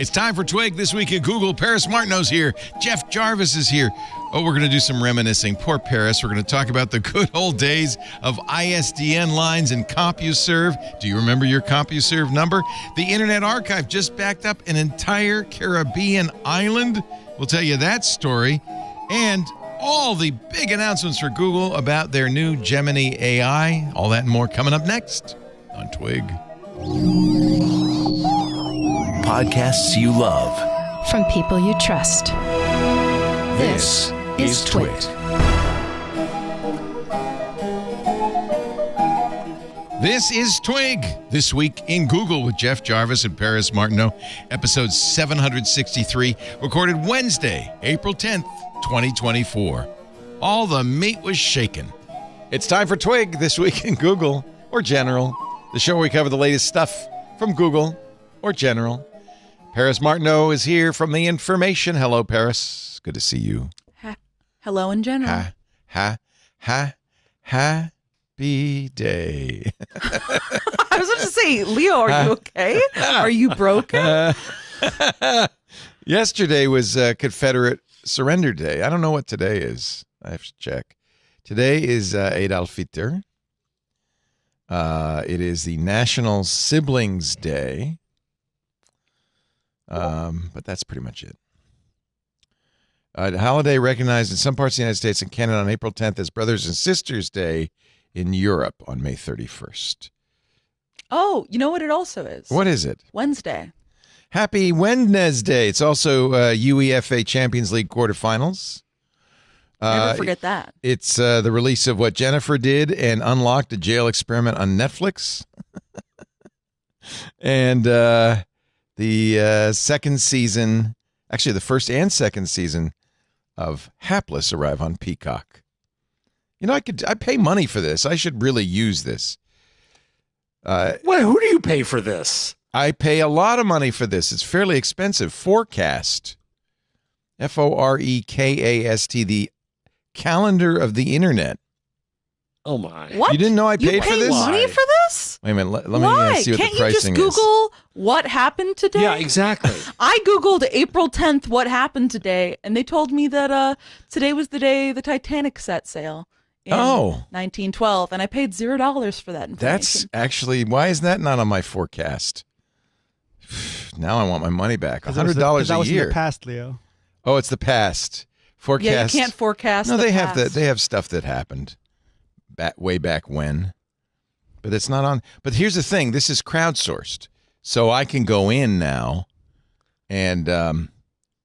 It's time for Twig This Week at Google. Paris Martineau's here. Jeff Jarvis is here. Oh, we're going to do some reminiscing. Poor Paris. We're going to talk about the good old days of ISDN lines and CompuServe. Do you remember your CompuServe number? The Internet Archive just backed up an entire Caribbean island. We'll tell you that story. And all the big announcements for Google about their new Gemini AI. All that and more coming up next on Twig. Podcasts you love. From people you trust. This is Twit. This is Twig, This Week in Google with Jeff Jarvis and Paris Martineau. Episode 763, recorded Wednesday, April 10th, 2024. All the meat was shaken. It's time for Twig, This Week in Google, or General. The show where we cover the latest stuff from Google, or General. Paris Martineau is here from the information. Hello, Paris. Good to see you. Hello in general. Happy day. I was going to say, Leo, are you okay? Are you broken? Yesterday was Confederate Surrender Day. I don't know what today is. I have to check. Today is Eid al-Fitr. It is the National Siblings Day. But that's pretty much it. A holiday recognized in some parts of the United States and Canada on April 10th as Brothers and Sisters Day in Europe on May 31st. Oh, you know what it also is? What is it? Wednesday. Happy Wednesday. It's also UEFA Champions League quarterfinals. Never forget that. It's the release of What Jennifer Did and Unlocked, a jail experiment on Netflix. And the second season, actually the first and second season of Hapless arrive on Peacock. You know, I pay money for this. I should really use this. Wait, who do you pay for this? I pay a lot of money for this. It's fairly expensive. Forecast. Forecast, the calendar of the internet. Oh, my. What? You didn't know I paid for this? You pay money for this? Wait a minute. Let Why? me see what Can't the pricing you just Google what happened today? Yeah, exactly. I Googled April 10th what happened today, and they told me that today was the day the Titanic set sail in 1912, and I paid $0 for that information. That's actually, why is that not on my forecast? Now I want my money back. $100 a year. That was in the past, Leo. Oh, it's the past. Forecast. Yeah, you can't forecast. No, the they past. have they have stuff that happened way back when, but it's not on. But here's the thing: this is crowdsourced, so I can go in now and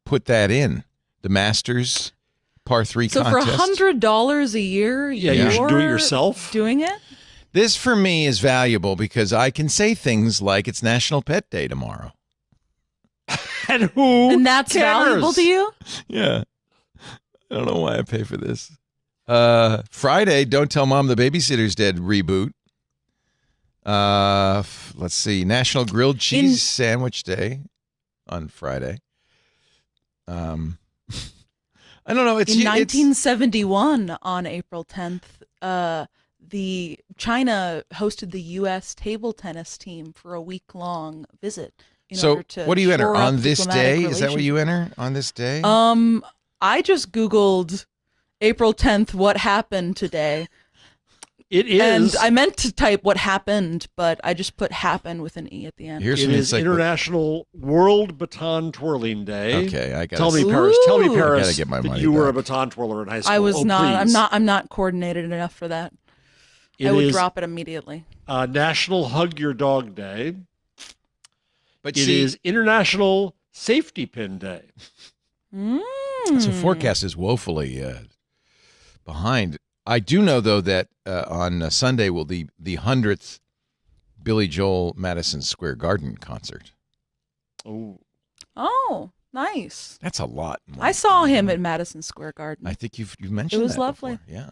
put that in the Masters Par 3 So contest. for $100 a year, you should do it yourself. Doing it. This for me is valuable because I can say things like it's National Pet Day tomorrow. And who And that's cares? valuable to you? Yeah. I don't know why I pay for this. Friday, Don't Tell Mom the Babysitter's Dead reboot. Let's see. National Grilled Cheese Sandwich Day on Friday. I don't know. In 1971, on April 10th, the China hosted the U.S. table tennis team for a week-long visit. So what do you enter? On this day? Is that what you enter? On this day? I just Googled April 10th, what happened today. It is. And I meant to type what happened, but I just put happen with an E at the end. Here's It is International World Baton Twirling Day. Okay, I got Tell me, Ooh. Paris, I gotta get my that money you were a back. baton twirler in high school. I was not. Please. I'm not coordinated enough for that. It I would is, drop it immediately. National Hug Your Dog Day. But It is International Safety Pin Day. So forecast is woefully behind. I do know, though, that on Sunday will be the 100th Billy Joel Madison Square Garden concert. Oh, nice. That's a lot. I saw him at Madison Square Garden. I think you've mentioned It was that lovely. before. Yeah.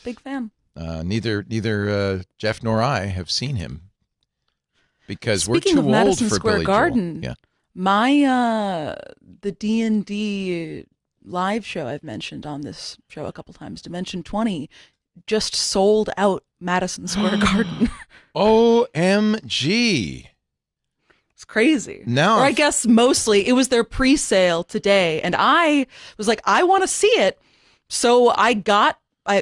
Big fan. Neither Jeff nor I have seen him because Speaking we're of too Madison old for Square Billy Garden, Joel. Yeah. my the D&D live show I've mentioned on this show a couple times, Dimension 20, just sold out Madison Square Garden. OMG. It's crazy. Now or I guess mostly it was their pre-sale today, and I was like, I want to see it. So I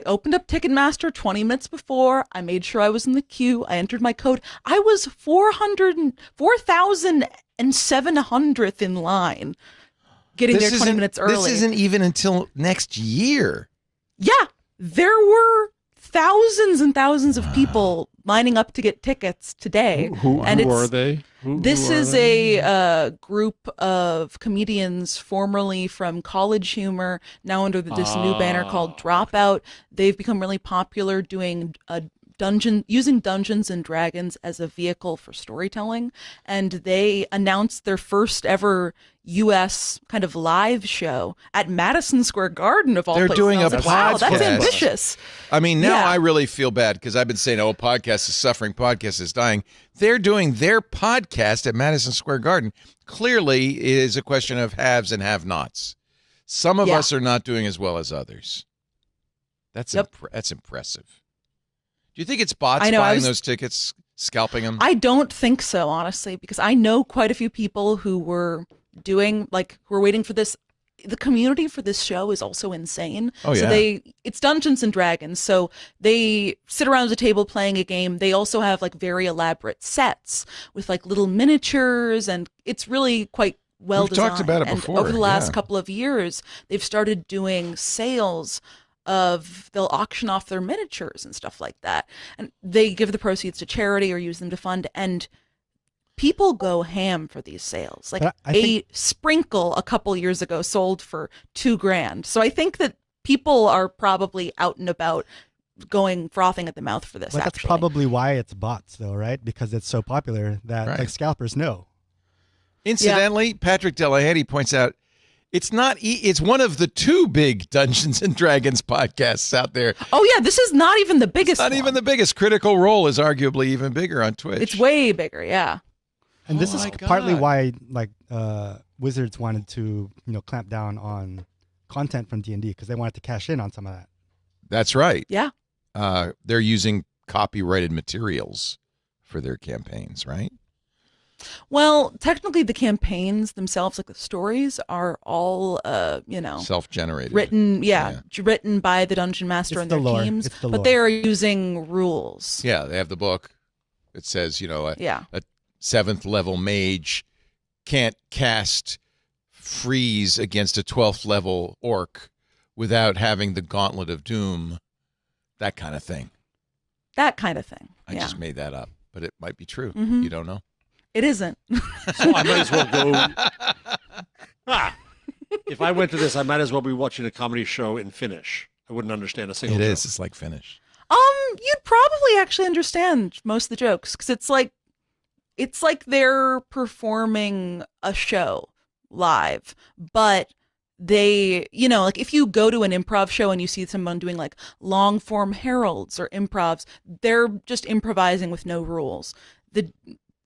opened up Ticketmaster 20 minutes before. I made sure I was in the queue. I entered my code. I was 4,700th in line, getting there 20 minutes early. This isn't even until next year. Yeah, there were thousands and thousands of people lining up to get tickets today. Who are they? This is a group of comedians formerly from College Humor, now under this new banner called Dropout. They've become really popular doing using Dungeons and Dragons as a vehicle for storytelling, and they announced their first ever U.S. kind of live show at Madison Square Garden of all places. They're doing a podcast. podcast. Wow, that's ambitious. I mean, now Yeah. I really feel bad because I've been saying, "Oh, podcast is suffering, podcast is dying." They're doing their podcast at Madison Square Garden. Clearly, it is a question of haves and have-nots. Some of us are not doing as well as others. That's that's impressive. Do you think it's bots buying those tickets, scalping them? I don't think so, honestly, because I know quite a few people who were waiting for this. The community for this show is also insane. Oh, yeah. So it's Dungeons and Dragons. So they sit around the table playing a game. They also have like very elaborate sets with like little miniatures, and it's really quite well We've designed. talked about it and before, over the last yeah. couple of years, they've started doing sales they'll auction off their miniatures and stuff like that. And they give the proceeds to charity or use them to fund. And people go ham for these sales. Like sprinkle a couple years ago sold for $2,000. So I think that people are probably out and about going frothing at the mouth for this. But that's probably why it's bots, though, right? Because it's so popular that like scalpers know. Incidentally, Patrick Delahanty points out it's not. It's one of the two big Dungeons and Dragons podcasts out there. Oh yeah, this is not even the biggest. It's not even the biggest. Critical Role is arguably even bigger on Twitch. It's way bigger, yeah. And this is partly why, like, Wizards wanted to, clamp down on content from D&D because they wanted to cash in on some of that. That's right. Yeah. They're using copyrighted materials for their campaigns, right? Well, technically, the campaigns themselves, like the stories, are all, self-generated, written by the Dungeon Master and their teams, but they are using rules. Yeah, they have the book. It says, a 7th level mage can't cast freeze against a 12th level orc without having the Gauntlet of Doom. That kind of thing. That kind of thing. I just made that up, but it might be true. Mm-hmm. You don't know. It isn't. So I might as well go. If I went to this, I might as well be watching a comedy show in Finnish. I wouldn't understand a single joke. It is. It's like Finnish. You'd probably actually understand most of the jokes because it's like they're performing a show live, but they, like if you go to an improv show and you see someone doing like long form heralds or improvs, they're just improvising with no rules. The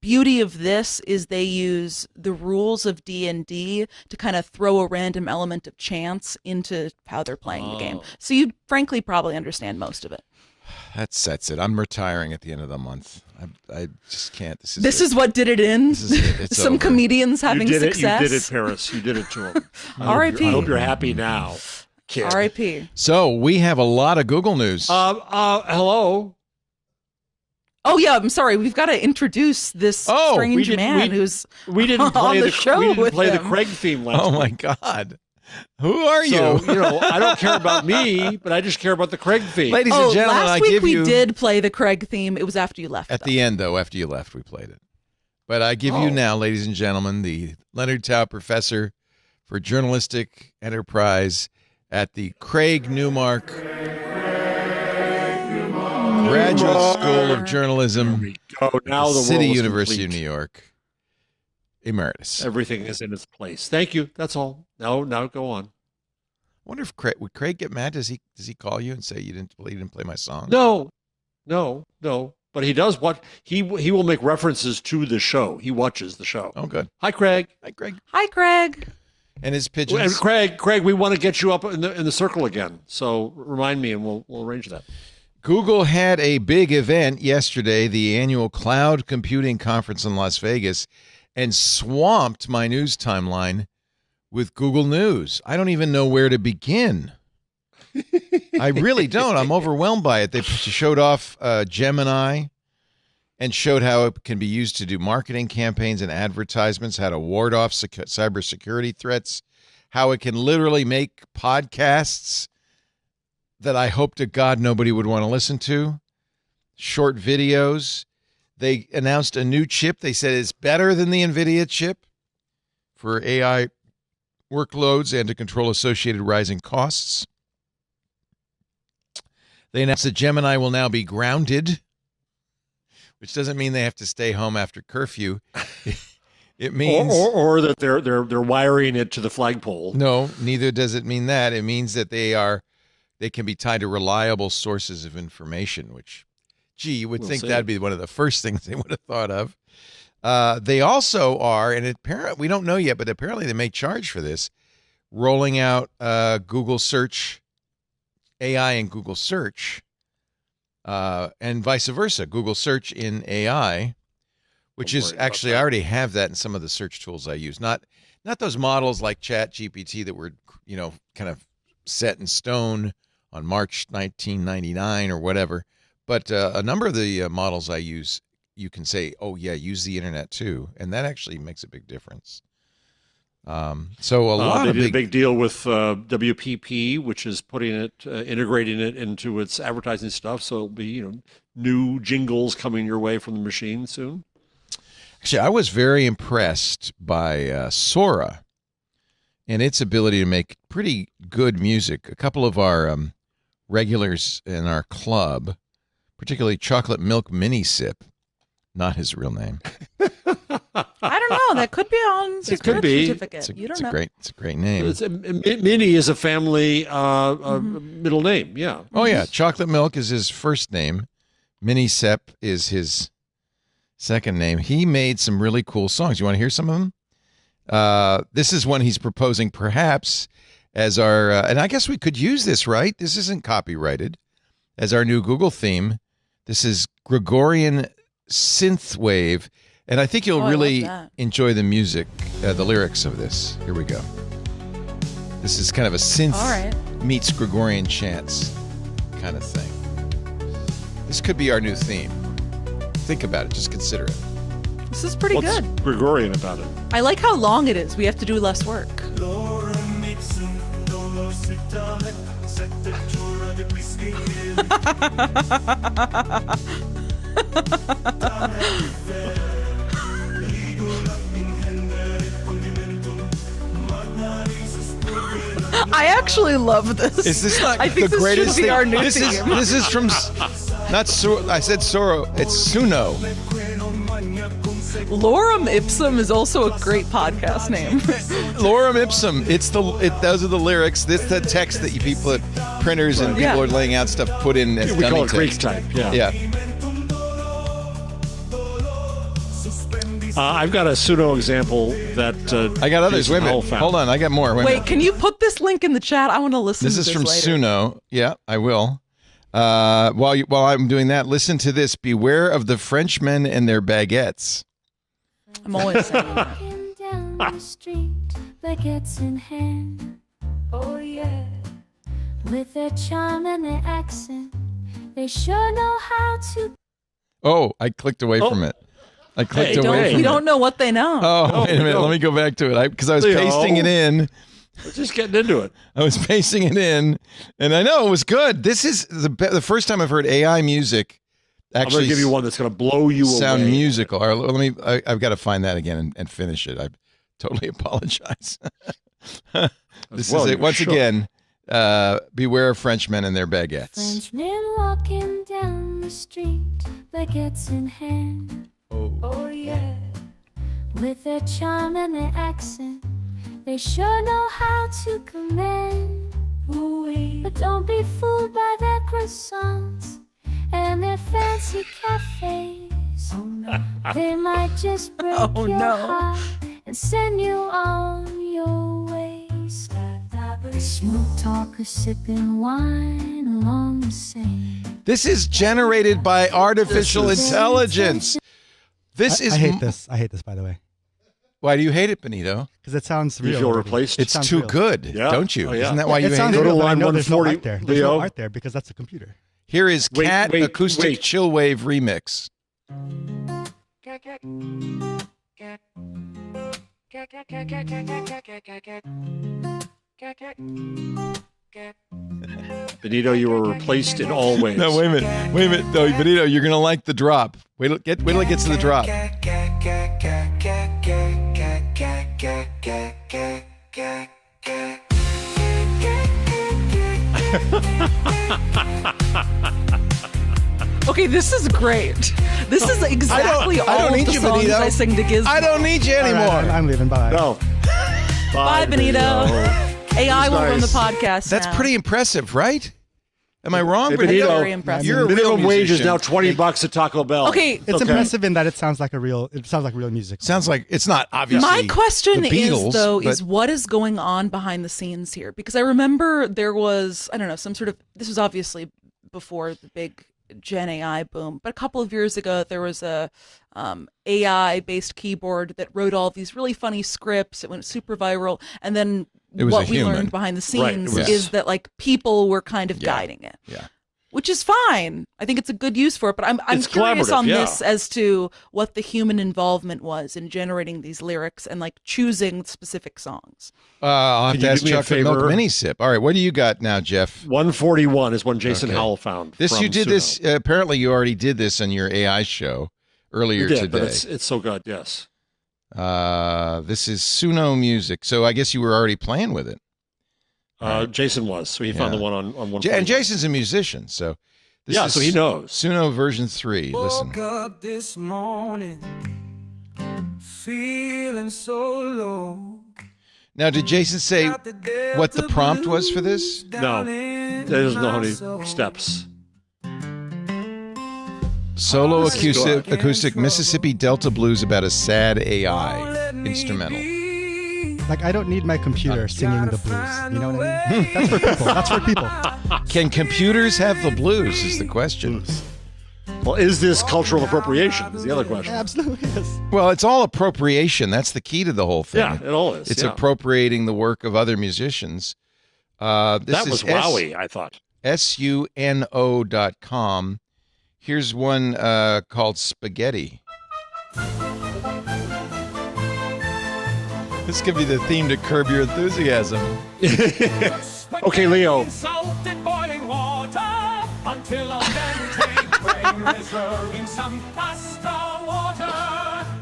beauty of this is they use the rules of D&D to kind of throw a random element of chance into how they're playing the game. So you'd frankly probably understand most of it. That sets it. I'm retiring at the end of the month. I just can't. This is what did it in. This is it. It's Some over. comedians having success. You did it, Paris. You did it to him. R.I.P. I hope you're happy now, kid. R.I.P. So we have a lot of Google news. Hello. Oh yeah, I'm sorry. We've got to introduce this strange man who's we didn't play on the show. We didn't with play him. the Craig theme last Oh my week. God. Who are you? So, I don't care about me, but I just care about the Craig theme. Ladies and gentlemen, last I week give we you did play the Craig theme. It was after you left. at the end, though. After you left, we played it. But I give you now, ladies and gentlemen, the Leonard Tao Professor for Journalistic Enterprise at the Craig Newmark Graduate School of Journalism, Now the City world is University complete. of New York, Emeritus. Everything is in its place. Thank you. That's all. Now go on. I wonder if would Craig get mad? Does he call you and say you didn't play my song? No. But he does watch. He will make references to the show. He watches the show. Oh, good. Hi, Craig. Hi, Craig. Hi, Craig. And his pigeons. And Craig, we want to get you up in the circle again. So remind me, and we'll arrange that. Google had a big event yesterday, the annual Cloud Computing Conference in Las Vegas, and swamped my news timeline with Google News. I don't even know where to begin. I really don't. I'm overwhelmed by it. They showed off Gemini and showed how it can be used to do marketing campaigns and advertisements, how to ward off cybersecurity threats, how it can literally make podcasts that I hope to God nobody would want to listen to, short videos. They announced a new chip. They said it's better than the NVIDIA chip for AI workloads and to control associated rising costs. They announced that Gemini will now be grounded, which doesn't mean they have to stay home after curfew. It means or that they're wiring it to the flagpole. No, neither does it mean that. It means that they can be tied to reliable sources of information, which, gee, you would think that'd be one of the first things they would have thought of. They also are, and apparently we don't know yet, but apparently they may charge for this, rolling out Google Search, AI in Google Search, and vice versa, Google Search in AI, which is actually, I already have that in some of the search tools I use. Not those models like ChatGPT that were, kind of set in stone on March 1999 or whatever, but a number of the models I use, you can say, oh yeah, use the internet too, and that actually makes a big difference. So they did a big deal with WPP, which is putting it, integrating it into its advertising stuff. So it'll be, new jingles coming your way from the machine soon. Actually, I was very impressed by Sora and its ability to make pretty good music. A couple of our regulars in our club, particularly Chocolate Milk Mini Sip, not his real name. I don't know. That could be on his birth certificate. You don't know. It's a great name. Mini is a family middle name. Yeah. Oh yeah, Chocolate Milk is his first name. Mini Sep is his second name. He made some really cool songs. You want to hear some of them? This is one he's proposing perhaps as our, and I guess we could use this, right? This isn't copyrighted, as our new Google theme. This is Gregorian synthwave, and I think you'll really enjoy the music, the lyrics of this. Here we go. This is kind of a synth meets Gregorian chants kind of thing. This could be our new theme. Think about it. Just consider it. This is pretty good. What's Gregorian about it? I like how long it is. We have to do less work. I actually love this. Is this not I think the greatest should be thing? our new This theme. is from not Soro. I said Soro. It's Suno. Lorem Ipsum is also a great podcast name. Lorem Ipsum. Those are the lyrics. This the text that you people at printers and people are laying out stuff put in as we dummy call it Greek text. type. Yeah. I've got a Suno example that I got others. Wait a minute. Hold on. I got more. Wait, can you put this link in the chat? I want to listen to this This is from later. Suno. Yeah, I will. While I'm doing that, listen to this. Beware of the Frenchmen and their baguettes. I'm always saying that. Walking down the street, baguettes in hand. Oh yeah. With their charm and their accent, they sure know how to. Oh, I clicked away from it. I clicked away from We it. don't know what they know. Oh, wait a minute. Let me go back to it. Because I was pasting it in. We're just getting into it. I was pasting it in, and I know it was good. This is the first time I've heard AI music actually I'm going to give you one that's going to blow you sound away. musical. All right, I've got to find that again and finish it. I totally apologize. This is it. Once again, beware of Frenchmen and their baguettes. Frenchmen walking down the street, baguettes in hand. Oh yeah. With their charm and their accent, they sure know how to command. Ooh-wee. But don't be fooled by their croissants and their fancy cafes. Oh no. They might just break your heart and send you on your way. Smooth talkers sipping wine along the Seine. This is generated by artificial intelligence. This is I hate this. I hate this, by the way. Why do you hate it, Benito? Because it sounds You real. feel already. replaced? It's sounds too real. good, Yeah. don't you? Oh, yeah. Isn't that why you It hate sounds it? Go to real, but I line know there's no 140, art there. There's Leo. no art there because that's a computer. Here is Wait, Cat wait, Acoustic wait. Chillwave Remix. Benito, you were replaced in all ways. No, wait a minute. Wait a minute. No, Benito, you're going to like the drop. Wait till it gets to the drop. Okay, this is great. This is exactly I all don't of need the you, songs Benito. I sing to Gizmo. I don't need you All right, anymore. I'm leaving. Bye. No. Bye, Benito. AI will run the nice. podcast That's now. pretty impressive, right? Am I wrong, Hey, Benito? Benito, Very impressive. You're a real minimum wage is musician. now $20 at Taco Bell. Okay, It's impressive in that it sounds like real music. Sounds like it's not obviously. my question the Beatles, is, though, but is what is going on behind the scenes here? Because I remember there was, I don't know, some sort of, this was obviously before the big Gen AI boom, but a couple of years ago, there was a AI-based keyboard that wrote all these really funny scripts. It went super viral. And then It was what a we human. learned behind the Right, it scenes was- is that like people were kind of Yeah. guiding it. Yeah. Which is fine. I think it's a good use for it, but I'm It's curious collaborative, on yeah. this as to what the human involvement was in generating these lyrics and like choosing specific songs. I'll have Can to you ask do me a Chocolate Milk favor? Mini Sip. All right, what do you got now, Jeff? 141 is one Jason Okay. Howell found. This from you did Suno. this. Apparently, you already did this on your AI show earlier You did, but today. it's so good, yes. This is Suno music. So I guess you were already playing with it. Jason was, so he found Yeah. the one on 141. And Jason's a musician, so this Yeah, is so he knows. Suno version 3. Listen. Woke up this morning, feeling so low. Now, did Jason say what the prompt was for this? No, he doesn't know how many steps. Solo This is good. acoustic Mississippi Delta blues about a sad AI instrumental. Like I don't need my computer singing the blues. You know what I mean? That's for people. That's for people. Can computers have the blues? Is the question. Well, is this cultural appropriation? Is the other question. Absolutely yes. Well, it's all appropriation. That's the key to the whole thing. Yeah, it all is. It's yeah. appropriating the work of other musicians. This That was is wowie, I thought. suno.com. Here's one called Spaghetti. This could be the theme to Curb Your Enthusiasm. Okay, Leo. Salted boiling water until a take frame reserving some pasta water.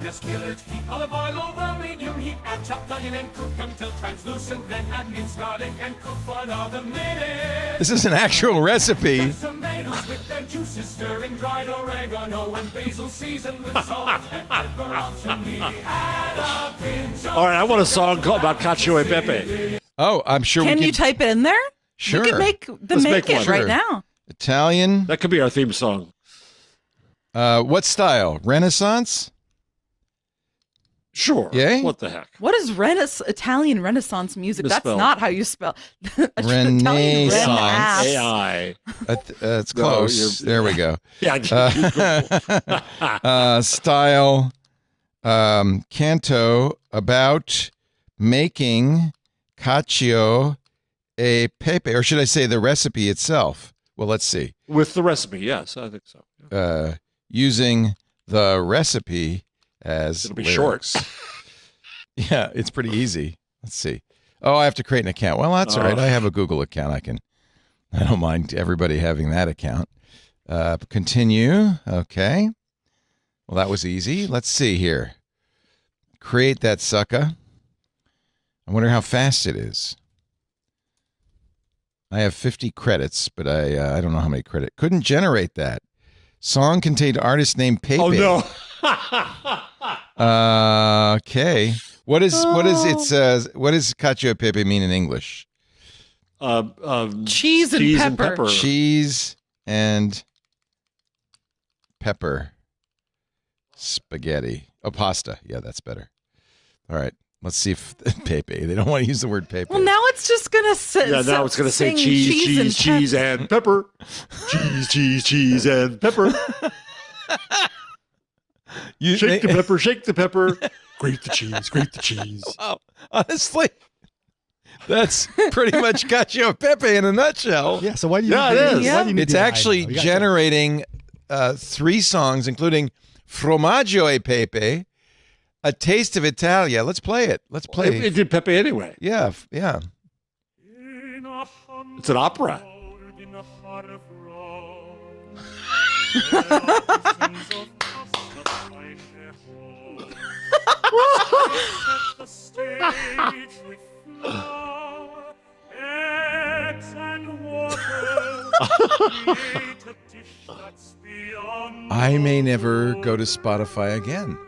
Just kill it, heat olive oil over medium heat, add chopped onion and cook until translucent, then add minced garlic and cook for another minute. This is an actual recipe. Tomatoes with their juices, stirring dried oregano and basil seasoned with salt and pepper optionally. Add a pinch of All right, I want a song about Cacio e Pepe. Oh, I'm sure Can we you could. type it in there? Sure. We could make Let's make it one. right Sure. now. Italian. That could be our theme song. What style? Renaissance? Sure. Yay? What the heck? What is Italian Renaissance music? Misspelled. That's not how you spell. Italian Renaissance. AI. It's No, close. you're- There we go. Yeah. Style. Canto about making cacio e pepe, or should I say the recipe itself? Well, let's see. With the recipe, yes, I think so. Using the recipe as It'll be lyrics. short. Yeah, it's pretty easy. Let's see. Oh, I have to create an account. Well, that's all right. I have a Google account. I don't mind everybody having that account. Continue. Okay. Well, that was easy. Let's see here. Create that sucker. I wonder how fast it is. I have 50 credits, but I don't know how many credits. Couldn't generate that. Song contained artist name Pepe. Oh no. Okay. What does cacio e pepe mean in English? Cheese and pepper. Cheese and pepper. Spaghetti. Oh, pasta. Yeah, that's better. All right. Let's see if pepe. They don't want to use the word pepe. Well, now it's just gonna say. Yeah, now it's going to say cheese and pepper. Cheese and pepper. You- Shake the pepper, shake the pepper. Grate the cheese. Grate the cheese. Wow. Honestly, that's pretty much Cacio e Pepe in a nutshell. Yeah. So why do you? Yeah, need it the- is. why do you need It's the AI actually now? You got generating 3 songs, including Formaggio e Pepe, A Taste of Italia. Let's play it. Let's play It did Pepe anyway. Yeah, yeah. It's an opera. I may never go to Spotify again.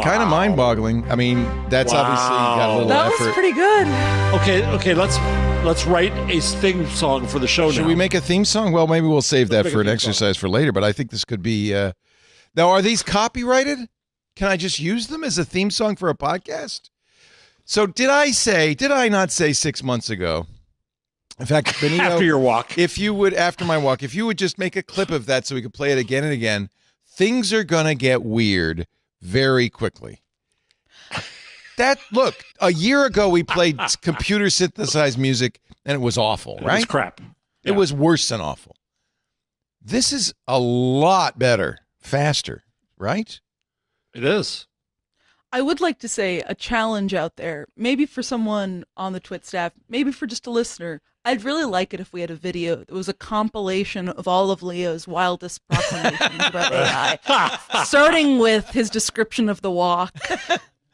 Kind of mind-boggling. I mean, that's obviously got a little That effort. was pretty good. Okay. Let's write a theme song for the show Should now. we make a theme song? Well, maybe we'll save that make a for an theme song. exercise for later, but I think this could be... Now, are these copyrighted? Can I just use them as a theme song for a podcast? So did I not say 6 months ago? In fact, Benito, After your walk. after my walk, if you would just make a clip of that so we could play it again and again, things are going to get weird very quickly. Look, a year ago we played computer synthesized music and it was awful, It right? was crap. It Yeah. was worse than awful. This is a lot better, faster, right? It is. I would like to say a challenge out there, maybe for someone on the Twit staff, maybe for just a listener. I'd really like it if we had a video that was a compilation of all of Leo's wildest proclamations about AI, starting with his description of the walk,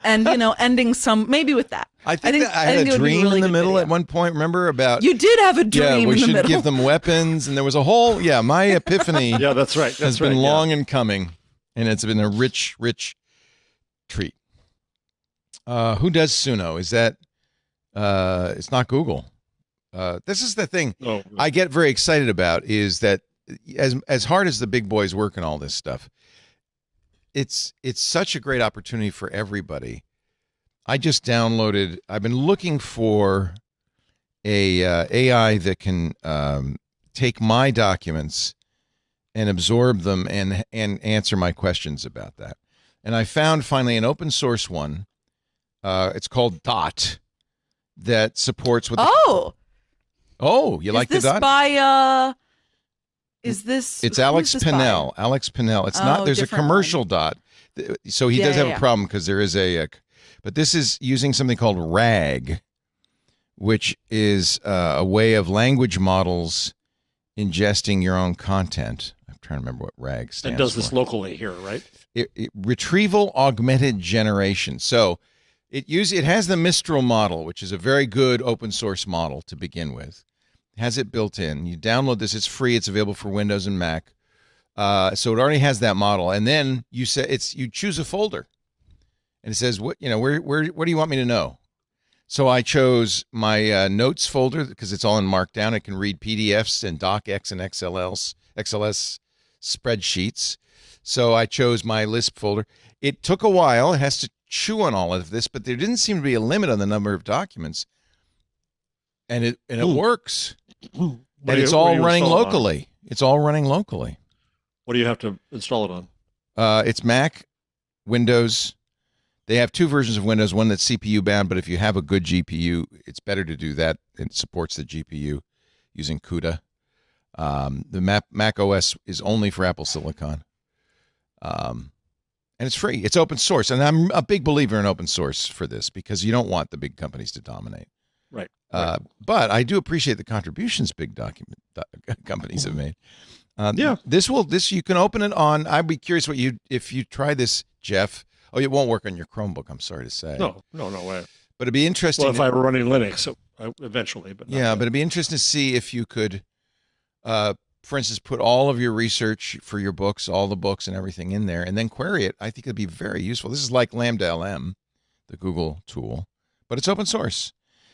and ending maybe with that. I think that I had think it a would be dream really in the good middle video. at one point. Remember about You did have a dream we in the should middle. give them weapons, and there was a whole my epiphany Yeah, that's right. has That's been right, yeah. long in coming, and it's been a rich treat. Who does Suno? Is that it's not Google. This is the thing Oh, I get very excited about is that as hard as the big boys work and all this stuff, it's such a great opportunity for everybody. I've been looking for a AI that can take my documents and absorb them and answer my questions about that. And I found finally an open source one. It's called Dot that supports with you like the is this Dot? by is this It's who Alex is this by? Pinnell. Alex Pinnell. It's not. There's a different commercial one. Dot, so he Yeah, does have yeah. a problem because there is but this is using something called RAG, which is a way of language models ingesting your own content. I'm trying to remember what RAG stands and does for. this locally here, right? Retrieval augmented generation. So it has the Mistral model, which is a very good open source model to begin with. It has it built in. You download this; it's free. It's available for Windows and Mac. So it already has that model, and then you choose a folder, and it says what do you want me to know? So I chose my notes folder because it's all in Markdown. It can read PDFs and DocX and XLS spreadsheets. So I chose my Lisp folder. It took a while. It has to chew on all of this, but there didn't seem to be a limit on the number of documents. And it works. And it's all running locally. It's all running locally. What do you have to install it on? It's Mac, Windows. They have 2 versions of Windows, one that's CPU bound, but if you have a good GPU, it's better to do that. It supports the GPU using CUDA. The Mac OS is only for Apple Silicon. And it's free. It's open source. And I'm a big believer in open source for this because you don't want the big companies to dominate. Right. But I do appreciate the contributions big companies have made. Yeah. This you can open it on. I'd be curious if you try this, Jeff. Oh, it won't work on your Chromebook. I'm sorry to say. No way. But it'd be interesting. Well, if I were running Linux, eventually, but not yeah, yet. but it'd be interesting to see if you could, for instance, put all of your research for your books, all the books and everything in there, and then query it. I think it'd be very useful. This is like Lambda LM, the Google tool, but it's open source.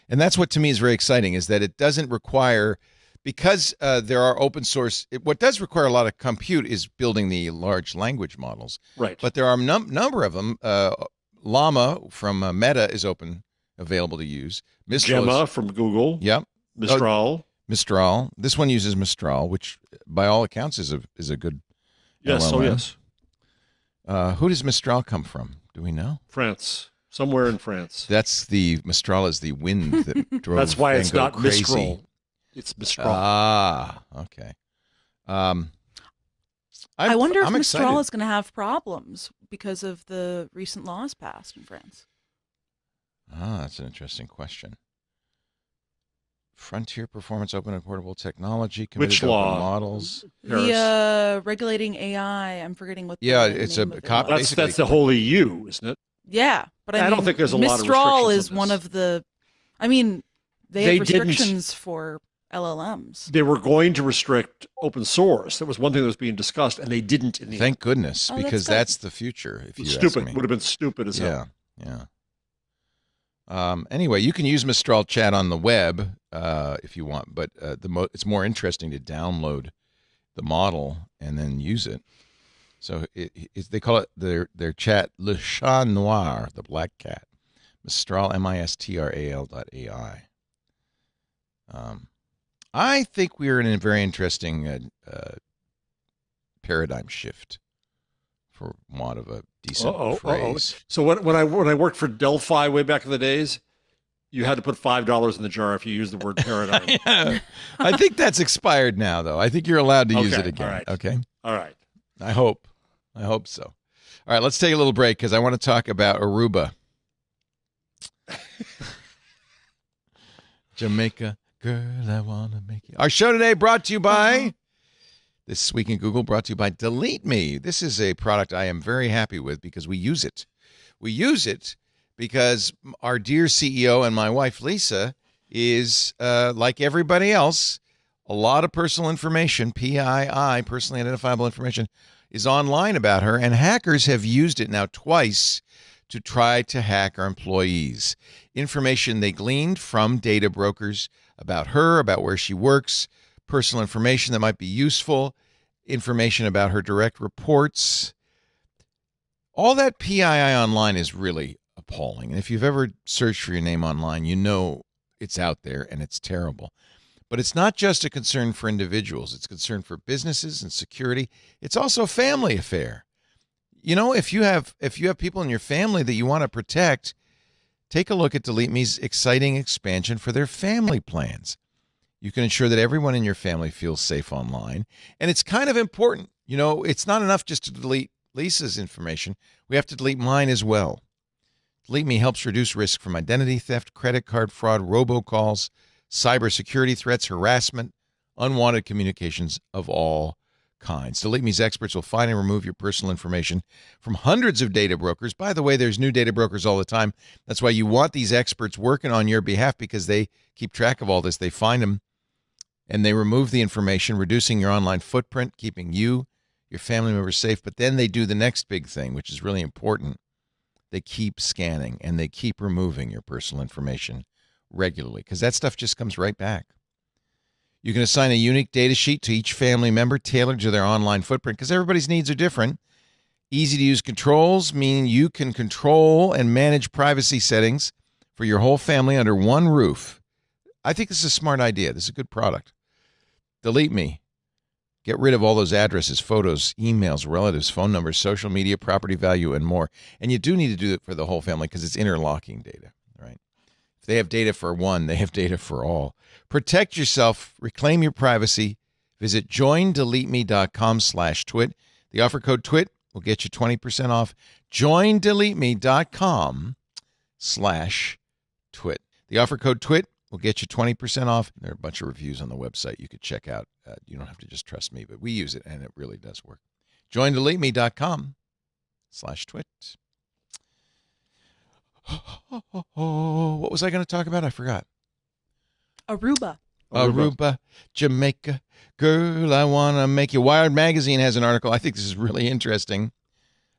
And that's what to me is very exciting, is that it doesn't require because there are open source, what does require a lot of compute is building the large language models. Right. But there are a number of them. Llama from Meta is available to use. Mistral Gemma from Google. Yep. Mistral. Mistral. This one uses Mistral, which by all accounts is a good Yes. LLM. Oh, yes. Who does Mistral come from? Do we know? France. Somewhere in France. Mistral is the wind that drove. That's why Van it's Gogh not crazy. Mistral. It's Mistral. Ah, okay. I wonder if I'm Mistral excited. is going to have problems because of the recent laws passed in France. That's an interesting question. Frontier Performance Open and Portable Technology committed Which to open law? models. The regulating AI. I'm forgetting what. Yeah, the it's name a of it cop- was. basically- That's the whole EU, isn't it? Yeah, but I I don't mean, think there's a lot of Mistral restrictions is on one this. of the. I mean, they They have didn't- restrictions for LLMs. They were going to restrict open source. That was one thing that was being discussed, and they didn't in the Thank goodness, Oh, that's because good. that's the future. If you ask stupid. me. Would have been stupid as hell. Yeah. Anyway, you can use Mistral Chat on the web if you want, but it's more interesting to download the model and then use it. So they call it their chat Le Chat Noir, the black cat. Mistral, Mistral.ai. I think we're in a very interesting paradigm shift, for want of a decent phrase. So when I worked for Delphi way back in the days, you had to put $5 in the jar if you used the word paradigm. Yeah. I think that's expired now, though. I think you're allowed to use Okay, it again. all right. Okay. All right. I hope so. All right, let's take a little break because I want to talk about Aruba. Jamaica, girl, I want to make you. Our show today brought to you by This Week in Google, brought to you by Delete Me. This is a product I am very happy with because we use it. We use it because our dear CEO and my wife, Lisa, is like everybody else, a lot of personal information, PII, personally identifiable information, is online about her, and hackers have used it now twice to try to hack our employees. Information they gleaned from data brokers about her, about where she works, personal information that might be useful, information about her direct reports. All that PII online is really appalling. And if you've ever searched for your name online, you know it's out there and it's terrible. But it's not just a concern for individuals. It's a concern for businesses and security. It's also a family affair. You know, if you have people in your family that you want to protect, take a look at Delete Me's exciting expansion for their family plans. You can ensure that everyone in your family feels safe online. And it's kind of important. You know, it's not enough just to delete Lisa's information. We have to delete mine as well. Delete Me helps reduce risk from identity theft, credit card fraud, robocalls, cybersecurity threats, harassment, unwanted communications of all kinds. Delete Me's experts will find and remove your personal information from hundreds of data brokers. By the way, there's new data brokers all the time. That's why you want these experts working on your behalf, because they keep track of all this. They find them and they remove the information, reducing your online footprint, keeping you, your family members safe. But then they do the next big thing, which is really important. They keep scanning and they keep removing your personal information regularly, because that stuff just comes right back. You can assign a unique data sheet to each family member tailored to their online footprint, because everybody's needs are different. Easy to use controls mean you can control and manage privacy settings for your whole family under one roof. I think this is a smart idea. This is a good product. Delete Me. Get rid of all those addresses, photos, emails, relatives, phone numbers, social media, property value, and more. And you do need to do it for the whole family because it's interlocking data, right? If they have data for one, they have data for all. Protect yourself. Reclaim your privacy. Visit joindeleteme.com/twit. The offer code TWIT will get you 20% off. joindeleteme.com/twit. The offer code TWIT will get you 20% off. There are a bunch of reviews on the website you could check out. You don't have to just trust me, but we use it, and it really does work. joindeleteme.com/twit. What was I going to talk about? I forgot. Aruba, Jamaica, girl, I want to make you. Wired Magazine has an article. I think this is really interesting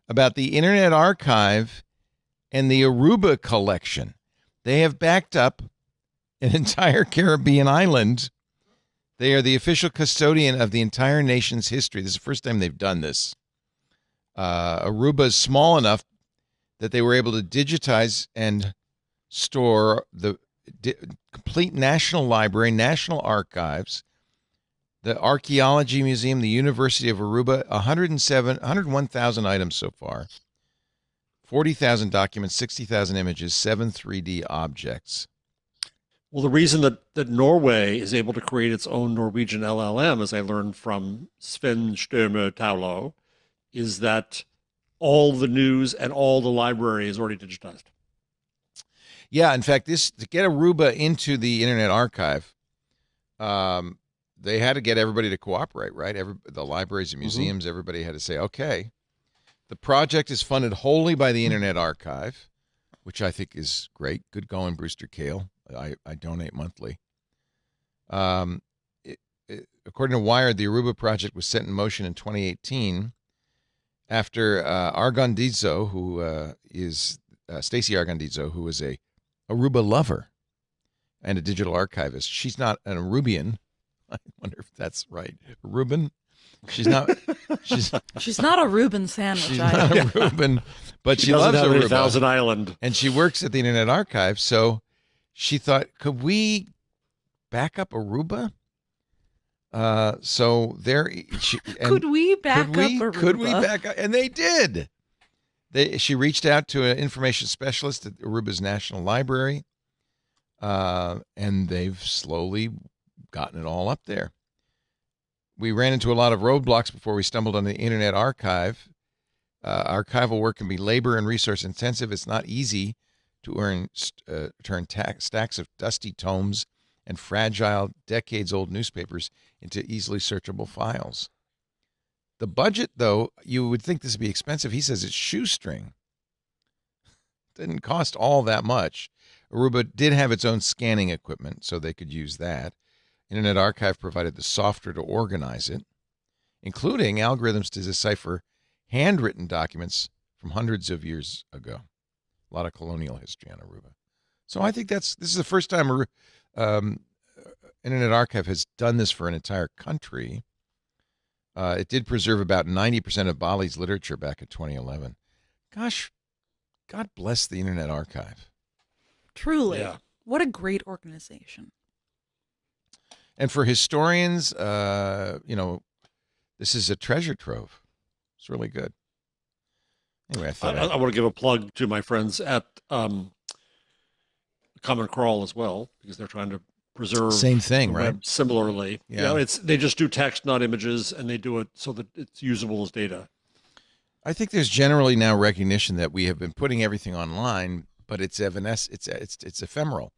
about the Internet Archive and the Aruba collection. They have backed up an entire Caribbean island. They are the official custodian of the entire nation's history. This is the first time they've done this. Aruba is small enough that they were able to digitize and store the complete National Library, National Archives, the Archaeology Museum, the University of Aruba, 101,000 items so far, 40,000 documents, 60,000 images, 7 3D objects. Well, the reason that Norway is able to create its own Norwegian LLM, as I learned from Sven Støme Taulo, is that all the news and all the library is already digitized. Yeah, in fact, to get Aruba into the Internet Archive, they had to get everybody to cooperate, right? The libraries and museums, everybody had to say, okay. The project is funded wholly by the Internet Archive, which I think is great. Good going, Brewster Kahle. I donate monthly. According to Wired, the Aruba project was set in motion in 2018 after Argondizzo, who is Stacey Argondizzo, who is a Aruba lover and a digital archivist. She's not an Arubian. I wonder if that's right. Aruban? She's not. She's not a Reuben sandwich. She's not a Reuben, but she loves doesn't have any Aruba. Thousand Island, and she works at the Internet Archive. So she thought, could we back up Aruba? So there. Could we back up Aruba? Could we back up? And they did. She reached out to an information specialist at Aruba's National Library, and they've slowly gotten it all up there. We ran into a lot of roadblocks before we stumbled on the Internet Archive. Archival work can be labor and resource intensive. It's not easy to turn stacks of dusty tomes and fragile, decades-old newspapers into easily searchable files. The budget, though, you would think this would be expensive. He says it's shoestring. Didn't cost all that much. Aruba did have its own scanning equipment, so they could use that. Internet Archive provided the software to organize it, including algorithms to decipher handwritten documents from hundreds of years ago. A lot of colonial history on Aruba. So I think this is the first time Internet Archive has done this for an entire country. It did preserve about 90% of Bali's literature back in 2011. Gosh, God bless the Internet Archive. Truly. Yeah. What a great organization. And for historians, this is a treasure trove. It's really good. Anyway, I want to give a plug to my friends at Common Crawl as well, because they're trying to preserve same thing, the right? web similarly. Yeah. They just do text, not images, and they do it so that it's usable as data. I think there's generally now recognition that we have been putting everything online, but it's ephemeral.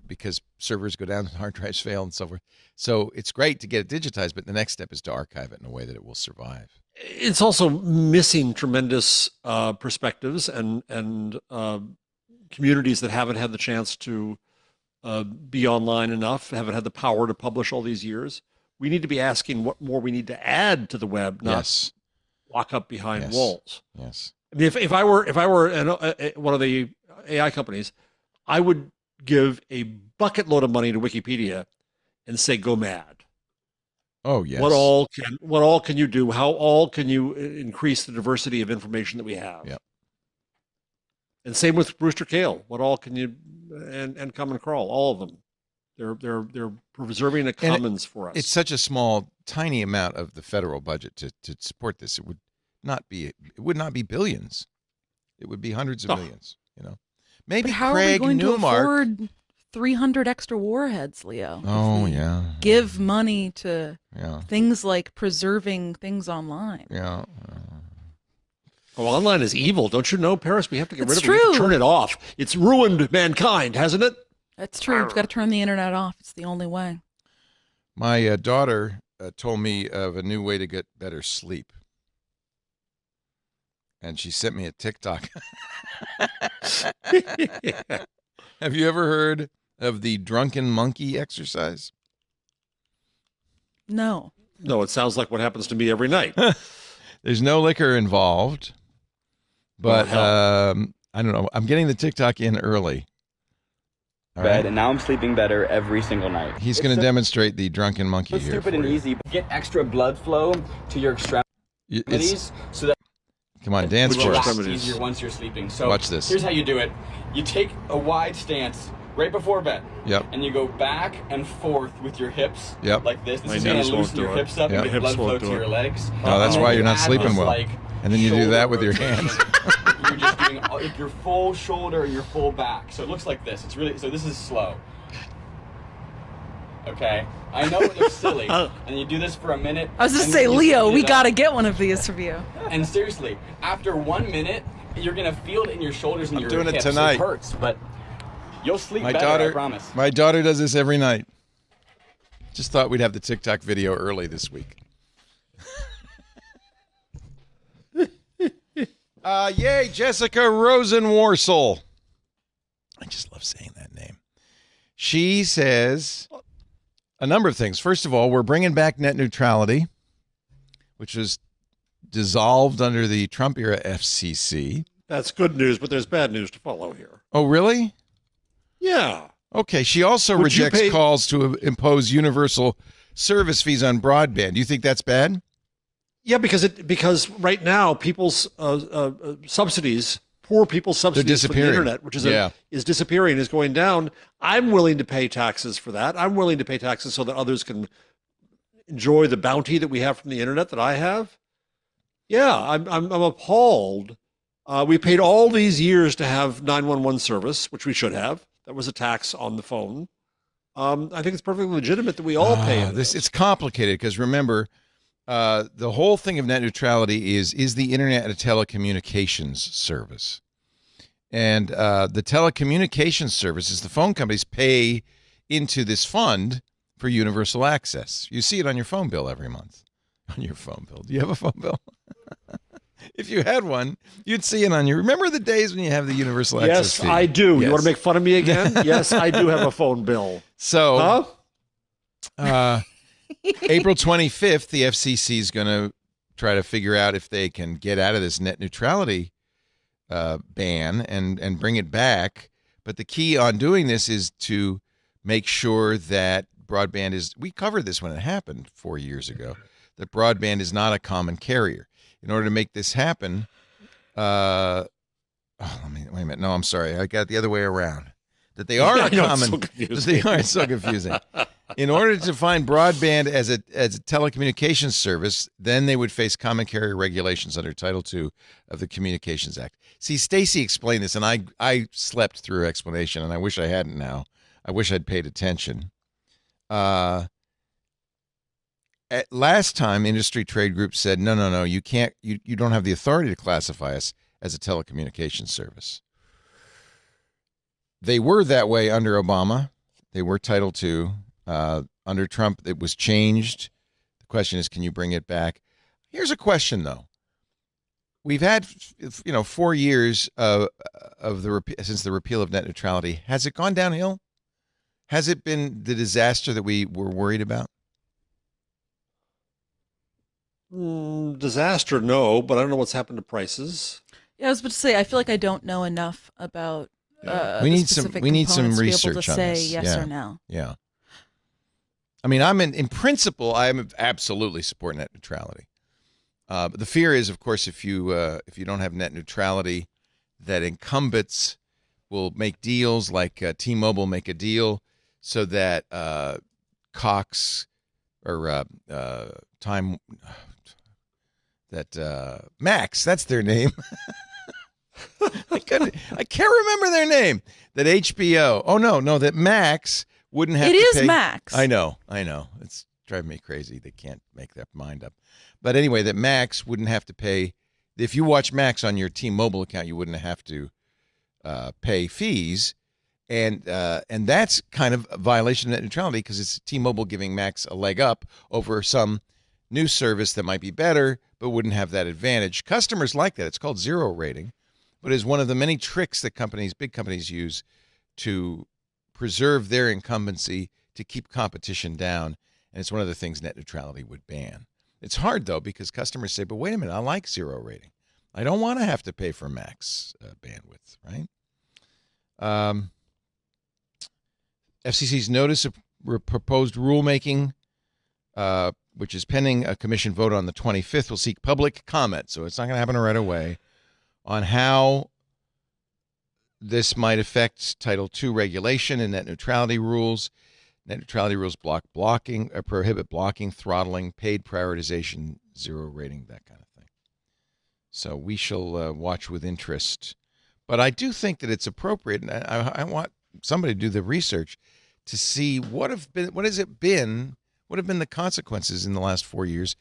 Because servers go down, hard drives fail, and so forth. So it's great to get it digitized, but the next step is to archive it in a way that it will survive. It's also missing tremendous perspectives and communities that haven't had the chance to be online enough, haven't had the power to publish all these years. We need to be asking what more we need to add to the web, not lock up behind walls. Yes. I mean, if I were one of the AI companies, I would give a bucket load of money to Wikipedia and say, go mad. Oh, yes. What all can you do? How all can you increase the diversity of information that we have? Yep. And same with Brewster Kahle. What all can you and Common Crawl? All of them. They're preserving the commons for us. It's such a small, tiny amount of the federal budget to support this. It would not be billions. It would be hundreds of millions. Maybe but how Craig are we going Newmark. to afford 300 extra warheads, Leo? Oh, yeah. Give money to Yeah. things like preserving things online. Yeah. Oh, online is evil. Don't you know, Paris? We have to get rid of it. True. We have to turn it off. It's ruined mankind, hasn't it? That's true. We've got to turn the internet off. It's the only way. My daughter told me of a new way to get better sleep. And she sent me a TikTok. Have you ever heard of the drunken monkey exercise? No. No, it sounds like what happens to me every night. There's no liquor involved, but Well, I don't know. I'm getting the TikTok in early. All bed, right. and now I'm sleeping better every single night. He's going to demonstrate the drunken monkey It's here. stupid and for you. easy. Get extra blood flow to your extremities so that Come on, dance you for relax us. easier once you're sleeping. So Watch this. Here's how you do it. You take a wide stance right before bed. Yep. And you go back and forth with your hips. Yep. Like this. This My is going knees to won't loosen do your it. hips up Yep. and get Hips blood flow won't to do it. your legs. No, that's And why then you're not add sleeping this, well. like, And then you do that shoulder with your rotation. hands. You're just doing like your full shoulder and your full back. So it looks like this. It's really, so this is slow. Okay. I know it looks silly. And you do this for a minute. I was just and say, you Leo, speed we it gotta up. get one of these for you. And seriously, after 1 minute, you're gonna feel it in your shoulders and I'm your doing it hips. tonight. It hurts, but you'll sleep My better, daughter, I promise. my daughter does this every night. Just thought we'd have the TikTok video early this week. Yay, Jessica Rosenworcel. I just love saying that name. She says a number of things. First of all, we're bringing back net neutrality, which was dissolved under the Trump era FCC. That's good news, but there's bad news to follow here. Oh, really? Yeah. Okay. She also Would you rejects pay- calls to impose universal service fees on broadband. Do you think that's bad? Yeah, because right now people's subsidies, poor people's subsidies for the disappearing. internet, which is Yeah. is disappearing, is going down. I'm willing to pay taxes for that. I'm willing to pay taxes so that others can enjoy the bounty that we have from the internet that I have. Yeah, I'm appalled. We paid all these years to have 911 service, which we should have. That was a tax on the phone. I think it's perfectly legitimate that we all pay into This it's complicated because remember, the whole thing of net neutrality is the internet a telecommunications service, and the telecommunications services, the phone companies pay into this fund for universal access. You see it on your phone bill every month. On your phone bill, do you have a phone bill? If you had one, you'd see it on your. Remember the days when you have the universal access Yes, fee? I do. Yes. You want to make fun of me again? Yes, I do have a phone bill. So, Huh? April 25th, the FCC is going to try to figure out if they can get out of this net neutrality ban and bring it back. But the key on doing this is to make sure that broadband is. We covered this when it happened 4 years ago. That broadband is not a common carrier. In order to make this happen, wait a minute. No, I'm sorry. I got it the other way around. That they are I a know, it's common. so That confusing. they are. It's so confusing. In order to find broadband as a telecommunications service, then they would face common carrier regulations under Title II of the Communications Act. See, Stacy explained this, and I slept through her explanation, and I wish I hadn't now. I wish I'd paid attention. Last time, industry trade groups said, no, you can't, you don't have the authority to classify us as a telecommunications service. They were that way under Obama. They were Title II. Under Trump, it was changed. The question is, can you bring it back? Here's a question, though. We've had, 4 years since the repeal of net neutrality. Has it gone downhill? Has it been the disaster that we were worried about? Disaster, no, but I don't know what's happened to prices. Yeah, I was about to say, I feel like I don't know enough about We the need specific we need some components to be able research to on say this. yes Yeah. or no. Yeah. I mean, I'm in principle, I'm absolutely support net neutrality. But the fear is, of course, if you don't have net neutrality, that incumbents will make deals like T-Mobile make a deal so that Cox or Time that Max, that's their name. I can't remember their name. That HBO. Oh no, that Max wouldn't have It to is pay. Max. I know. It's driving me crazy. They can't make their mind up. But anyway, that Max wouldn't have to pay. If you watch Max on your T-Mobile account, you wouldn't have to pay fees, and that's kind of a violation of net neutrality because it's T-Mobile giving Max a leg up over some new service that might be better but wouldn't have that advantage. Customers like that. It's called zero rating, but is one of the many tricks that big companies use to preserve their incumbency, to keep competition down, and it's one of the things net neutrality would ban. It's hard, though, because customers say, but wait a minute, I like zero rating. I don't want to have to pay for max bandwidth, right? FCC's notice of proposed rulemaking, which is pending a commission vote on the 25th, will seek public comment. So it's not going to happen right away on how this might affect Title II regulation and net neutrality rules. Net neutrality rules prohibit blocking, throttling, paid prioritization, zero rating, that kind of thing. So we shall watch with interest. But I do think that it's appropriate, and I want somebody to do the research to see what have been the consequences in the last 4 years,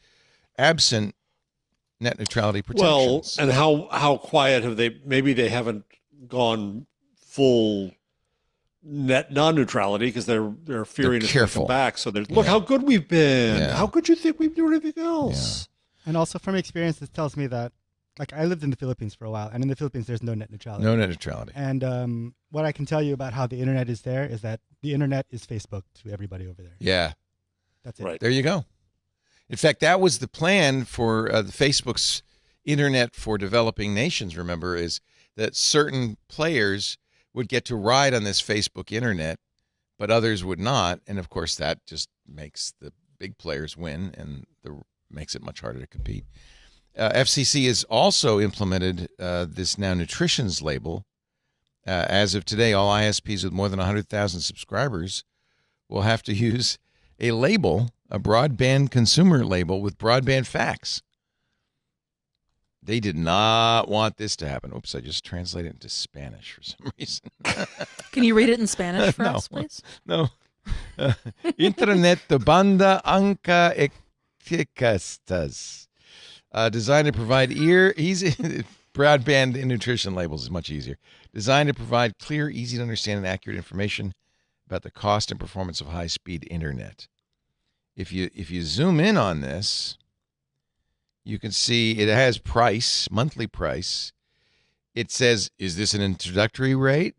absent net neutrality protections. Well, and how quiet have they? Maybe they haven't gone full net non-neutrality because they're fearing it's going to come back. So look how good we've been. Yeah. How could you think we'd do anything else? Yeah. And also from experience, this tells me that, like, I lived in the Philippines for a while, and in the Philippines there's no net neutrality. No net neutrality. And what I can tell you about how the internet is there is that the internet is Facebook to everybody over there. Yeah, that's it. Right. There you go. In fact, that was the plan for the Facebook's internet for developing nations. Remember, is that certain players would get to ride on this Facebook internet, but others would not. And of course, that just makes the big players win and makes it much harder to compete. FCC has also implemented this now nutritions label. As of today, all ISPs with more than 100,000 subscribers will have to use a label, a broadband consumer label with broadband facts. They did not want this to happen. Oops, I just translated it into Spanish for some reason. Can you read it in Spanish for us, please? No. Internet de banda ancha eficaz. Designed to provide easy broadband and nutrition labels is much easier. Designed to provide clear, easy to understand, and accurate information about the cost and performance of high-speed internet. If you zoom in on this, you can see it has price, monthly price. It says, is this an introductory rate?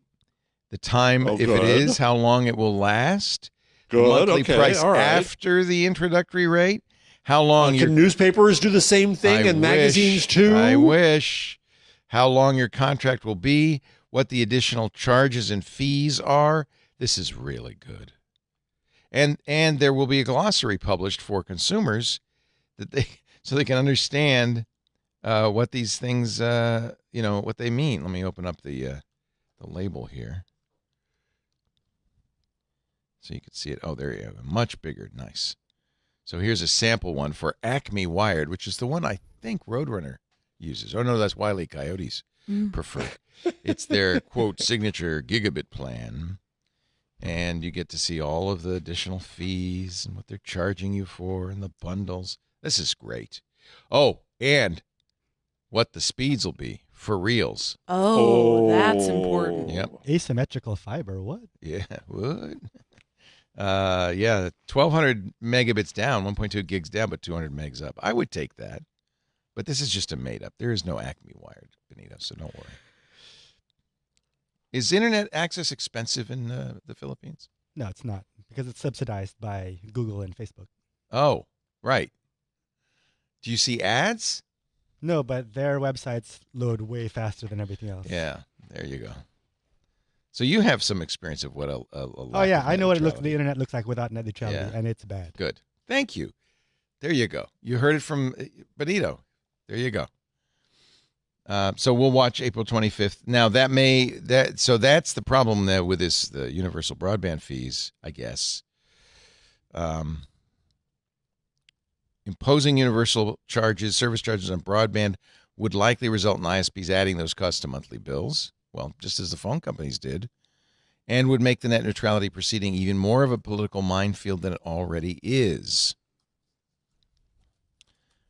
The time, if it is, how long it will last. Good, monthly price after the introductory rate. How long can newspapers do the same thing and magazines too? I wish. How long your contract will be, what the additional charges and fees are. This is really good. And there will be a glossary published for consumers so they can understand what these things what they mean. Let me open up the label here so you can see it. Oh, there you go. Much bigger. Nice. So here's a sample one for Acme Wired, which is the one I think Roadrunner uses. Oh, no, that's Wile E. Coyote's preferred. It's their, quote, signature gigabit plan. And you get to see all of the additional fees and what they're charging you for and the bundles. This is great. Oh, and what the speeds will be for reals. Oh, that's important. Yep. Asymmetrical fiber, what? Yeah, what? 1,200 megabits down, 1.2 gigs down, but 200 megs up. I would take that. But this is just a made-up. There is no Acme Wired, Benito, so don't worry. Is internet access expensive in the Philippines? No, it's not, because it's subsidized by Google and Facebook. Oh, right. Do you see ads? No, but their websites load way faster than everything else. Yeah, there you go. So you have some experience of what a oh yeah, I know what the internet looks like without net neutrality, and it's bad. Good. Thank you. There you go. You heard it from Benito. There you go. So we'll watch April 25th. Now so that's the problem there with the universal broadband fees, I guess. Imposing universal service charges on broadband would likely result in ISPs adding those costs to monthly bills. Well, just as the phone companies did, and would make the net neutrality proceeding even more of a political minefield than it already is.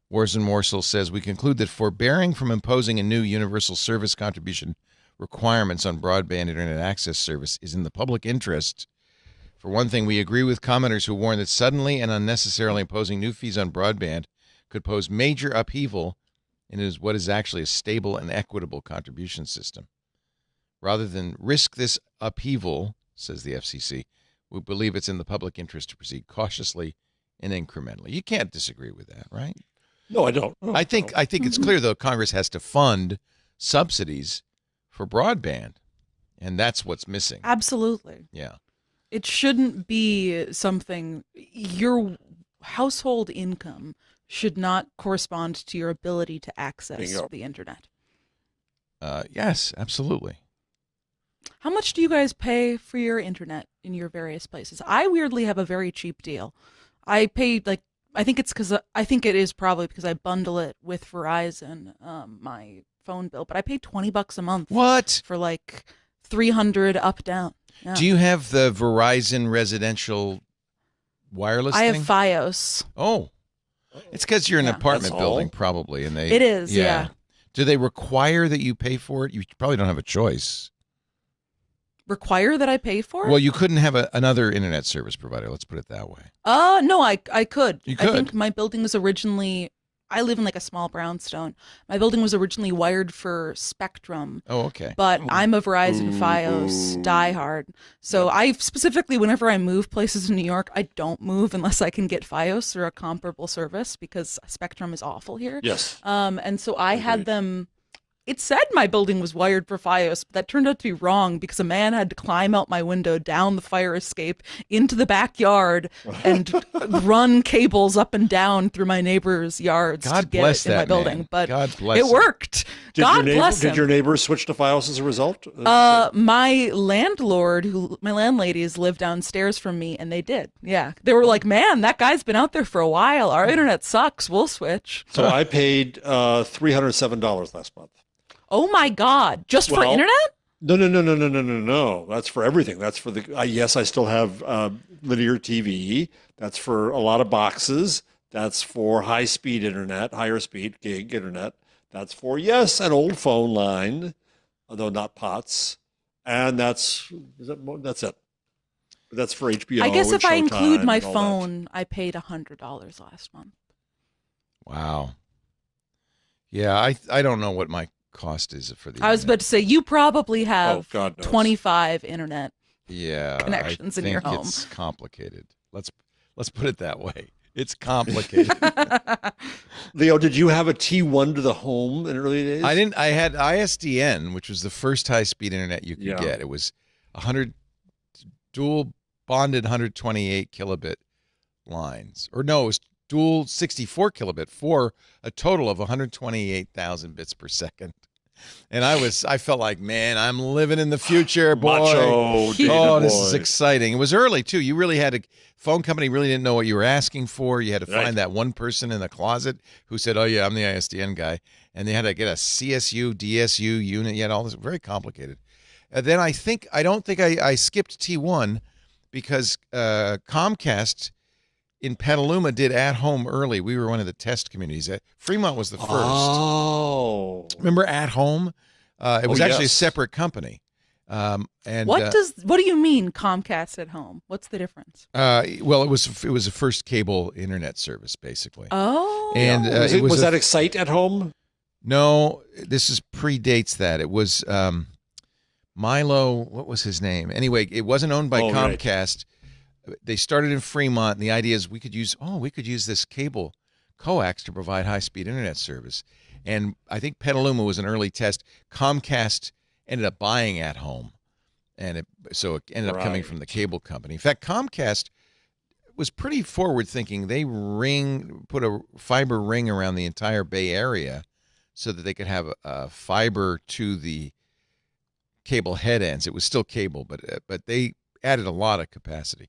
Wars and Morsel says, we conclude that forbearing from imposing a new universal service contribution requirements on broadband internet access service is in the public interest. For one thing, we agree with commenters who warn that suddenly and unnecessarily imposing new fees on broadband could pose major upheaval in what is actually a stable and equitable contribution system. Rather than risk this upheaval, says the FCC, we believe it's in the public interest to proceed cautiously and incrementally. You can't disagree with that, right? No, I don't. I think it's clear, though, Congress has to fund subsidies for broadband, and that's what's missing. Absolutely. Yeah. It shouldn't be something, your household income should not correspond to your ability to access the internet. Yes, absolutely. How much do you guys pay for your internet in your various places? I weirdly have a very cheap deal. I pay I think it is probably because I bundle it with Verizon, my phone bill, but I pay $20 a month. What? For like 300 up down. Yeah. Do you have the Verizon residential wireless I thing? have Fios. Oh. It's because you're in an apartment That's building, all? probably, and they. It is, yeah. Do they require that you pay for it? You probably don't have a choice. Require that I pay for it? Well, you couldn't have another internet service provider. Let's put it that way. No, I could. You could. I think my building was originally, I live in like a small brownstone. My building was originally wired for Spectrum. Oh, okay. But I'm a Verizon Fios diehard. So I specifically, whenever I move places in New York, I don't move unless I can get Fios or a comparable service because Spectrum is awful here. Yes. And so I had them. It said my building was wired for Fios, but that turned out to be wrong because a man had to climb out my window, down the fire escape, into the backyard, and run cables up and down through my neighbors' yards God to get bless it in my that building. man. But God bless it him. worked. God bless him. Did your neighbors switch to Fios as a result? My landlord, my landladies live downstairs from me, and they did. Yeah. They were like, man, that guy's been out there for a while. Our internet sucks. We'll switch. So I paid $307 last month. Oh my God. Just for internet? No. That's for everything. That's for yes, I still have linear TV. That's for a lot of boxes. That's for high-speed internet, higher speed gig internet. That's for, yes, an old phone line, although not POTS. And that's it. But that's for HBO. I guess and if I include Showtime my and all phone, I paid $100 last month. Wow. Yeah, I don't know what my cost is for the I was internet. about to say, you probably have God knows. 25 internet I connections in your think home. It's complicated. Let's put it that way. It's complicated. Leo, did you have a T1 to the home in early days? I didn't. I had ISDN, which was the first high-speed internet you could get. It was 100 dual bonded 128 kilobit lines, or no, it was dual 64 kilobit for a total of 128,000 bits per second. And I felt like, man, I'm living in the future, boy. Macho, This is exciting. It was early too. You really had phone company really didn't know what you were asking for. You had to find that one person in the closet who said, "Oh yeah, I'm the ISDN guy," and they had to get a CSU, DSU unit. You had all this very complicated. And then I don't think I skipped T1 because Comcast in Petaluma did at home early. We were one of the test communities. Fremont was the first. Oh, remember at home? It was actually a yes. separate company. And What do you mean Comcast at home? What's the difference? well, it was a first cable internet service basically. Oh, And was that Excite at home? No, this predates that. It was Milo. What was his name? Anyway, it wasn't owned by Comcast. Right. They started in Fremont, and the idea is we could use this cable coax to provide high-speed internet service. And I think Petaluma was an early test. Comcast ended up buying at home, and it ended up coming from the cable company. In fact, Comcast was pretty forward-thinking. They put a fiber ring around the entire Bay Area so that they could have a fiber to the cable head ends. It was still cable, but they added a lot of capacity.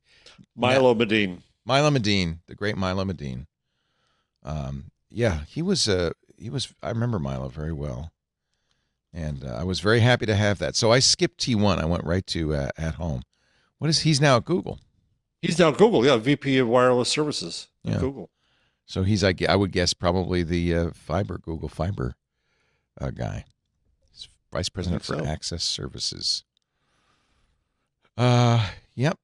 Milo Medine, the great Milo Medine. He was. I remember Milo very well, and I was very happy to have that. So I skipped T1. I went right to at home. He's now at Google. He's now at Google. Yeah, VP of Wireless Services at Google. So he's, I would guess, probably the Google Fiber guy. He's Vice President for Access Services. Yep.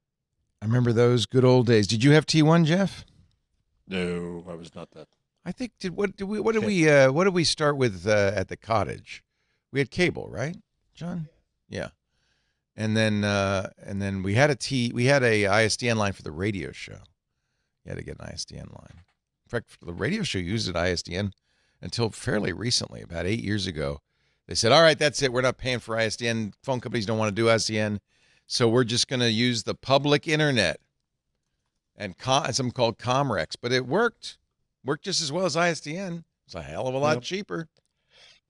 I remember those good old days. Did you have T1, Jeff? No, I was not that. I think what did we start with at the cottage? We had cable, right, John? Yeah. And then we had a ISDN line for the radio show. You had to get an ISDN line. In fact, for the radio show used an ISDN until fairly recently, about 8 years ago. They said, all right, that's it. We're not paying for ISDN. Phone companies don't want to do ISDN. So we're just going to use the public internet and something called Comrex. But it worked just as well as ISDN. It's a hell of a lot cheaper.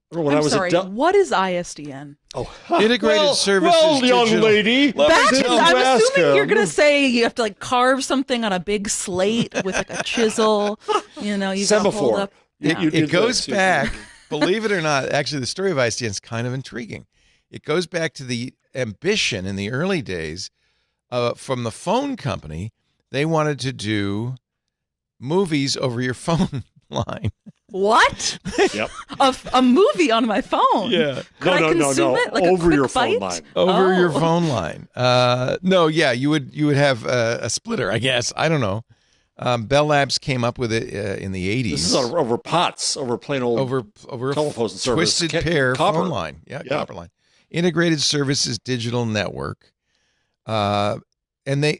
When I'm sorry, what is ISDN? Oh, Integrated Services well, young Digital. lady. I'm assuming you're going to say you have to like carve something on a big slate with like a chisel. You got to hold up. Yeah. It goes back, believe it or not, actually the story of ISDN is kind of intriguing. It goes back to the ambition in the early days from the phone company. They wanted to do movies over your phone line. What? Yep. A movie on my phone? Yeah. Could I consume it like over a your quick bite? phone line. Over your phone line. No, yeah, you would have a splitter, I guess. I don't know. Bell Labs came up with it in the 80s. This is over POTS, over plain old over telephone service. twisted pair copper. phone line. Yeah, copper line. Integrated Services Digital Network. And they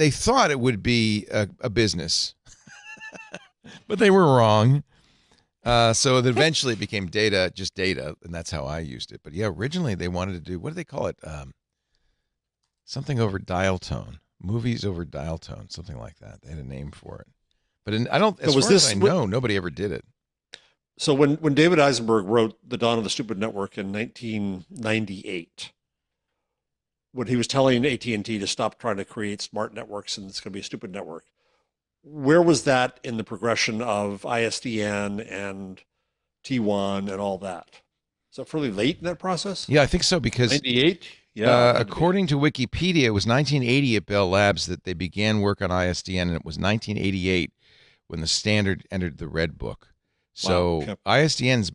thought it would be a business, but they were wrong. So eventually it became just data, and that's how I used it. But yeah, originally they wanted to do, what do they call it? Something over dial tone, movies over dial tone, something like that. They had a name for it. But as I know, nobody ever did it. So when David Eisenberg wrote The Dawn of the Stupid Network in 1998, when he was telling AT&T to stop trying to create smart networks and it's going to be a stupid network, where was that in the progression of ISDN and T1 and all that? Is that fairly late in that process? Yeah, I think so, because 98? Yeah. according to Wikipedia, it was 1980 at Bell Labs that they began work on ISDN, and it was 1988 when the standard entered the Red Book. So Wow. Okay. ISDN's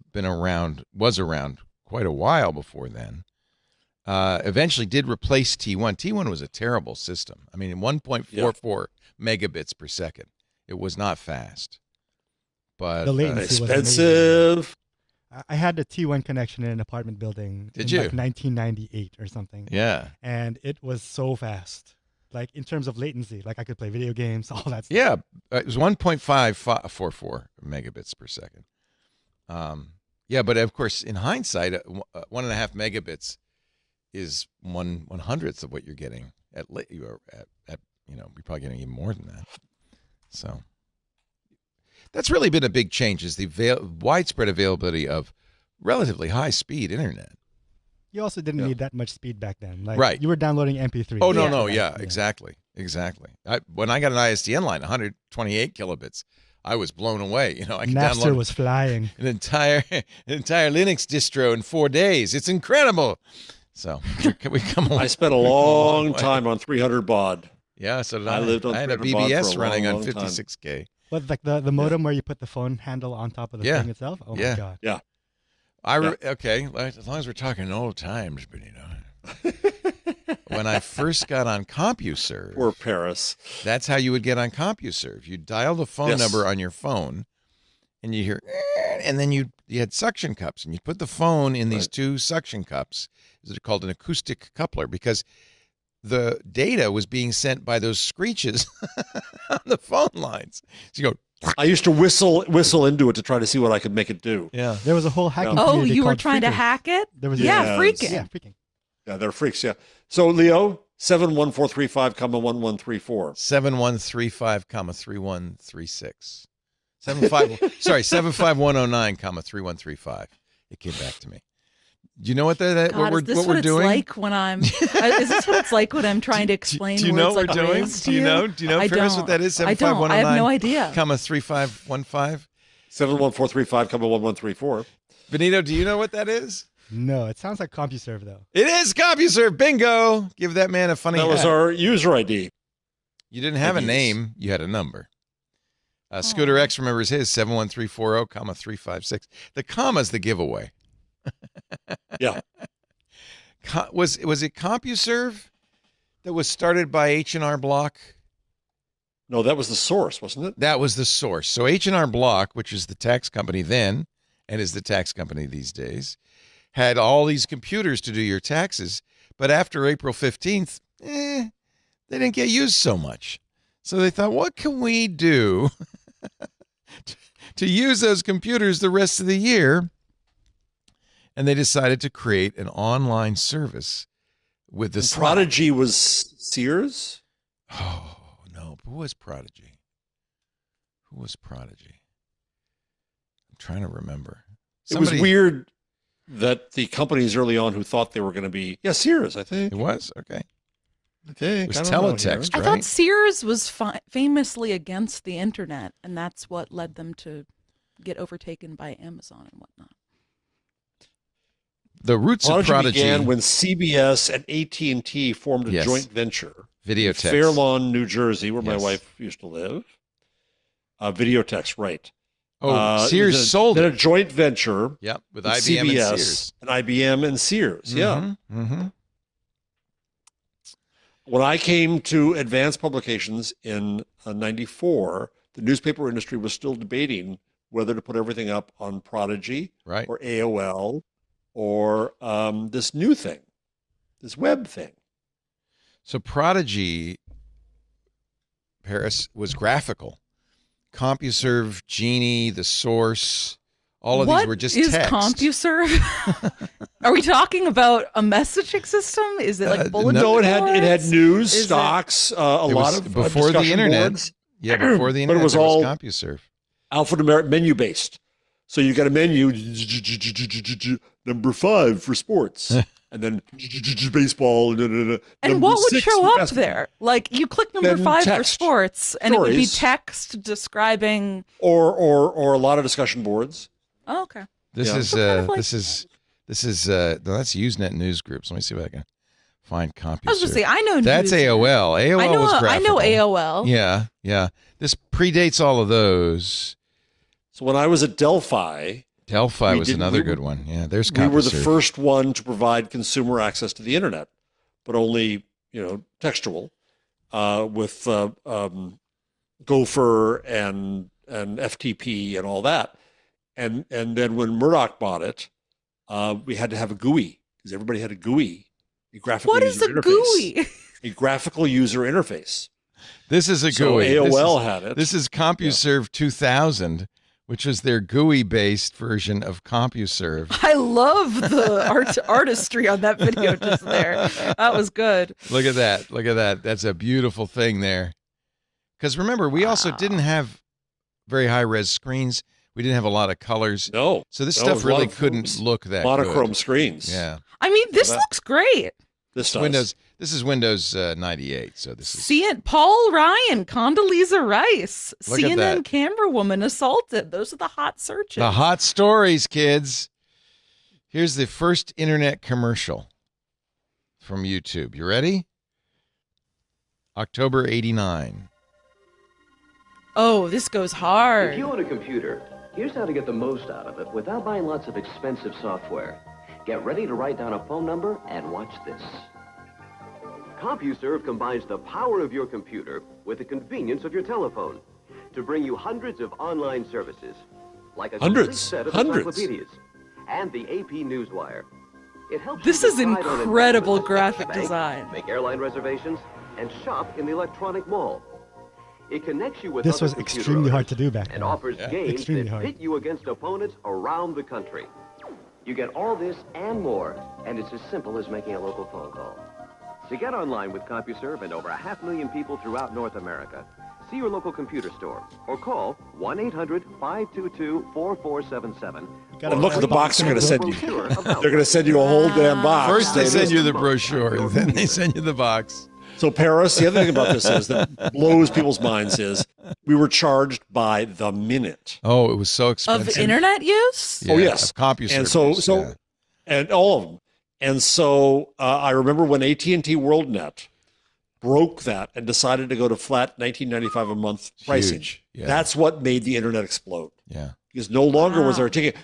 was around quite a while before then. Eventually did replace T1. T1 was a terrible system. I mean, 1.44 megabits per second. It was not fast. But The latency was Expensive. I had a T1 connection in an apartment building Did in you? like 1998 or something. yeah. And it was so fast. Like in terms of latency, like I could play video games, all that stuff. Yeah, it was 1.544 megabits per second. Yeah, but of course, in hindsight, 1.5 megabits is 1/100th of what you're getting you're probably getting even more than that. So that's really been a big change, is the widespread availability of relatively high speed internet. You also didn't need that much speed back then. Like Right. you were downloading MP3. Oh, no, exactly. When I got an ISDN line, 128 kilobits, I was blown away. I could Napster download was flying. an entire Linux distro in 4 days. It's incredible. So we come along. I spent a long time on 300 baud. Yeah, so did I lived on I had a 300 baud BBS for a running long, on long time. 56K. But like the modem where you put the phone handle on top of the Yeah. thing itself? Oh Yeah. my God. Yeah. Okay, as long as we're talking old times, but when I first got on CompuServe, Poor Paris. that's how you would get on CompuServe. You dial the phone Yes. number on your phone, and you hear, and then you had suction cups, and you put the phone in these two suction cups. They're called an acoustic coupler, because the data was being sent by those screeches on the phone lines. So you go, I used to whistle into it to try to see what I could make it do. yeah. There was a whole hacking Oh, community you were called trying to Freakers. hack it? There was Yeah, Yes. freaking. Yeah, freaking. Yeah, they're freaks. Yeah. So Leo, 71435, 1134. 7135, 3136. 75109, 3135. It came back to me. Do you know what God, what we're is this what what we're it's doing? like when I'm? Is this what it's like when I'm trying to explain? Do you know words what like we're doing? this to Do you know? Do you know, I Paris, don't. what that is? I don't. I have no idea. 3515. 71435, 1134. Benito, do you know what that is? No, it sounds like CompuServe though. It is CompuServe. Bingo. Give that man a funny That was hat. our user ID. You didn't have a IDs. name. You had a number. Scooter X remembers his 71340, 356. The comma's the giveaway. Yeah. Was it CompuServe that was started by H&R Block? No, that was the source, wasn't it? That was the source. So H&R Block, which is the tax company then and is the tax company these days, had all these computers to do your taxes. But after April 15th, they didn't get used so much. So they thought, what can we do to use those computers the rest of the year? And they decided to create an online service with the slide. Prodigy was Sears. Oh no, who was Prodigy? Who was Prodigy? I'm trying to remember. It was weird that the companies early on who thought they were going to be Sears, I think. It was okay. I think It was I don't know teletext, here. right? I thought Sears was famously against the internet, and that's what led them to get overtaken by Amazon and whatnot. The roots of Prodigy began when CBS and AT&T formed a Yes. joint venture. Videotex. In Fair Lawn, New Jersey, where my Yes. wife used to live. Videotex, right. Sears sold then it. a joint venture Yep, with with IBM CBS and Sears. and IBM and Sears, yeah. Mm-hmm. When I came to Advanced Publications in 94, the newspaper industry was still debating whether to put everything up on Prodigy Right. or AOL or this new thing, this web thing. So Prodigy, Paris, was graphical. CompuServe, Genie, The Source, all of these were just text. What is CompuServe? Are we talking about a messaging system? Is it like bulletin No, it boards? had news, Is it- stocks, a It lot was of before the discussion internet. boards. Yeah, before the But internet, it was there all CompuServe. alphanumeric menu based. So you got a menu, number 5 for sports, and then baseball, And number what would 6 show for up basketball. there? Like you click number Then 5 for text. sports, and it would be Stories. text describing. or a lot of discussion boards. Oh, okay. This Yeah. is So kind of like- this is no, that's Usenet news groups. Let me see if I can find CompuServe. I was going to say I know. That's news. AOL. AOL I know. was graphical. I know AOL. Yeah, yeah. This predates all of those. So when I was at Delphi, Delphi We was didn't- another we were- good one. Yeah, there's we were the CompuServe. first one to provide consumer access to the internet, but only textual, with Gopher and FTP and all that. And then when Murdoch bought it, we had to have a GUI because everybody had a GUI, a graphical What is user a interface. GUI? A graphical user interface. This is a So GUI. AOL had it. This is CompuServe 2000, which was their GUI-based version of CompuServe. I love the artistry on that video just there. That was good. Look at that. Look at that. That's a beautiful thing there. Because remember, we also didn't have very high-res screens. We didn't have a lot of colors. No. So this No, stuff it was a lot really of couldn't look that monochrome good. screens. Yeah. I mean, this That- looks great. This does. Windows. This is Windows 98. So this is. See it, Paul Ryan, Condoleezza Rice, Look at CNN that. camera woman assaulted. Those are the hot searches. The hot stories, kids. Here's the first internet commercial from YouTube. You ready? October 89. Oh, this goes hard. If you own a computer, here's how to get the most out of it without buying lots of expensive software. Get ready to write down a phone number and watch this. CompuServe combines the power of your computer with the convenience of your telephone to bring you hundreds of online services, like a complete Hundreds. set of Hundreds. encyclopedias and the AP Newswire. It helps This you is decide on incredible investments, graphic bank, design. make airline reservations, and shop in the electronic mall. It connects you with This other was computer extremely hard owners to do back and then. offers Yeah. games Extremely that hard. pit you against opponents around the country. You get all this and more, and it's as simple as making a local phone call. To get online with CompuServe and over 500,000 people throughout North America, see your local computer store or call 1-800-522-4477. And look at the box they're going to send you. They're going to send you a whole damn box. First they Say send this. you the brochure, then they send you the box. So Paris, the other thing about this is that blows people's minds is we were charged by the minute. Oh, it was so expensive. Of internet use? Yeah, Oh, yes. of CompuServe. And so use, yeah. and all of them. And so I remember when AT&T WorldNet broke that and decided to go to flat $19.95 a month pricing. Huge, yeah. That's what made the internet explode. Yeah. Because no longer was there a ticket.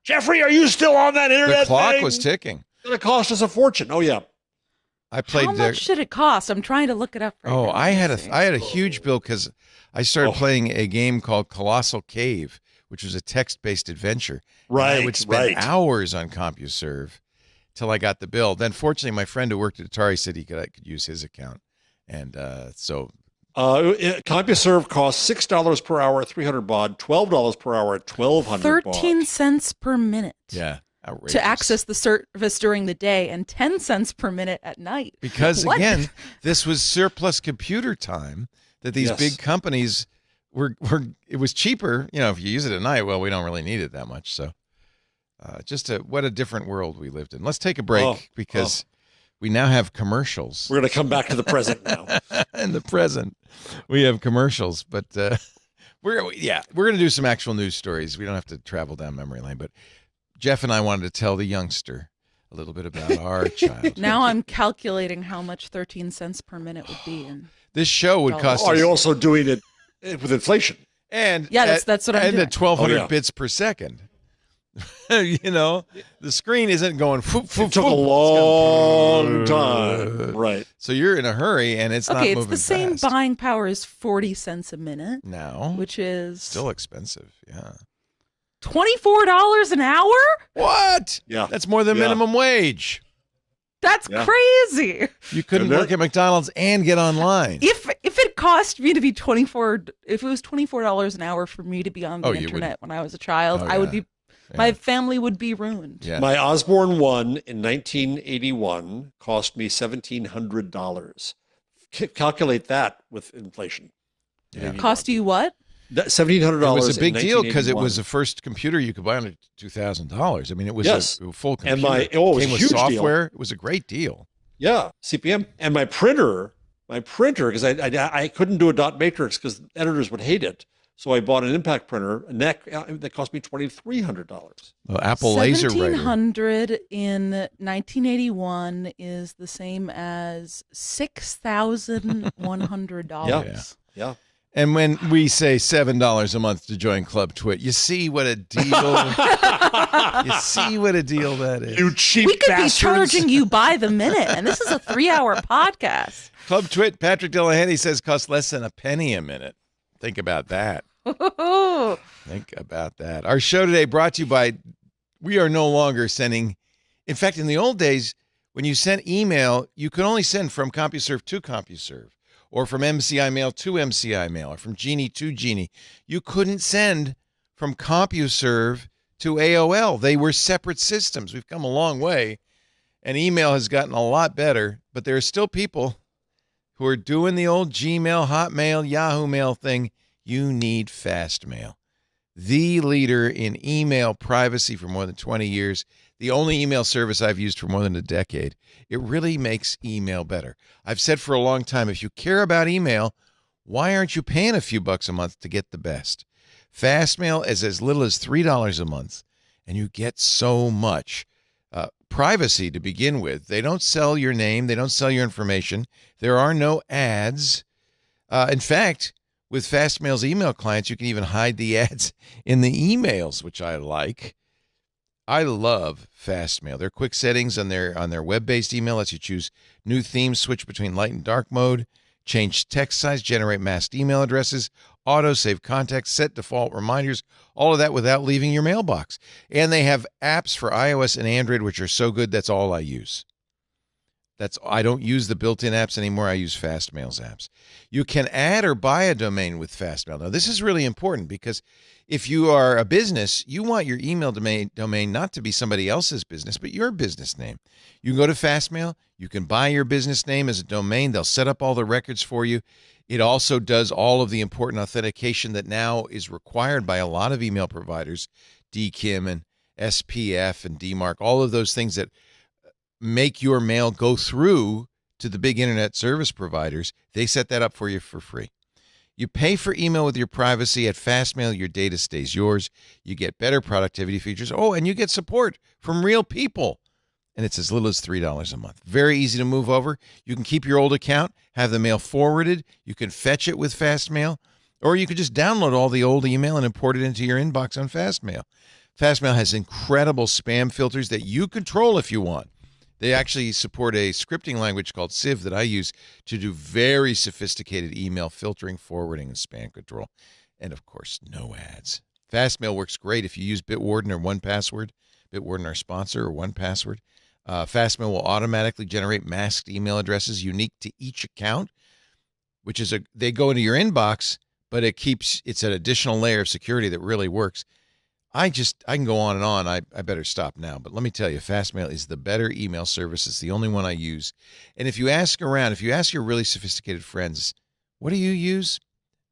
Jeffrey, are you still on that internet The clock thing? was ticking. It's going to cost us a fortune. Oh, yeah. I played How much did it cost? I'm trying to look it up right now. I had a huge bill because I started playing a game called Colossal Cave, which was a text-based adventure. And I would spend hours on CompuServe till I got the bill. Then, fortunately, my friend who worked at Atari said I could use his account, and so. CompuServe costs $6 per hour at 300 baud, $12 per hour at 1,200 baud. 13 cents per minute. Yeah, Outrageous. to access the service during the day and 10 cents per minute at night. Because What? again, this was surplus computer time that these Yes. big companies were. It was cheaper, if you use it at night. Well, we don't really need it that much. So, what a different world we lived in. Let's take a break because we now have commercials. We're going to come back to the present now. In the present, we have commercials, but we're going to do some actual news stories. We don't have to travel down memory lane, but Jeff and I wanted to tell the youngster a little bit about our child. Now I'm calculating how much 13 cents per minute would be. This show would cost Are us, you also doing it with inflation? and Yeah, that's what I'm and doing. at 1,200 Oh, yeah. bits per second. The screen isn't going. Foop, foop, It took a foop. long time. Right. So you're in a hurry, and it's not Okay, moving it's the same fast. buying power as 40 cents a minute, now, which is still expensive. Yeah. $24 an hour? What? Yeah. That's more than Yeah. minimum wage. That's Yeah. crazy. You couldn't Isn't work it? at McDonald's and get online. If it cost me to be if it was $24 an hour for me to be on the Oh, you internet when I was a child, Oh, I would yeah. be my family would be ruined. Yeah. My Osborne 1 in 1981 cost me $1,700. Calculate that with inflation. Yeah. Cost you what? $1,700. It was a big in deal because it 1981. was the first computer you could buy under $2,000. I mean, it was Yes. a full computer. And it was came a with huge deal. software. It was a great deal. Yeah, CPM. And my printer, because I couldn't do a dot matrix because editors would hate it. So I bought an impact printer, and that cost me $2,300. Well, Apple Laser Writer. $1,700 in 1981 is the same as $6,100. Yeah. And when we say $7 a month to join Club Twit, you see what a deal. You see what a deal that is. You cheap We could bastards. be charging you by the minute, and this is a 3-hour podcast. Club Twit, Patrick Delahanty says costs less than a penny a minute. Think about that. Think about that. Our show today brought to you by, we are no longer sending. In fact, in the old days, when you sent email, you could only send from CompuServe to CompuServe, or from MCI Mail to MCI Mail, or from Genie to Genie. You couldn't send from CompuServe to AOL. They were separate systems. We've come a long way, and email has gotten a lot better, but there are still people who are doing the old Gmail, Hotmail, Yahoo Mail thing. You need fast mail. The leader in email privacy for more than 20 years, the only email service I've used for more than a decade. It really makes email better. I've said for a long time, if you care about email, why aren't you paying a few bucks a month to get the best? Fastmail is as little as $3 a month, and you get so much. Privacy to begin with. They don't sell your name. They don't sell your information. There are no ads. In fact, with Fastmail's email clients, you can even hide the ads in the emails, which I like. I love Fastmail. Their quick settings on their web-based email lets you choose new themes, switch between light and dark mode, change text size, generate masked email addresses, auto-save contacts, set default reminders, all of that without leaving your mailbox. And they have apps for iOS and Android, which are so good, that's all I use. I don't use the built-in apps anymore. I use Fastmail's apps. You can add or buy a domain with Fastmail. Now, this is really important because if you are a business, you want your email domain not to be somebody else's business, but your business name. You can go to Fastmail. You can buy your business name as a domain. They'll set up all the records for you. It also does all of the important authentication that now is required by a lot of email providers, DKIM and SPF and DMARC, all of those things that make your mail go through to the big internet service providers. They set that up for you for free. You pay for email with your privacy. At Fastmail, your data stays yours. You get better productivity features. Oh, and you get support from real people. And it's as little as $3 a month. Very easy to move over. You can keep your old account, have the mail forwarded. You can fetch it with Fastmail, or you could just download all the old email and import it into your inbox on Fastmail. Fastmail has incredible spam filters that you control if you want. They actually support a scripting language called Civ that I use to do very sophisticated email filtering, forwarding, and spam control. And, of course, no ads. Fastmail works great if you use Bitwarden or 1Password. Bitwarden, our sponsor, or 1Password. Fastmail will automatically generate masked email addresses unique to each account, which is they go into your inbox, but it's an additional layer of security that really works. I can go on and on. I better stop now. But let me tell you, Fastmail is the better email service. It's the only one I use. And if you ask around, if you ask your really sophisticated friends, what do you use?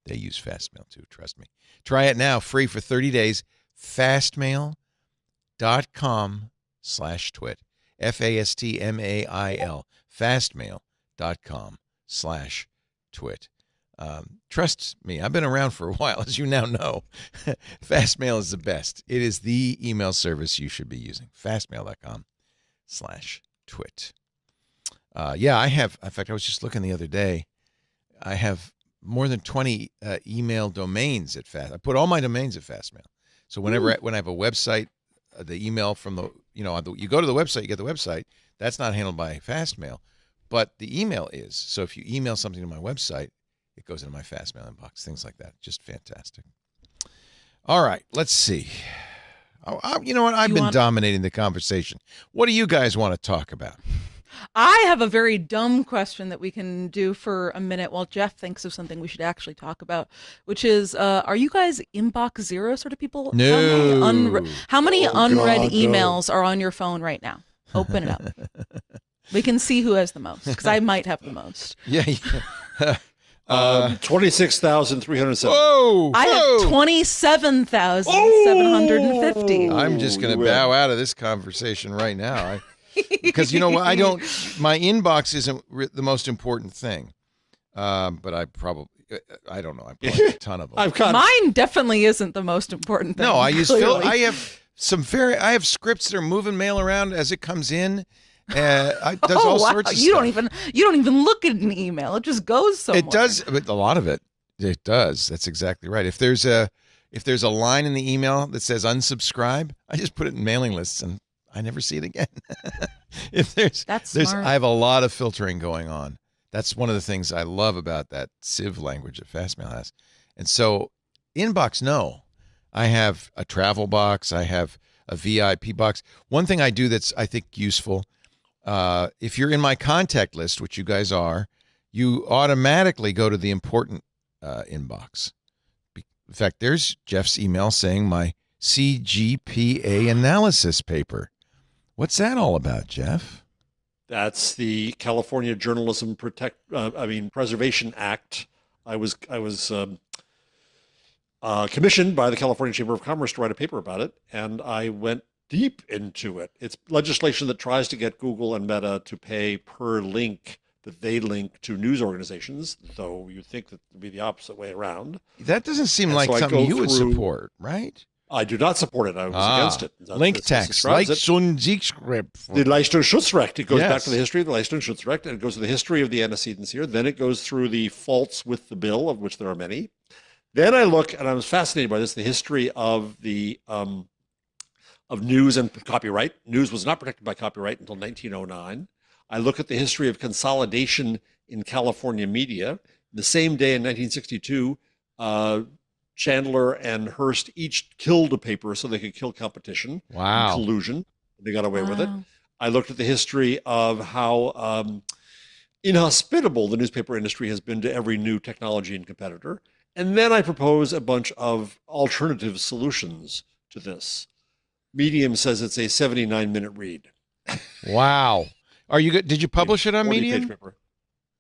They use Fastmail too, trust me. Try it now, free for 30 days. Fastmail.com/twit. Fastmail. Fastmail.com/twit. Trust me, I've been around for a while, as you now know. Fastmail is the best. It is the email service you should be using. Fastmail.com/twit. Yeah, I have. In fact, I was just looking the other day. I have more than 20 email domains at Fast. I put all my domains at Fastmail. So when I have a website, the email from the, you go to the website, you get the website. That's not handled by Fastmail, but the email is. So if you email something to my website, it goes into my Fastmail inbox, things like that. Just fantastic. All right, let's see. You know what? I've been dominating the conversation. What do you guys want to talk about? I have a very dumb question that we can do for a minute while Jeff thinks of something we should actually talk about, which is, are you guys inbox zero sort of people? No. How many unread emails are on your phone right now? Open it up. We can see who has the most, because I might have the most. Yeah. 26,307. Whoa! I have 27,750. I'm just going to bow out of this conversation right now. Because you know what? My inbox isn't the most important thing. But I don't know. I probably have a ton of them. Mine definitely isn't the most important thing. No, I have scripts that are moving mail around as it comes in. It does all sorts of stuff. You don't even look at an email. It just goes somewhere. It does, but a lot of it does. That's exactly right. If there's a line in the email that says unsubscribe, I just put it in mailing lists and I never see it again. I have a lot of filtering going on. That's one of the things I love about that Civ language that Fastmail has. And so inbox, no. I have a travel box. I have a VIP box. One thing I do that's, I think, useful, if you're in my contact list, which you guys are, you automatically go to the important inbox. In fact, there's Jeff's email saying my CGPA analysis paper. What's that all about, Jeff? That's the California Journalism Preservation Act. I was commissioned by the California Chamber of Commerce to write a paper about it, and I went deep into it. It's legislation that tries to get Google and Meta to pay per link that they link to news organizations, though you'd think that would be the opposite way around. That doesn't seem like something you would support, right? I do not support it. I was against it. Link tax, Leistungsschutzrecht. The Leistungsschutzrecht. It goes back to the history of the Leistungsschutzrecht, and it goes to the history of the antecedents here. Then it goes through the faults with the bill, of which there are many. Then I look, and I was fascinated by this, the history of the of news and copyright. News was not protected by copyright until 1909. I look at the history of consolidation in California media. The same day in 1962, Chandler and Hearst each killed a paper so they could kill competition. Wow. Collusion. They got away with it. I looked at the history of how inhospitable the newspaper industry has been to every new technology and competitor. And then I propose a bunch of alternative solutions to this. Medium says it's a 79-minute read. Wow. Are you good? Did you publish it on Medium? Paper.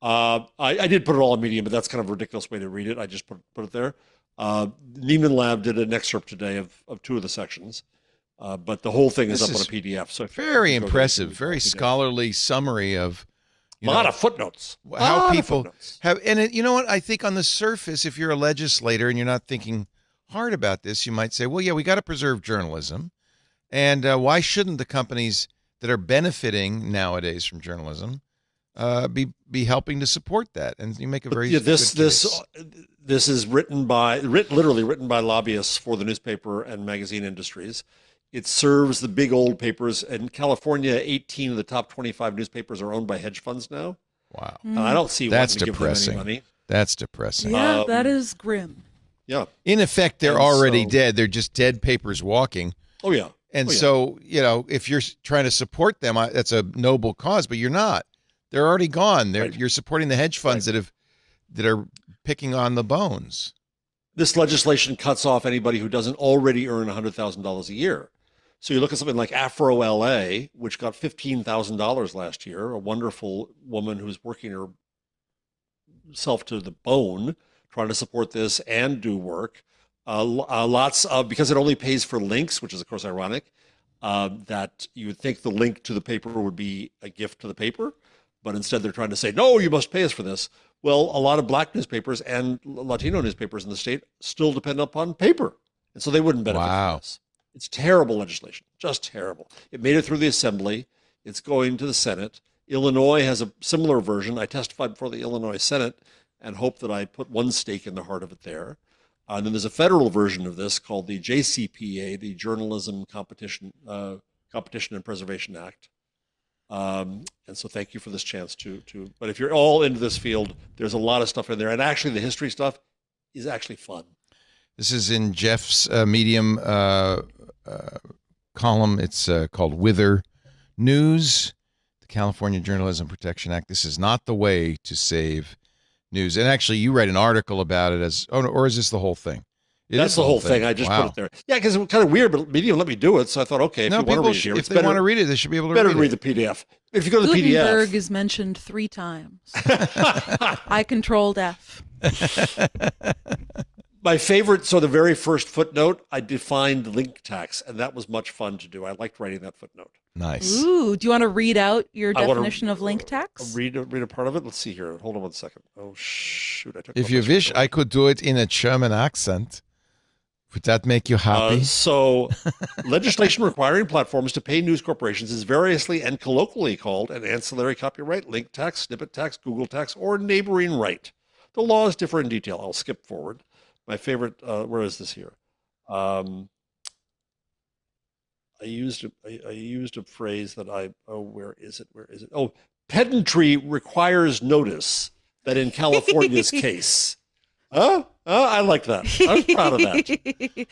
I did put it all on Medium, but that's kind of a ridiculous way to read it. I just put it there. Neiman Lab did an excerpt today of two of the sections, but the whole thing is up on a PDF. So very impressive, very scholarly summary of a lot of footnotes. How people have, and you know what? I think on the surface, if you're a legislator and you're not thinking hard about this, you might say, well, yeah, we got to preserve journalism, and why shouldn't the companies that are benefiting nowadays from journalism be helping to support that? And you make a very this is literally written by lobbyists for the newspaper and magazine industries. It serves the big old papers. In California, 18 of the top 25 newspapers are owned by hedge funds now. Wow. I don't see that's wanting to depressing. Give them any money. That's depressing. Yeah, that is grim. Yeah. In effect, they're already dead. They're just dead papers walking. Oh, yeah. And so, if you're trying to support them, that's a noble cause, but you're not. They're already gone. You're supporting the hedge funds that are picking on the bones. This legislation cuts off anybody who doesn't already earn $100,000 a year. So you look at something like Afro LA, which got $15,000 last year, a wonderful woman who's working herself to the bone, trying to support this and do work. Lots of, because it only pays for links, which is of course ironic, that you would think the link to the paper would be a gift to the paper, but instead they're trying to say, no, you must pay us for this. Well, a lot of Black newspapers and Latino newspapers in the state still depend upon paper. And so they wouldn't benefit from this. It's terrible legislation, just terrible. It made it through the Assembly. It's going to the Senate. Illinois has a similar version. I testified before the Illinois Senate and hope that I put one stake in the heart of it there. And then there's a federal version of this called the JCPA, the Journalism Competition and Preservation Act. And so thank you for this chance to, but if you're all into this field, there's a lot of stuff in there. And actually the history stuff is actually fun. This is in Jeff's Medium column. It's called Wither News, the California Journalism Protection Act. This is not the way to save news. And actually you write an article about it or is this the whole thing? That's the whole thing. I just put it there. Yeah, because it was kind of weird, but Medium let me do it. So I thought, okay, if you want to read it here, if they want to read it, they should be able to read it. Better read the PDF. If you go to the PDF. Gutenberg is mentioned 3 times. I controlled F. My favorite, so the very first footnote, I defined link tax, and that was much fun to do. I liked writing that footnote. Nice. Ooh, do you want to read out your definition of link tax? Read a part of it. Let's see here. Hold on 1 second. Oh, shoot. If you wish, I could do it in a German accent. Would that make you happy? So legislation requiring platforms to pay news corporations is variously and colloquially called an ancillary copyright, link tax, snippet tax, Google tax, or neighboring right. The laws differ in detail. I'll skip forward. My favorite, where is this here? I used a phrase that where is it? Oh, pedantry requires notice that in California's case. I like that. I'm proud of that.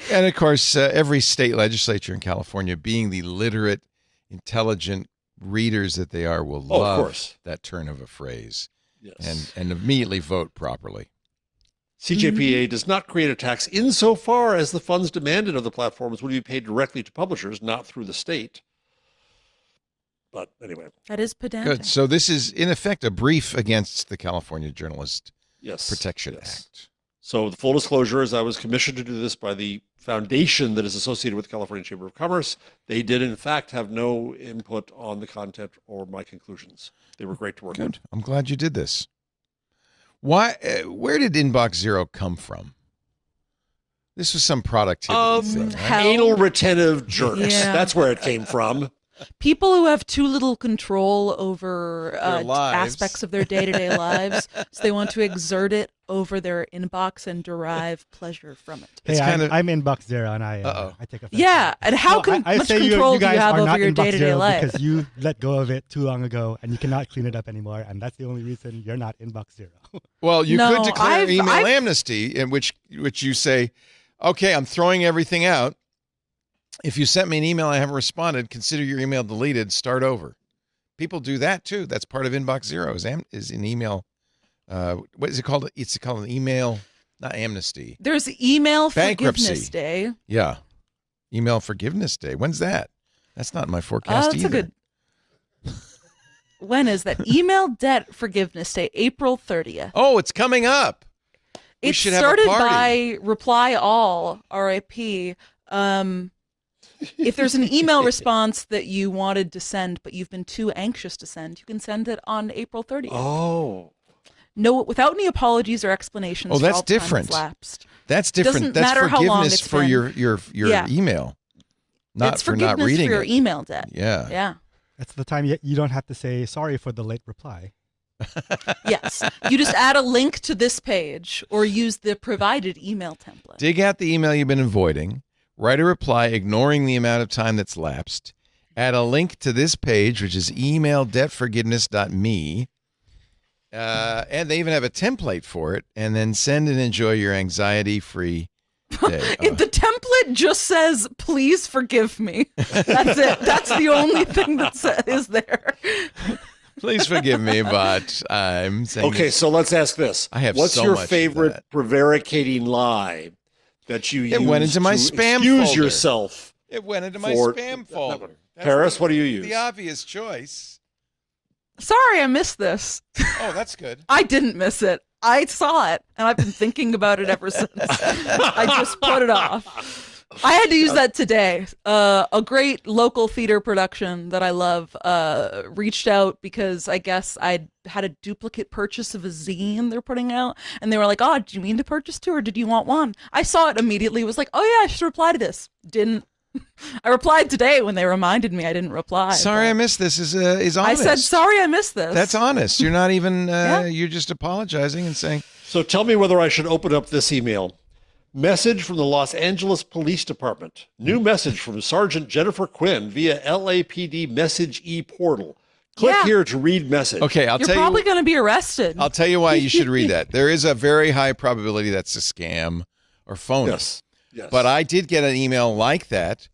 And of course, every state legislature in California, being the literate, intelligent readers that they are, will love that turn of a phrase. Yes. And immediately vote properly. CJPA does not create a tax insofar as the funds demanded of the platforms would be paid directly to publishers, not through the state. But anyway. That is pedantic. Good. So this is, in effect, a brief against the California Journalist Protection Act. So the full disclosure is I was commissioned to do this by the foundation that is associated with the California Chamber of Commerce. They did, in fact, have no input on the content or my conclusions. They were great to work with. I'm glad you did this. Why? Where did Inbox Zero come from? This was some productivity thing, right? Anal retentive jerks. Yeah. That's where it came from. People who have too little control over aspects of their day-to-day lives, so they want to exert it over their inbox and derive pleasure from it. Hey, I'm Inbox Zero, and I take offense. Yeah, and how much control do you have over your day-to-day life? Because you let go of it too long ago, and you cannot clean it up anymore, and that's the only reason you're not Inbox Zero. Well, you could declare email amnesty, in which you say, okay, I'm throwing everything out. If you sent me an email I haven't responded, consider your email deleted, start over. People do that too. That's part of Inbox Zero is an email. What is it called? It's called an email, not amnesty. There's email bankruptcy. Forgiveness Day. Yeah. Email Forgiveness Day. When's that? That's not in my forecast either. When is that? Email Debt Forgiveness Day, April 30th. Oh, it's coming up. It started by Reply All, RIP. If there's an email response that you wanted to send, but you've been too anxious to send, you can send it on April 30th. Oh. No, without any apologies or explanations. Oh, that's different. Lapsed. That's different. That's forgiveness for your email. Not it's for not reading for your email debt. Yeah. Yeah. That's the time you don't have to say sorry for the late reply. Yes. You just add a link to this page or use the provided email template. Dig out the email you've been avoiding. Write a reply ignoring the amount of time that's lapsed. Add a link to this page, which is emaildebtforgiveness.me. And they even have a template for it. And then send and enjoy your anxiety-free day. The template just says, please forgive me. That's it. That's the only thing that is there. Please forgive me, but I'm saying. Okay, so let's ask this. I have What's so your much of favorite that. prevaricating lie that you use went into my to spam excuse folder. yourself? It went into my for- spam folder. That's Paris, what do you use? The obvious choice. Sorry, I missed this. Oh, that's good. I didn't miss it. I saw it, and I've been thinking about it ever since. I just put it off. I had to use that today. A great local theater production that I love reached out because I guess I'd had a duplicate purchase of a zine they're putting out, and they were like, "Oh, did you mean to purchase two, or did you want one?" I saw it immediately. Was like, "Oh yeah, I should reply to this." Didn't. I replied today when they reminded me. I didn't reply. Sorry, I missed this. Is honest. I said, "Sorry, I missed this." That's honest. You're not even. You're just apologizing and saying. So tell me whether I should open up this email. Message from the Los Angeles Police Department. New message from Sergeant Jennifer Quinn via LAPD Message e-portal. Click here to read message. Okay, You're probably going to be arrested. I'll tell you why you should read that. There is a very high probability that's a scam or phony. Yes. But I did get an email like that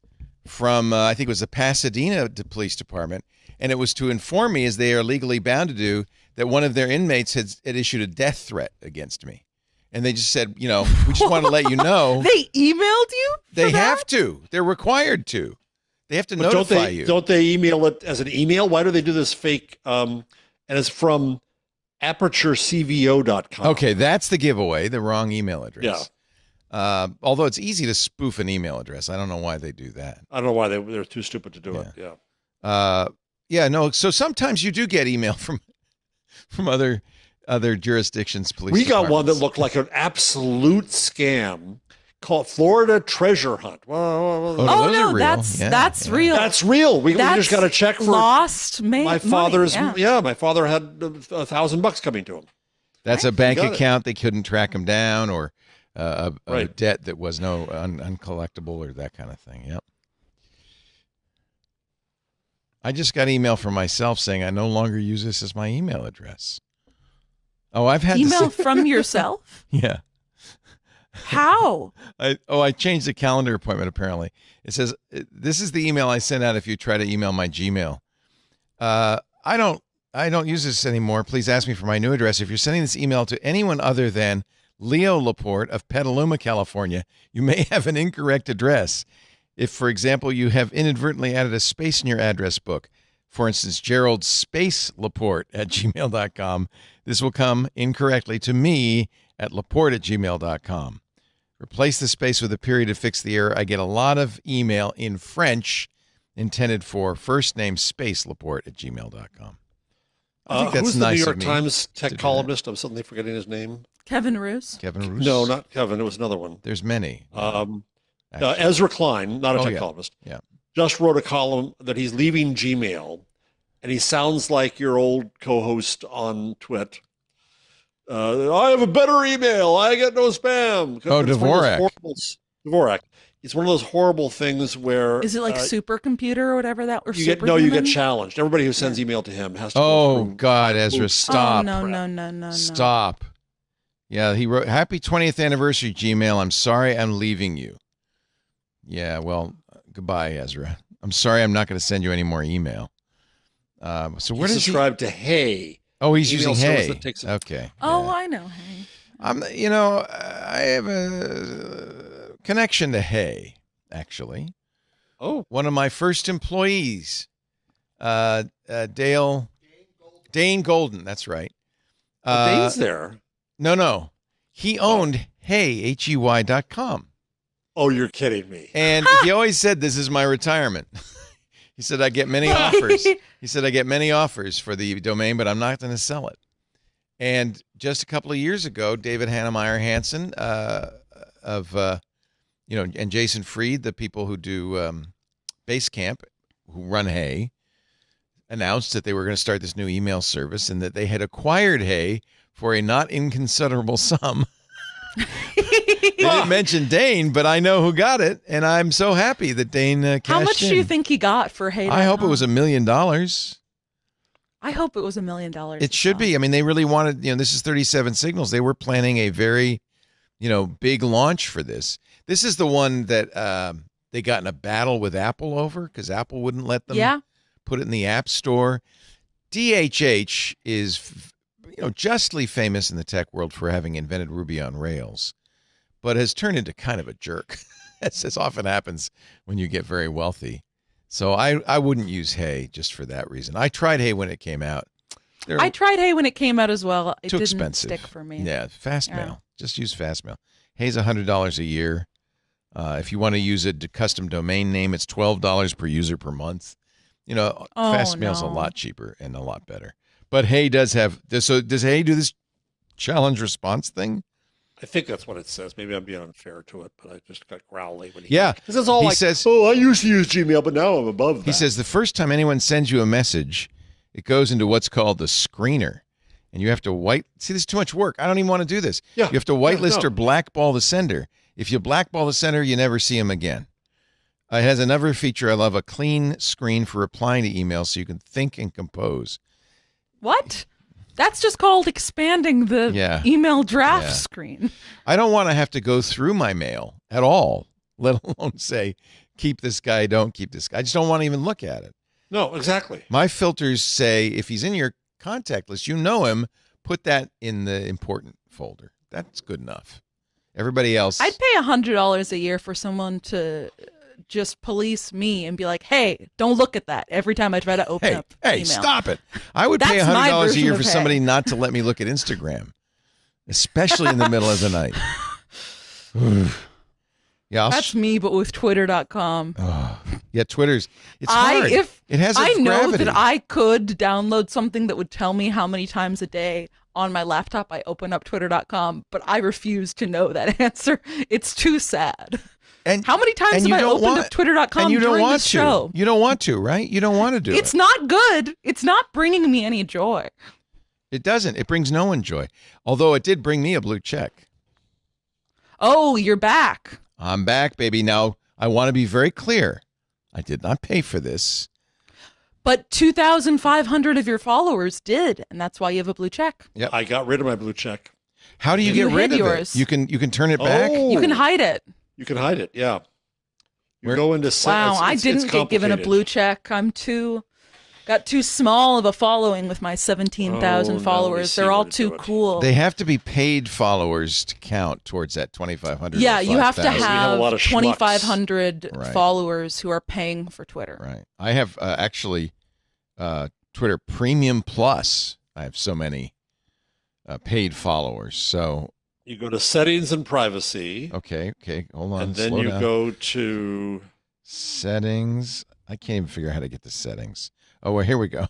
from, I think it was the Pasadena Police Department, and it was to inform me, as they are legally bound to do, that one of their inmates had issued a death threat against me. And they just said, we just want to let you know. They emailed you? They have to. They're required to. They have to notify you. Don't they email it as an email? Why do they do this fake? And it's from aperturecvo.com. Okay, that's the giveaway, the wrong email address. Yeah. Although it's easy to spoof an email address. I don't know why they do that. I don't know why they're too stupid to do it. Yeah. So sometimes you do get email from other jurisdictions, police. We got one that departments. looked like an absolute scam called Florida Treasure Hunt. Oh, Oh those are no, real. that's real. That's real. We just got to check for lost. My father's. money, My father had $1,000 coming to him. That's a bank got it. account. They couldn't track him down, or a debt that was uncollectible, or that kind of thing. Yep. I just got email from myself saying I no longer use this as my email address. Oh, I've had email from yourself. Yeah. How? I changed the calendar appointment. Apparently, it says this is the email I send out if you try to email my Gmail. I don't use this anymore. Please ask me for my new address. If you're sending this email to anyone other than Leo Laporte of Petaluma, California, you may have an incorrect address. If, for example, you have inadvertently added a space in your address book, for instance, Gerald Space Laporte at gmail.com, this will come incorrectly to me at laporte@gmail.com. Replace the space with a period to fix the error. I get a lot of email in French intended for first name space Laporte@gmail.com. I think that's who's nice the New of York me Times to tech do that. columnist? I'm suddenly forgetting his name. Kevin Roos. Kevin Roos? No, not Kevin. It was another one. There's many. Ezra Klein, not a tech yeah. columnist, Yeah. just wrote a column that he's leaving Gmail, and he sounds like your old co-host on Twit. I have a better email. I get no spam. Oh, Dvorak. Dvorak. It's one of those horrible things where Is it like supercomputer or whatever that? Or you get challenged. Everybody who sends email to him has to. Oh God, Ezra, stop! Oh, no. Stop. Yeah, he wrote, "Happy 20th anniversary, Gmail. I'm sorry I'm leaving you." Yeah, well, goodbye, Ezra. I'm sorry I'm not going to send you any more email. So where He's does subscribed to Hey? Oh, he's Email using service Hey. that takes- Okay. Oh, I know. Hey. I have a connection to Hey, actually. Oh. One of my first employees, Dane Golden. That's right. Dane's there. No. He owned Hey, HEY.com. Oh, you're kidding me. And he always said, "This is my retirement." He said, "I get many offers." He said, "I get many offers for the domain, but I'm not going to sell it." And just a couple of years ago, David Hannemeyer Hansen and Jason Fried, the people who do Basecamp, who run Hey, announced that they were going to start this new email service and that they had acquired Hey for a not inconsiderable sum. They didn't mention Dane, but I know who got it, and I'm so happy that Dane cashed in. How much do you think he got for Hey? I hope it was $1 million. I hope it was $1 million. It should be. I mean, they really wanted, this is 37 Signals. They were planning a very, big launch for this. This is the one that they got in a battle with Apple over because Apple wouldn't let them put it in the App Store. DHH is, justly famous in the tech world for having invented Ruby on Rails, but has turned into kind of a jerk, as often happens when you get very wealthy. So I wouldn't use Hey just for that reason. I tried Hey when it came out. I tried Hey when it came out as well. It too didn't expensive. stick for me. Yeah, Fastmail. Just use Fastmail. Hey's $100 a year. If you want to use a custom domain name, it's $12 per user per month. Fastmail's a lot cheaper and a lot better. But Hey does have this. So does Hey do this challenge response thing? I think that's what it says. Maybe I'm being unfair to it, but I just got growly when This is all he like, says, I used to use Gmail, but now I'm above that. He says the first time anyone sends you a message, it goes into what's called the screener. And you have to see, this is too much work. I don't even want to do this. Yeah. You have to whitelist or blackball the sender. If you blackball the sender, you never see him again. It has another feature I love, a clean screen for replying to emails so you can think and compose. What? That's just called expanding the email draft screen. I don't want to have to go through my mail at all, let alone say, keep this guy, don't keep this guy. I just don't want to even look at it. No, exactly. My filters say if he's in your contact list, you know him, put that in the important folder. That's good enough. Everybody else. I'd pay $100 a year for someone to just police me and be like, hey, don't look at that every time I try to open up email. Hey, stop it. I would pay $100 a year for somebody not to let me look at Instagram, especially in the middle of the night. That's me, but with Twitter.com. Yeah, it's hard. It has I know gravity. that I could download something that would tell me how many times a day on my laptop I open up Twitter.com, but I refuse to know that answer. It's too sad. And how many times have I opened up Twitter.com and you don't during want this show? You don't want to, right? You don't want to do it. It's not good. It's not bringing me any joy. It doesn't. It brings no one joy. Although it did bring me a blue check. Oh, you're back. I'm back, baby. Now, I want to be very clear. I did not pay for this. But 2,500 of your followers did, and that's why you have a blue check. Yep. I got rid of my blue check. How do you get rid of yours. it? You can turn it back? You can hide it. You can hide it, yeah. You go into settings. Wow, I didn't get given a blue check. Got too small of a following with my 17,000 followers. They're all too cool. They have to be paid followers to count towards that 2,500. Yeah, you have to have 2,500 Right. followers who are paying for Twitter. Right. I have actually Twitter Premium Plus. I have so many paid followers. So you go to settings and privacy. Okay. Hold on. And then slow you down. go to settings. I can't even figure out how to get to settings. Oh, well, here we go.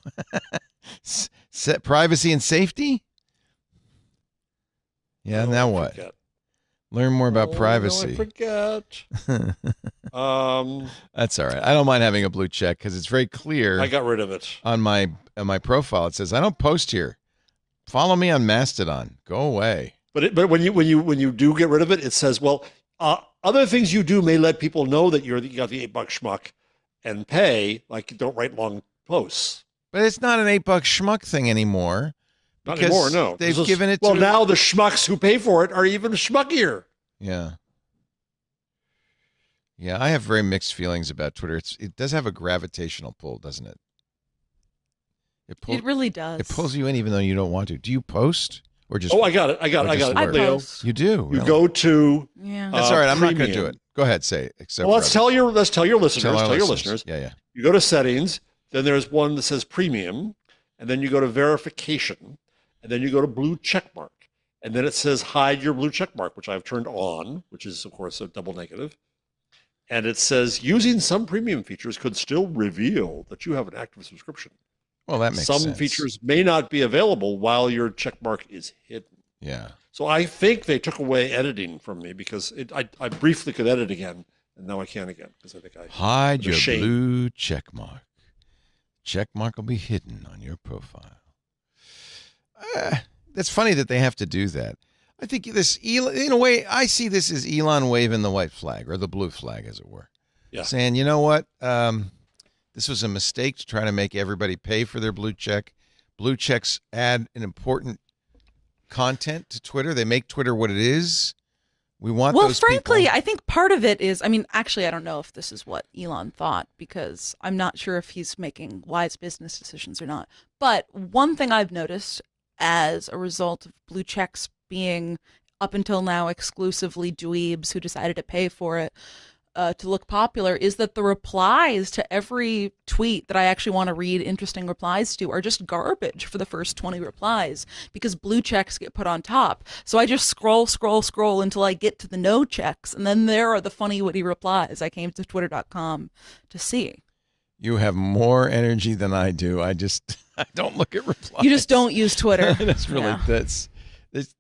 Set privacy and safety. Yeah. Now what? Forget. Learn more about No, privacy. I forget. That's all right. I don't mind having a blue check because it's very clear. I got rid of it on my profile. It says I don't post here. Follow me on Mastodon. Go away. But when you do get rid of it, it says, well, other things you do may let people know that you got the $8 schmuck and pay, like don't write long posts. But it's not an $8 schmuck thing anymore. Not anymore, no. They've given it well, to... now the schmucks who pay for it are even schmuckier. Yeah. Yeah, I have very mixed feelings about Twitter. It does have a gravitational pull, doesn't it? It really does. It pulls you in even though you don't want to. Do you post? Or just? Oh, I got it. I got it. I post. You do? You go to... Yeah. That's all right. I'm not going to Premium. do it. Go ahead, say it. Well, let's tell your listeners. Tell our Tell your listeners. listeners. Yeah. You go to settings, then there's one that says premium, and then you go to verification, and then you go to blue check mark. And then it says hide your blue check mark, which I've turned on, which is, of course, a double negative. And it says using some premium features could still reveal that you have an active subscription. Well, that makes sense. Some features may not be available while your check mark is hidden. Yeah. So I think they took away editing from me because I briefly could edit again, and now I can't again because I think I hide your blue check mark. Check mark will be hidden on your profile. That's funny that they have to do that. I think this, in a way, I see this as Elon waving the white flag or the blue flag, as it were. Yeah. Saying, you know what? This was a mistake to try to make everybody pay for their blue check. Blue checks add an important content to Twitter. They make Twitter what it is. We want well, those frankly, people. I think part of it is, I mean, actually, I don't know if this is what Elon thought because I'm not sure if he's making wise business decisions or not. But one thing I've noticed as a result of blue checks being up until now exclusively dweebs who decided to pay for it to look popular is that the replies to every tweet that I actually want to read interesting replies to are just garbage for the first 20 replies because blue checks get put on top. So I just scroll until I get to the no checks. And then there are the funny, witty replies I came to twitter.com to see. You have more energy than I do. I don't look at replies. You just don't use Twitter.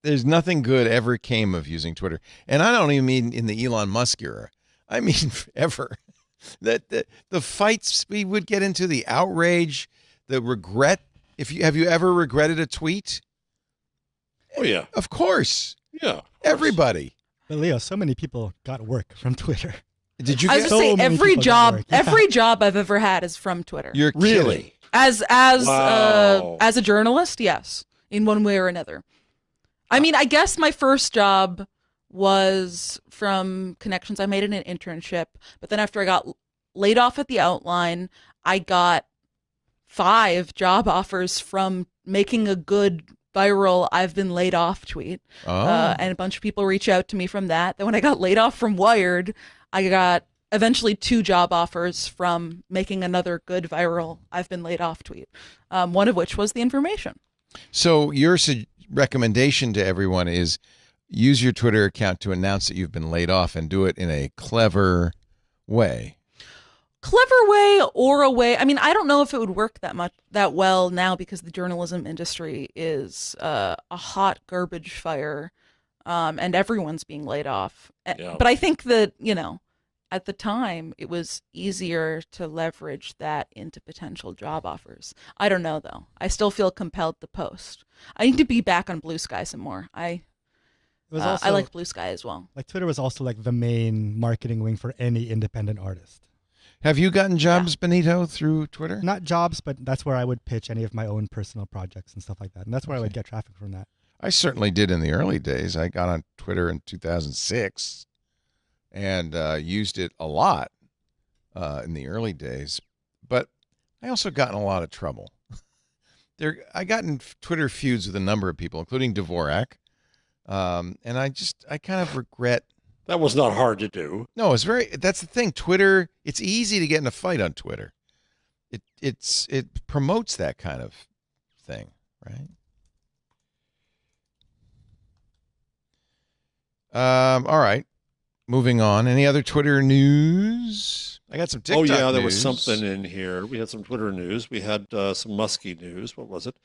There's nothing good ever came of using Twitter. And I don't even mean in the Elon Musk era. I mean, ever. That the fights we would get into, the outrage, the regret. Have you ever regretted a tweet? Oh, yeah. Of course. Yeah. Of course. Everybody. But Leo, so many people got work from Twitter. Did you I was get going to say many every job I've ever had is from Twitter. You're Really? kidding. As Wow. as a journalist, yes, in one way or another. I mean, I guess my first job was from connections I made in an internship, but then after I got laid off at the Outline, I got 5 job offers from making a good viral "I've been laid off" tweet, and a bunch of people reach out to me from that. Then when I got laid off from Wired, I got eventually 2 job offers from making another good viral "I've been laid off" tweet, one of which was The Information. So your recommendation to everyone is use your Twitter account to announce that you've been laid off and do it in a clever way. Clever way or a way. I mean, I don't know if it would work that well now because the journalism industry is a hot garbage fire, and everyone's being laid off. Yeah. But I think that, at the time, it was easier to leverage that into potential job offers. I don't know, though. I still feel compelled to post. I need to be back on Blue Sky some more. I like Blue Sky as well. Like Twitter was also like the main marketing wing for any independent artist. Have you gotten jobs, Benito, through Twitter? Not jobs, but that's where I would pitch any of my own personal projects and stuff like that. And that's where I would get traffic from that. I certainly did in the early days. I got on Twitter in 2006 and used it a lot in the early days. But I also got in a lot of trouble. I got in Twitter feuds with a number of people, including Dvorak. And I kind of regret. That was not hard to do. No, that's the thing. Twitter, it's easy to get in a fight on Twitter. It promotes that kind of thing, right? All right. Moving on. Any other Twitter news? I got some TikTok news. Oh, yeah, there was something in here. We had some Twitter news. We had some Musky news. What was it?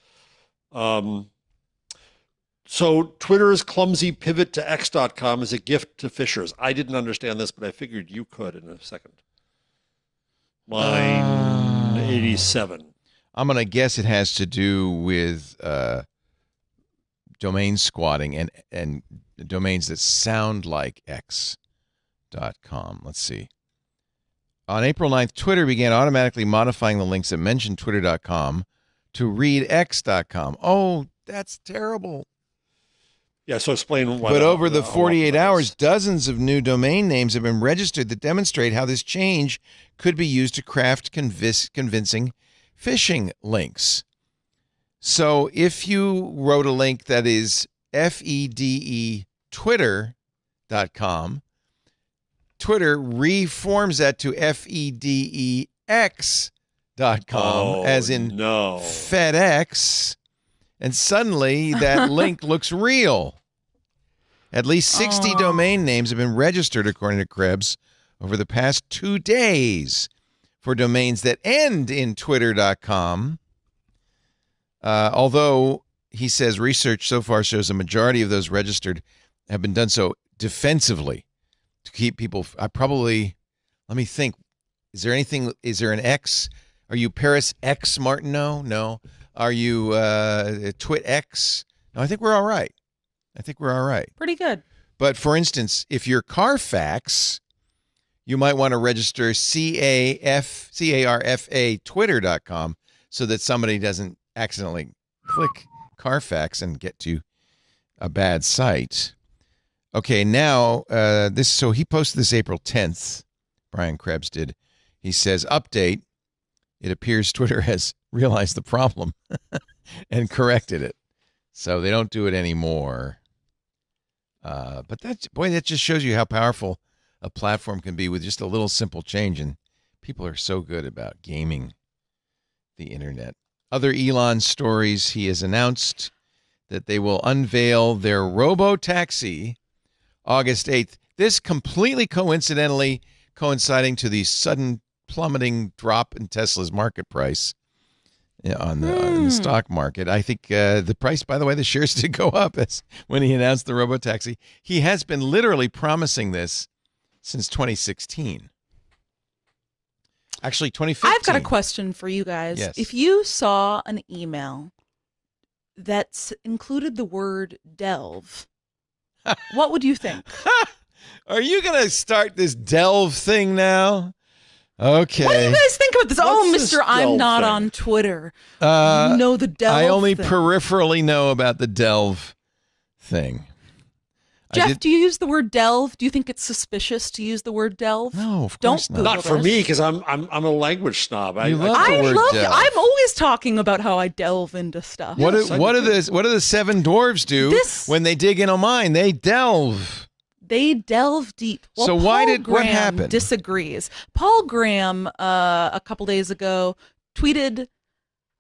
So Twitter's clumsy pivot to X.com is a gift to fishers. I didn't understand this, but I figured you could in a second. Line 87. I'm going to guess it has to do with domain squatting and domains that sound like X.com. Let's see. On April 9th, Twitter began automatically modifying the links that mention Twitter.com to read X.com. Oh, that's terrible. Yeah, so explain why. But over the 48 hours, dozens of new domain names have been registered that demonstrate how this change could be used to craft convincing phishing links. So if you wrote a link that is FEDE Twitter.com, Twitter reforms that to FEDEX.com, as in FedEx. And suddenly that link looks real. At least 60 domain names have been registered, according to Krebs, over the past 2 days for domains that end in Twitter.com. Although, he says, research so far shows a majority of those registered have been done so defensively to keep people. Let me think. Is there an X? Are you Paris X Martineau? No. Are you TwitX? No, I think we're all right. Pretty good. But for instance, if you're Carfax, you might want to register CARFA Twitter.com so that somebody doesn't accidentally click Carfax and get to a bad site. Okay, now so he posted this April 10th. Brian Krebs did. He says, update. It appears Twitter has realized the problem and corrected it. So they don't do it anymore. But that just shows you how powerful a platform can be with just a little simple change. And people are so good about gaming the internet. Other Elon stories, he has announced that they will unveil their robotaxi August 8th. This completely coincidentally coinciding to the sudden plummeting drop in Tesla's market price on the stock market. I think the price, by the way, the shares did go up when he announced the robotaxi. He has been literally promising this since 2016. Actually, 2015. I've got a question for you guys. Yes. If you saw an email that included the word delve, what would you think? Are you going to start this delve thing now? Okay. What do you guys think about this? What's this Mr. I'm delve not thing? on Twitter. You know the delve I only thing. peripherally know about the delve thing. Jeff, do you use the word delve? Do you think it's suspicious to use the word delve? No, of Don't course not. Google Not for this. me, because I'm a language snob. You love I the word love delve. I'm always talking about how I delve into stuff. What Yes, do I what do do the seven dwarves do This- when they dig in a mine? They delve. They delve deep. Well, So what what happened? Disagrees. Paul Graham, a couple days ago, tweeted,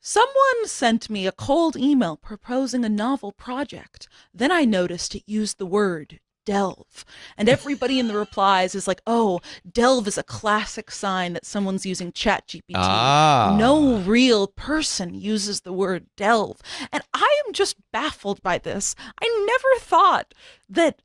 "Someone sent me a cold email proposing a novel project. Then I noticed it used the word delve. And everybody in the replies is like, oh, delve is a classic sign that someone's using ChatGPT. Ah. No real person uses the word delve." And I am just baffled by this. I never thought that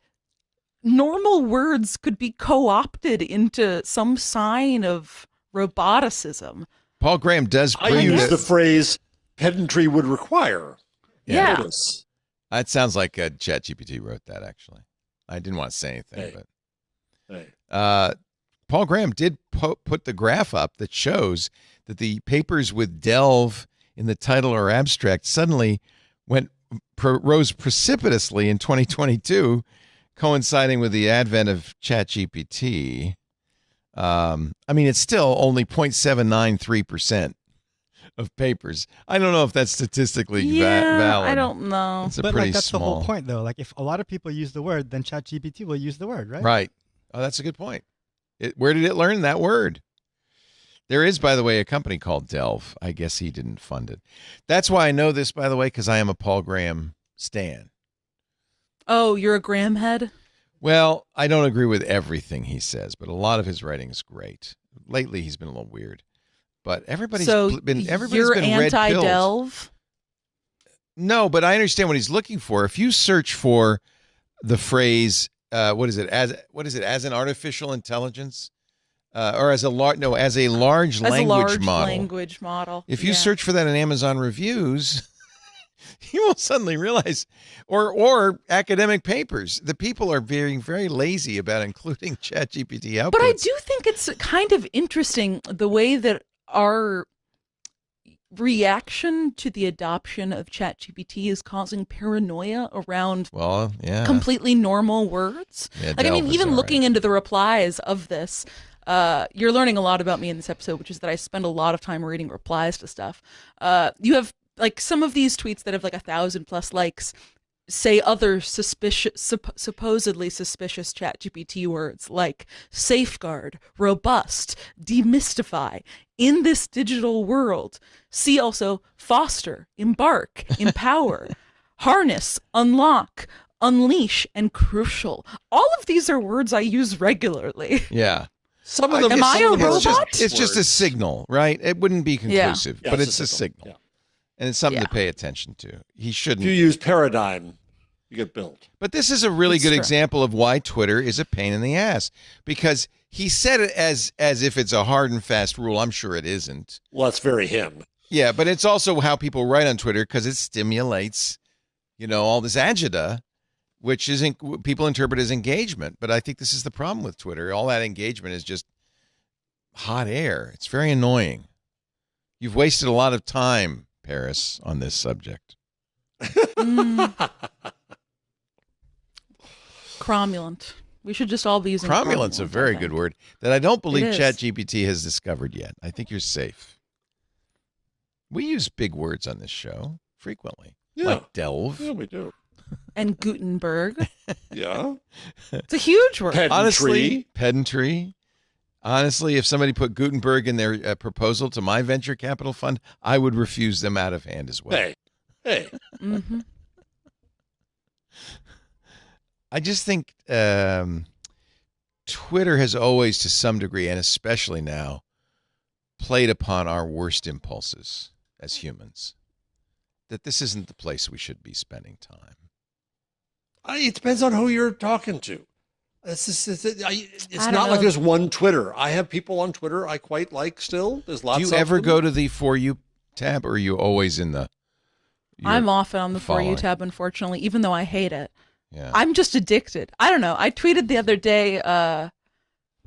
normal words could be co-opted into some sign of roboticism. Paul Graham does I bring use this. the phrase pedantry would require. Yeah. Notice. That sounds like ChatGPT wrote that, actually. I didn't want to say anything, Hey. but Hey. Paul Graham did put the graph up that shows that the papers with delve in the title or abstract suddenly rose precipitously in 2022, coinciding with the advent of ChatGPT. I mean, it's still only 0.793% of papers. I don't know if that's statistically valid. I don't know. It's a But pretty like that's small. the whole point, though. Like if a lot of people use the word, then ChatGPT will use the word, right? Right. Oh, that's a good point. Where did it learn that word? There is, by the way, a company called Delve. I guess he didn't fund it. That's why I know this, by the way, because I am a Paul Graham stan. Oh, you're a Graham head? Well, I don't agree with everything he says, but a lot of his writing is great. Lately, he's been a little weird. But everybody's So been you're red-pilled. anti-delve? No, but I understand what he's looking for. If you search for the phrase, what is it? As an artificial intelligence, or as a large language model. If you search for that in Amazon reviews, you will suddenly realize, or academic papers, the people are being very lazy about including ChatGPT outputs. But I do think it's kind of interesting the way that our reaction to the adoption of ChatGPT is causing paranoia around completely normal words. Yeah, like, I mean, delve is even all looking right. into the replies of this, you're learning a lot about me in this episode, which is that I spend a lot of time reading replies to stuff. You have like some of these tweets that have like 1,000+ likes say other supposedly suspicious ChatGPT words like safeguard, robust, demystify, in this digital world. See also foster, embark, empower, harness, unlock, unleash, and crucial. All of these are words I use regularly. Yeah. Some of them. Am I a robot? It's just a signal, right? It wouldn't be conclusive, Yeah, but it's it's a a signal. signal. And it's something Yeah. to pay attention to. He If shouldn't. you use paradigm, you get built. But this is a really It's good true. example of why Twitter is a pain in the ass, because he said it as if it's a hard and fast rule. I'm sure it isn't. Well, that's very him. Yeah, but it's also how people write on Twitter because it stimulates, all this agita, which people interpret as engagement. But I think this is the problem with Twitter. All that engagement is just hot air. It's very annoying. You've wasted a lot of time, Paris, on this subject. Cromulent. We should just all be using Cromulent's a very good word that I don't believe It is. ChatGPT has discovered yet. I think you're safe. We use big words on this show frequently, like delve. Yeah, we do. And Gutenberg. Yeah. It's a huge word. Honestly, pedantry. Honestly, if somebody put Gutenberg in their proposal to my venture capital fund, I would refuse them out of hand as well. Hey. Mm-hmm. I just think Twitter has always, to some degree, and especially now, played upon our worst impulses as humans. That this isn't the place we should be spending time. It depends on who you're talking to. It's don't not like know. there's one Twitter. I have people on Twitter I quite like still. There's lots Do of you ever them. go to the For You tab, or are you always in the... I'm often on the For You following? tab, unfortunately, even though I hate it. Yeah. I'm just addicted. I don't know. I tweeted the other day,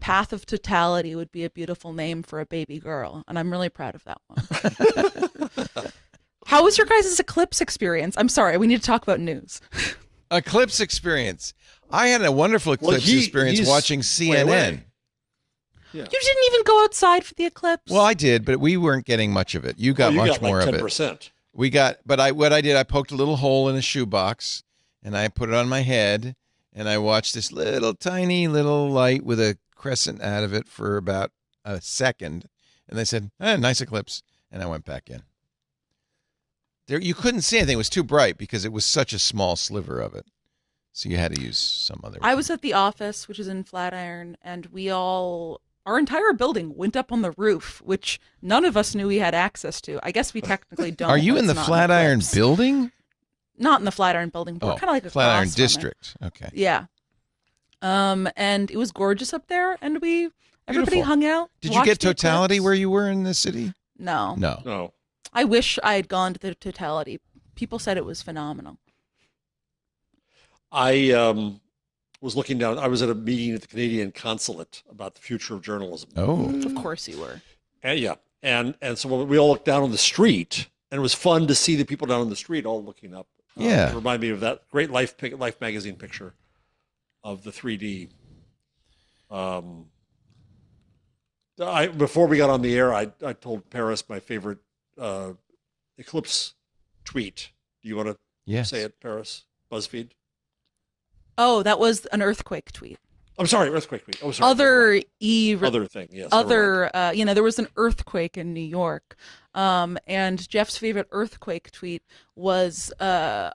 Path of Totality would be a beautiful name for a baby girl, and I'm really proud of that one. How was your guys' Eclipse experience? I'm sorry, we need to talk about news. Eclipse experience. I had a wonderful Eclipse experience he's watching way CNN. away. Yeah. You didn't even go outside for the eclipse? Well, I did, but we weren't getting much of it. You got much more like of it. 10%. We got, but what I did, I poked a little hole in a shoebox, and I put it on my head, and I watched this little tiny little light with a crescent out of it for about a second, and they said, nice eclipse, and I went back in. There, you couldn't see anything. It was too bright because it was such a small sliver of it. So you had to use some other. I was at the office, which is in Flatiron, and our entire building went up on the roof, which none of us knew we had access to. I guess we technically don't. Are you but in the it's not an Flatiron eclipse. building? Not in the Flatiron building, but we're kind of like Flatiron across from it. District. Okay. Yeah. And it was gorgeous up there, and everybody Beautiful. hung out. Did you watched get the totality eclipse. where you were in the city? No. No. I wish I had gone to the totality. People said it was phenomenal. I was looking down. I was at a meeting at the Canadian consulate about the future of journalism. Oh. Of course you were. And yeah. And so we all looked down on the street, and it was fun to see the people down on the street all looking up. Yeah. It reminded me of that great Life magazine picture of the 3D. Before we got on the air, I told Paris my favorite Eclipse tweet. Do you want to say it, Paris? BuzzFeed? Oh, that was an earthquake tweet. I'm sorry, earthquake tweet. Oh, sorry. Other thing, yes. there was an earthquake in New York. And Jeff's favorite earthquake tweet was a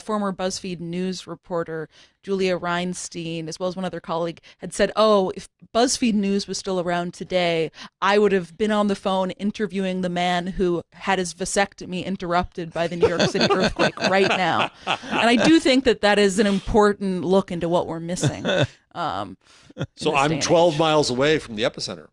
former BuzzFeed news reporter, Julia Reinstein, as well as one other colleague, had said, "Oh, if BuzzFeed News was still around today, I would have been on the phone interviewing the man who had his vasectomy interrupted by the New York City earthquake right now." And I do think that is an important look into what we're missing. So I'm 12 miles away from the epicenter.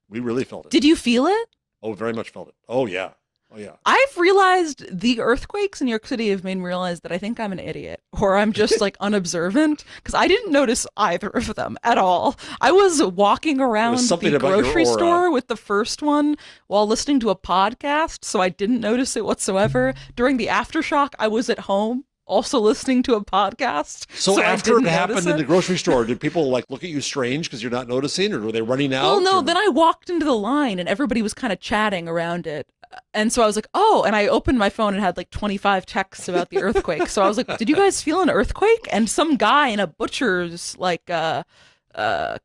We really felt it. Did you feel it? Oh, very much felt it. Oh, yeah. Oh, yeah. I've realized the earthquakes in New York City have made me realize that I think I'm an idiot, or I'm just like unobservant, because I didn't notice either of them at all. I was walking around the grocery store with the first one while listening to a podcast, so I didn't notice it whatsoever. During the aftershock, I was at home also listening to a podcast. So I after it didn't happened notice in it. the grocery store, did people like look at you strange because you're not noticing, or were they running out? Well, no, or... then I walked into the line and everybody was kind of chatting around it. And so I was like, oh, and I opened my phone and had like 25 texts about the earthquake. So I was like, did you guys feel an earthquake? And some guy in a butcher's like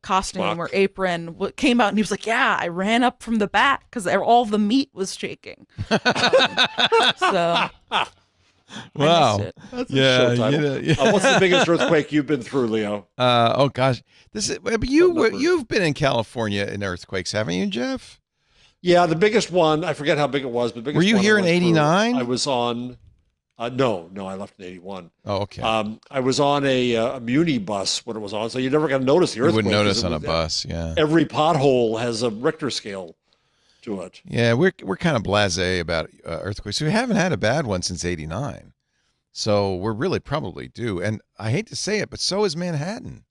costume or apron came out and he was like, yeah, I ran up from the back because all the meat was shaking. So... Wow. That's a show title. What's the biggest earthquake you've been through, Leo? Oh gosh, you've been in California in earthquakes, haven't you, Jeff? Yeah, the biggest one. I forget how big it was, but the biggest. Were you one here I in went through, '89? I was on. No, I left in '81. Oh, okay. I was on a Muni bus when it was on, so you never got to notice the earthquake. You wouldn't notice on a bus. Yeah. Every pothole has a Richter scale to it. Yeah, we're kind of blasé about earthquakes. We haven't had a bad one since '89, so we're really probably due. And I hate to say it, but so is Manhattan.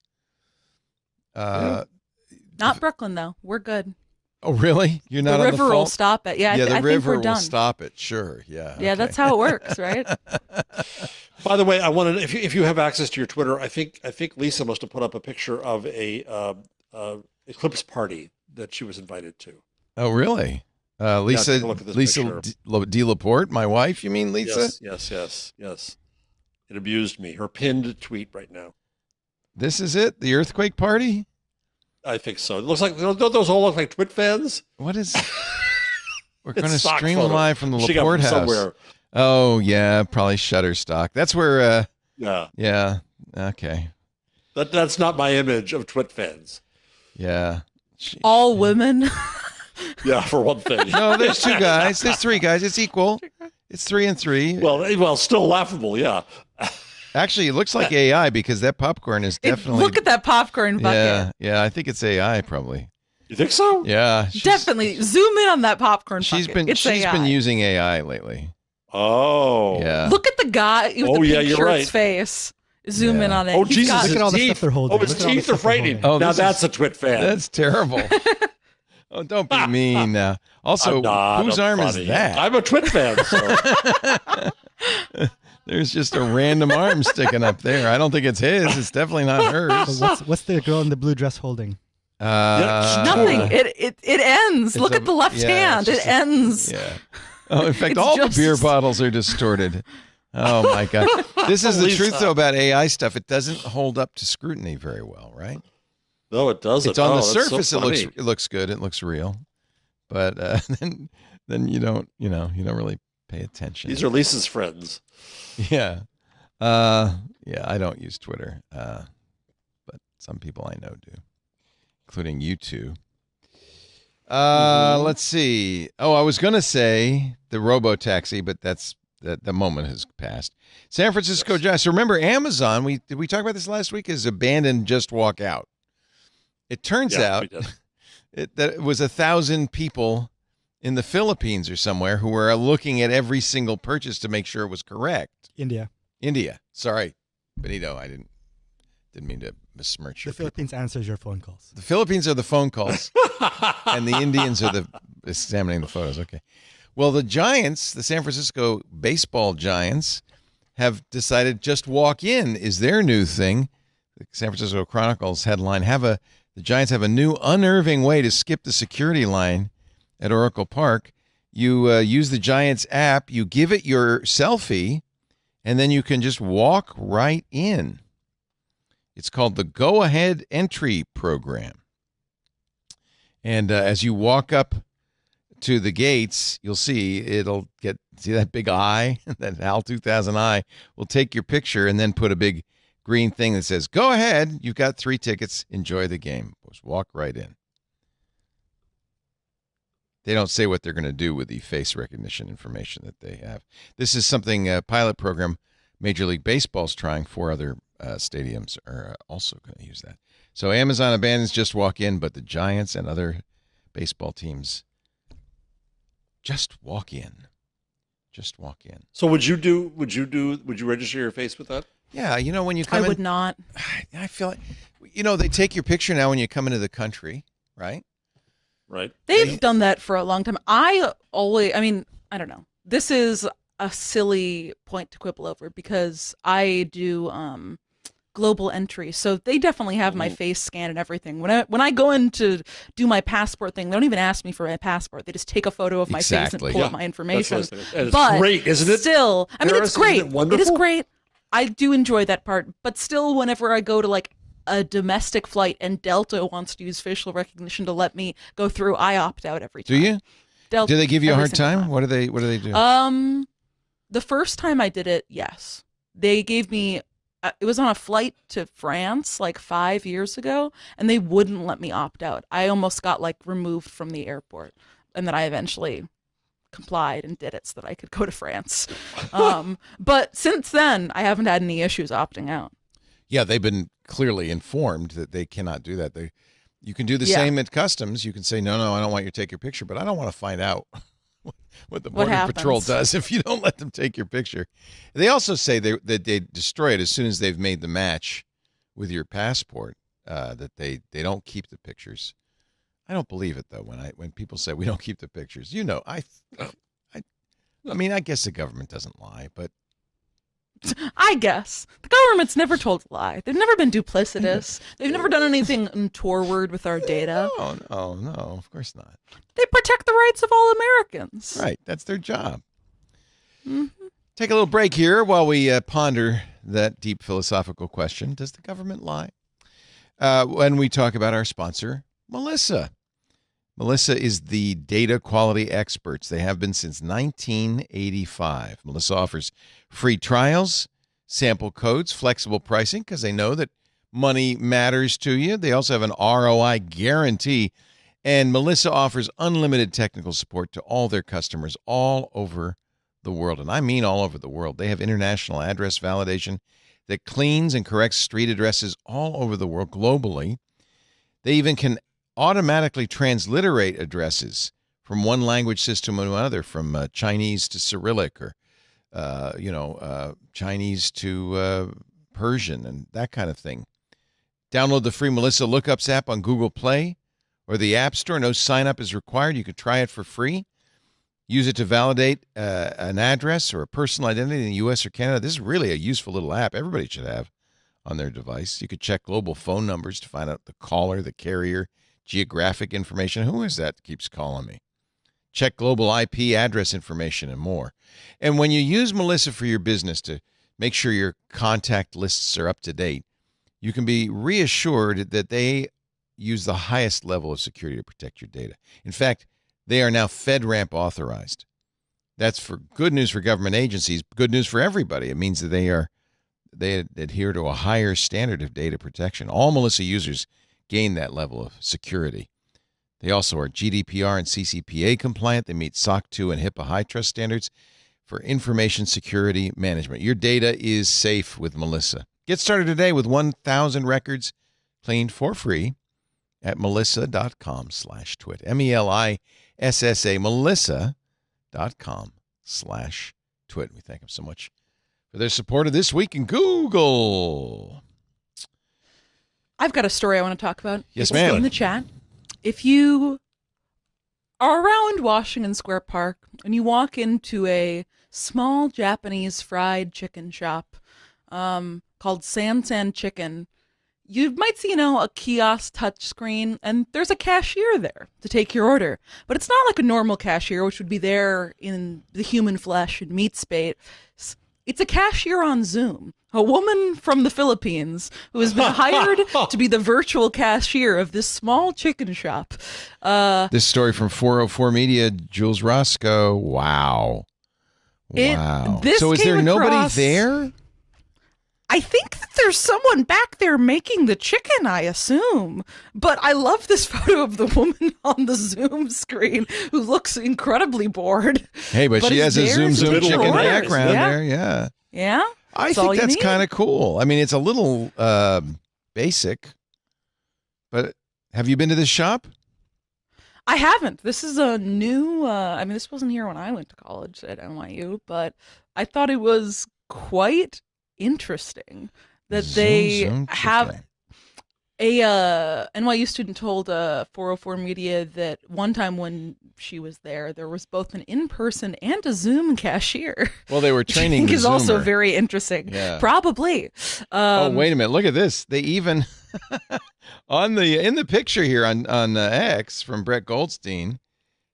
Not Brooklyn though. We're good. Oh, really? You're not The on the river phone? will stop it. Yeah, Yeah, the I think river we're will done. stop it. Sure. Yeah. Yeah, okay. that's how it works, right? By the way, I wanted if you have access to your Twitter, I think Lisa must have put up a picture of a Eclipse party that she was invited to. Oh, really? Lisa, take a look at this Lisa picture. D. Laporte, my wife, you mean, Lisa? Yes. It abused me. Her pinned tweet right now. This is it? The earthquake party? I think so. It looks like, don't those all look like Twit fans? What is... We're It's going to stock stream photo. live from the She got Laporte them house. somewhere. Oh, yeah, probably Shutterstock. That's where... Yeah. Yeah, okay. That's not my image of Twit fans. Yeah. All women. Yeah, for one thing. No, there's 2 guys. There's 3 guys. It's equal. It's 3 and 3. Well, still laughable, yeah. Actually, it looks like AI because that popcorn is definitely... Look at that popcorn bucket. Yeah, I think it's AI probably. You think so? Yeah. Definitely. Zoom in on that popcorn She's bucket. been using AI lately. Oh. Yeah. Look at the guy with the pink you're shirt's right. face. Zoom in on it. Oh, He's Jesus. got- Look at all the teeth. stuff they're holding. Oh, his Look at all the teeth stuff are they're frightening. holding. Oh, Now this that's is- a Twit fan. That's terrible. Oh, don't be mean now. Also, I'm not, whose I'm arm funny. is that? I'm a Twit fan, so. There's just a random arm sticking up there. I don't think it's his. It's definitely not hers. So what's the girl in the blue dress holding? Nothing. It ends. Look at the left hand. It ends. Yeah. Oh, in fact, It's all just- the beer bottles are distorted. Oh my God. This is the Lisa. truth though about AI stuff. It doesn't hold up to scrutiny very well, right? No, it doesn't. It's on the that's so surface. funny. It looks good. It looks real, but then you don't really pay attention. These are Lisa's friends. Yeah. Yeah, I don't use Twitter, but some people I know do, including you two. Let's see. Oh, I was going to say the robotaxi, but the moment has passed. San Francisco Giants. So remember Amazon, did we talk about this last week, is abandoned Just Walk Out. It turns out we did. that it was 1,000 people in the Philippines or somewhere who were looking at every single purchase to make sure it was correct. India. Sorry, Benito, I didn't mean to besmirch your The Philippines answers your phone calls. The Philippines are the phone calls, and the Indians are the examining the photos. Okay. Well, the Giants, the San Francisco baseball Giants, have decided Just Walk In is their new thing. The San Francisco Chronicles headline, the Giants have a new unnerving way to skip the security line at Oracle Park. You use the Giants app, you give it your selfie, and then you can just walk right in. It's called the Go Ahead Entry Program. And as you walk up to the gates, you'll see that big eye, that HAL 2000 eye will take your picture and then put a big green thing that says, go ahead, you've got 3 tickets, enjoy the game. Just walk right in. They don't say what they're going to do with the face recognition information that they have. This is something, a pilot program, Major League Baseball's trying. 4 other stadiums are also going to use that. So Amazon abandons Just Walk In, but the Giants and other baseball teams just walk in. Just walk in. So would you register your face with that? Yeah, when you come I would not. I feel like, they take your picture now when you come into the country, right? Right. They've done that for a long time. I don't know. This is a silly point to quibble over because I do global entry. So they definitely have my face scanned and everything. When I go in to do my passport thing, they don't even ask me for my passport. They just take a photo of my face and pull up my information. And it's but great, isn't it? Still, it's great. Isn't it wonderful? It is great. I do enjoy that part. But still, whenever I go to like a domestic flight and Delta wants to use facial recognition to let me go through, I opt out every time. Do you? Delta, do they give you a every hard single time? What do they do? The first time I did it, yes. They gave me it was on a flight to France like 5 years ago, and they wouldn't let me opt out. I almost got like removed from the airport, and then I eventually complied and did it so that I could go to France. But since then, I haven't had any issues opting out. Yeah, they've been clearly informed that they cannot do that. You can do the same at customs. You can say, no, I don't want you to take your picture, but I don't want to find out what the Border Patrol does if you don't let them take your picture. They also say that they destroy it as soon as they've made the match with your passport, that they don't keep the pictures. I don't believe it though when people say we don't keep the pictures. You know, I mean, I guess the government doesn't lie, but I guess the government's never told a lie. They've never been duplicitous. They've never done anything untoward with our data. No, of course not. They protect the rights of all Americans. Right, that's their job. Mm-hmm. Take a little break here while we ponder that deep philosophical question: does the government lie? When we talk about our sponsor, Melissa. Melissa is the data quality experts. They have been since 1985. Melissa offers free trials, sample codes, flexible pricing, because they know that money matters to you. They also have an ROI guarantee. And Melissa offers unlimited technical support to all their customers all over the world. And I mean all over the world. They have international address validation that cleans and corrects street addresses all over the world globally. They even can automatically transliterate addresses from one language system to another, from Chinese to Cyrillic, or Chinese to Persian, and that kind of thing. Download the free Melissa Lookups app on Google Play or the App Store. No sign up is required. You can try it for free. Use it to validate an address or a personal identity in the U.S. or Canada. This is really a useful little app everybody should have on their device. You could check global phone numbers to find out the caller, the carrier, geographic information. Who is that keeps calling me? Check global IP address information and more. And when you use Melissa for your business to make sure your contact lists are up to date, you can be reassured that they use the highest level of security to protect your data. In fact, they are now FedRAMP authorized. That's for good news for government agencies, good news for everybody. It means that they adhere to a higher standard of data protection. All Melissa users gain that level of security. They also are GDPR and CCPA compliant. They meet SOC 2 and HIPAA high trust standards for information security management. Your data is safe with Melissa. Get started today with 1,000 records cleaned for free at melissa.com/twit. MELISSA, melissa.com/twit. We thank them so much for their support of This Week in Google. I've got a story I want to talk about. Yes, it's ma'am. in the chat. If you are around Washington Square Park and you walk into a small Japanese fried chicken shop called San Chicken, you might see, a kiosk touchscreen, and there's a cashier there to take your order. But it's not like a normal cashier, which would be there in the human flesh and meat space. It's a cashier on Zoom, a woman from the Philippines who has been hired to be the virtual cashier of this small chicken shop. This story from 404 Media, Jules Roscoe. Wow. So is there nobody there? I think that there's someone back there making the chicken, I assume. But I love this photo of the woman on the Zoom screen who looks incredibly bored. Hey, but she has a Zoom chicken orders. background there. Yeah. Yeah. I think that's kind of cool. I mean, it's a little basic, but have you been to this shop? I haven't. This is a new, this wasn't here when I went to college at NYU, but I thought it was quite interesting that they have a NYU student told 404 Media that one time when she was there was both an in-person and a Zoom cashier. Well, they were training the is Zoomer. Also very interesting. Yeah. Probably. Wait a minute! Look at this. They even in the picture here on X from Brett Goldstein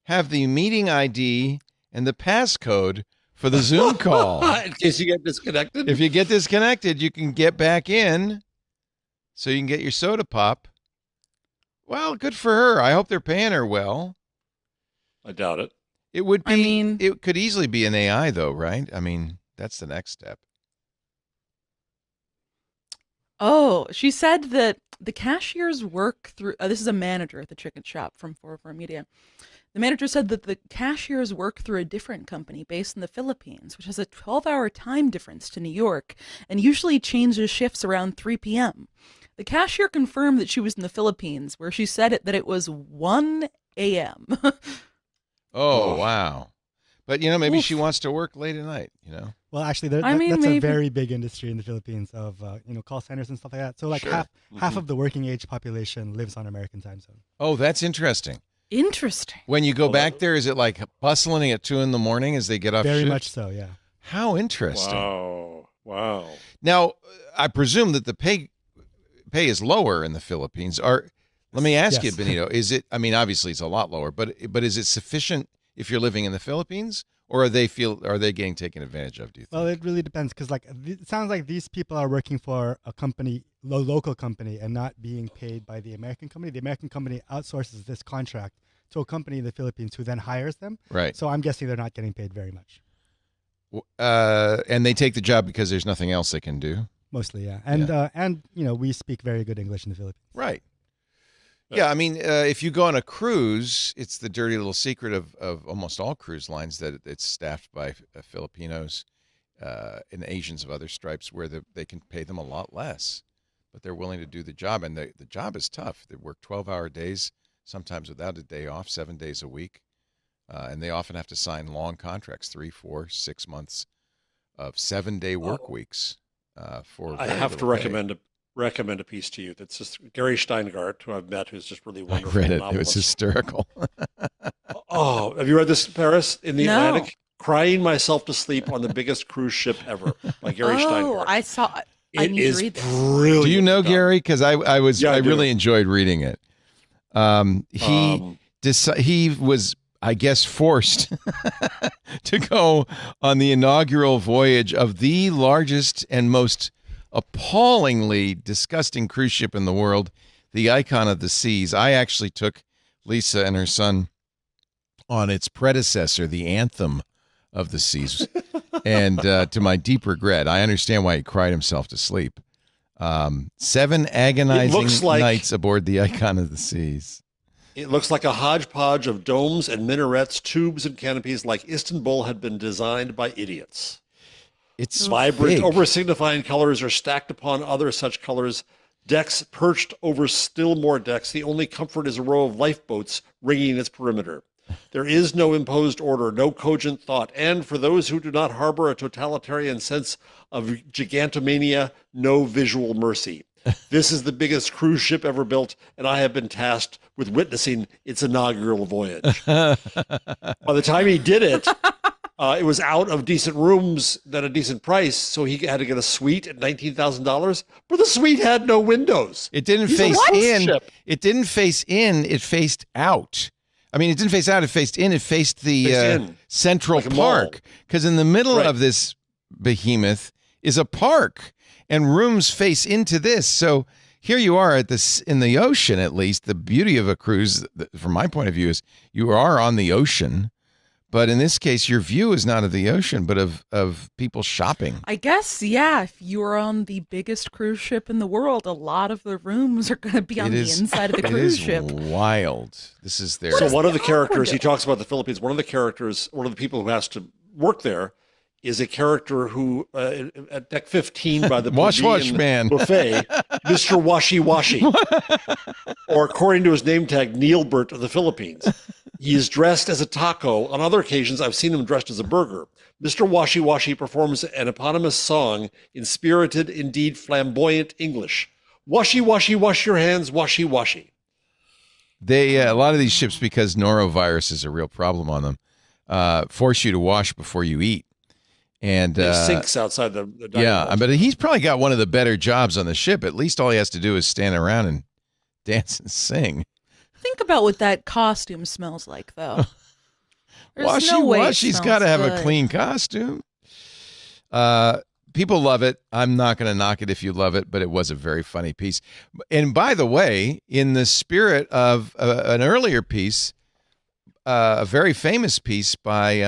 have the meeting ID and the passcode for the Zoom call. In case you get disconnected. If you get disconnected, you can get back in so you can get your soda pop. Well, good for her. I hope they're paying her well. I doubt it. It would be. It could easily be an AI, though, right? I mean, that's the next step. Oh, she said that the cashiers work through. This is a manager at the chicken shop from 404 Media. The manager said that the cashiers work through a different company based in the Philippines, which has a 12-hour time difference to New York and usually changes shifts around 3 p.m. The cashier confirmed that she was in the Philippines, where she said that it was 1 a.m. Oh, wow. But maybe she wants to work late at night. Well, actually, that's maybe. a very big industry in the Philippines of call centers and stuff like that. So like half of the working age population lives on American time zone. Oh, that's interesting. Interesting. When you go back there, is it like bustling at 2 a.m. as they get off Very shift? much so, yeah. How interesting. Wow. Now, I presume that the pay is lower in the Philippines. Let me ask you, Benito, is it, obviously it's a lot lower, but is it sufficient if you're living in the Philippines, or are they getting taken advantage of, do you think? Well, it really depends, because it sounds like these people are working for a company, a local company, and not being paid by the American company. The American company outsources this contract to a company in the Philippines who then hires them. Right. So I'm guessing they're not getting paid very much. And they take the job because there's nothing else they can do? Mostly, yeah. And we speak very good English in the Philippines. Right. Yeah, if you go on a cruise, it's the dirty little secret of almost all cruise lines that it's staffed by Filipinos and Asians of other stripes, where they can pay them a lot less, but they're willing to do the job. And the job is tough. They work 12-hour days, sometimes without a day off, 7 days a week. And they often have to sign long contracts, 3, 4, 6 months of 7-day work weeks. I have to recommend a piece to you. That's just Gary Steingart, who I've met, who's just really wonderful. I read it. Novelist. It was hysterical. Oh, have you read this, Paris, in the Atlantic? Crying myself to sleep on the biggest cruise ship ever by Gary Steingart. I saw. I need to read this. Brilliant. Do you know Gary? Because I really enjoyed reading it. He was, I guess, forced to go on the inaugural voyage of the largest and most appallingly disgusting cruise ship in the world, the Icon of the Seas. I actually took Lisa and her son on its predecessor, the Anthem of the Seas, and to my deep regret, I understand why he cried himself to sleep. 7 agonizing nights aboard the Icon of the Seas. It looks like a hodgepodge of domes and minarets, tubes and canopies, like Istanbul had been designed by idiots. It's vibrant, big. over-signifying colors are stacked upon other such colors. Decks perched over still more decks. The only comfort is a row of lifeboats ringing its perimeter. There is no imposed order, no cogent thought, and for those who do not harbor a totalitarian sense of gigantomania, no visual mercy. This is the biggest cruise ship ever built, and I have been tasked with witnessing its inaugural voyage. By the time he did it, it was out of decent rooms at a decent price, so he had to get a suite at $19,000. But the suite had no windows. It didn't face in. It didn't face in. It faced out. It didn't face out. It faced in. It faced the Central Park, because in the middle of this behemoth is a park, and rooms face into this. So here you are in the ocean. At least the beauty of a cruise, from my point of view, is you are on the ocean. But in this case, your view is not of the ocean, but of people shopping. I guess, yeah. If you're on the biggest cruise ship in the world, a lot of the rooms are going to be on the inside of the cruise ship. It is wild. This is their. So one of the characters, he talks about the Philippines, one of the people who has to work there is a character who, at deck 15 by the Wash man buffet, Mr. Washi Washi, or according to his name tag, Neilbert of the Philippines. He is dressed as a taco. On other occasions, I've seen him dressed as a burger. Mr. Washi Washi performs an eponymous song in spirited, indeed flamboyant English. Washi Washi, wash your hands, washi washi. A lot of these ships, because norovirus is a real problem on them, force you to wash before you eat. And there's sinks outside the dining hall. But he's probably got one of the better jobs on the ship. At least all he has to do is stand around and dance and sing. Think about what that costume smells like, though. Washi's got to have a clean costume. People love it. I'm not going to knock it if you love it, but it was a very funny piece. And by the way, in the spirit of an earlier piece, a very famous piece by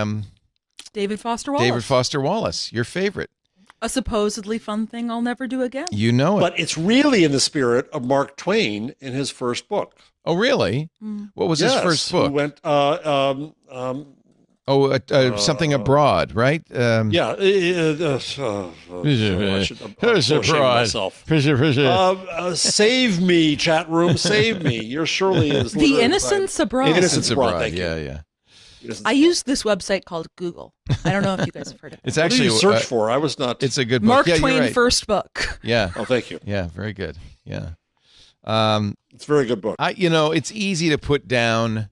David Foster Wallace, your favorite. A supposedly fun thing I'll never do again. You know it. But it's really in the spirit of Mark Twain in his first book. Oh, really? What was his first book? Who went, something abroad, right? Yeah. Save me, chat room, save me. You're surely is The Innocents Abroad. Innocents Abroad. Yeah. I use this website called Google. I don't know if you guys have heard of it. It's What did actually you search for? I was not. It's a good book. Mark Yeah, you're Twain right. first book. Yeah. Oh, thank you. Yeah, very good. Yeah. It's a very good book. It's easy to put down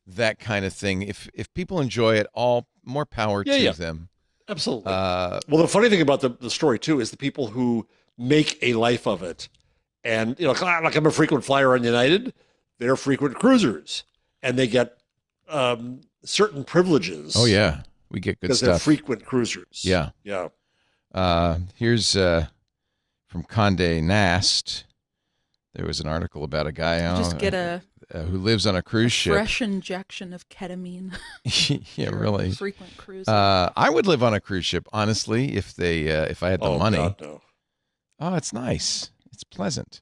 that kind of thing. If people enjoy it, all more power to them. Absolutely. Well, the funny thing about the story too is the people who make a life of it, and like I'm a frequent flyer on United, they're frequent cruisers, and they get certain privileges. Oh yeah, we get good because they're stuff. frequent cruisers. Yeah. Here's from Condé Nast. There was an article about a guy Just get a who lives on a cruise ship. fresh injection of ketamine. Yeah, really. Frequent cruise. I would live on a cruise ship, honestly, if I had the money. God, no. Oh, it's nice. It's pleasant.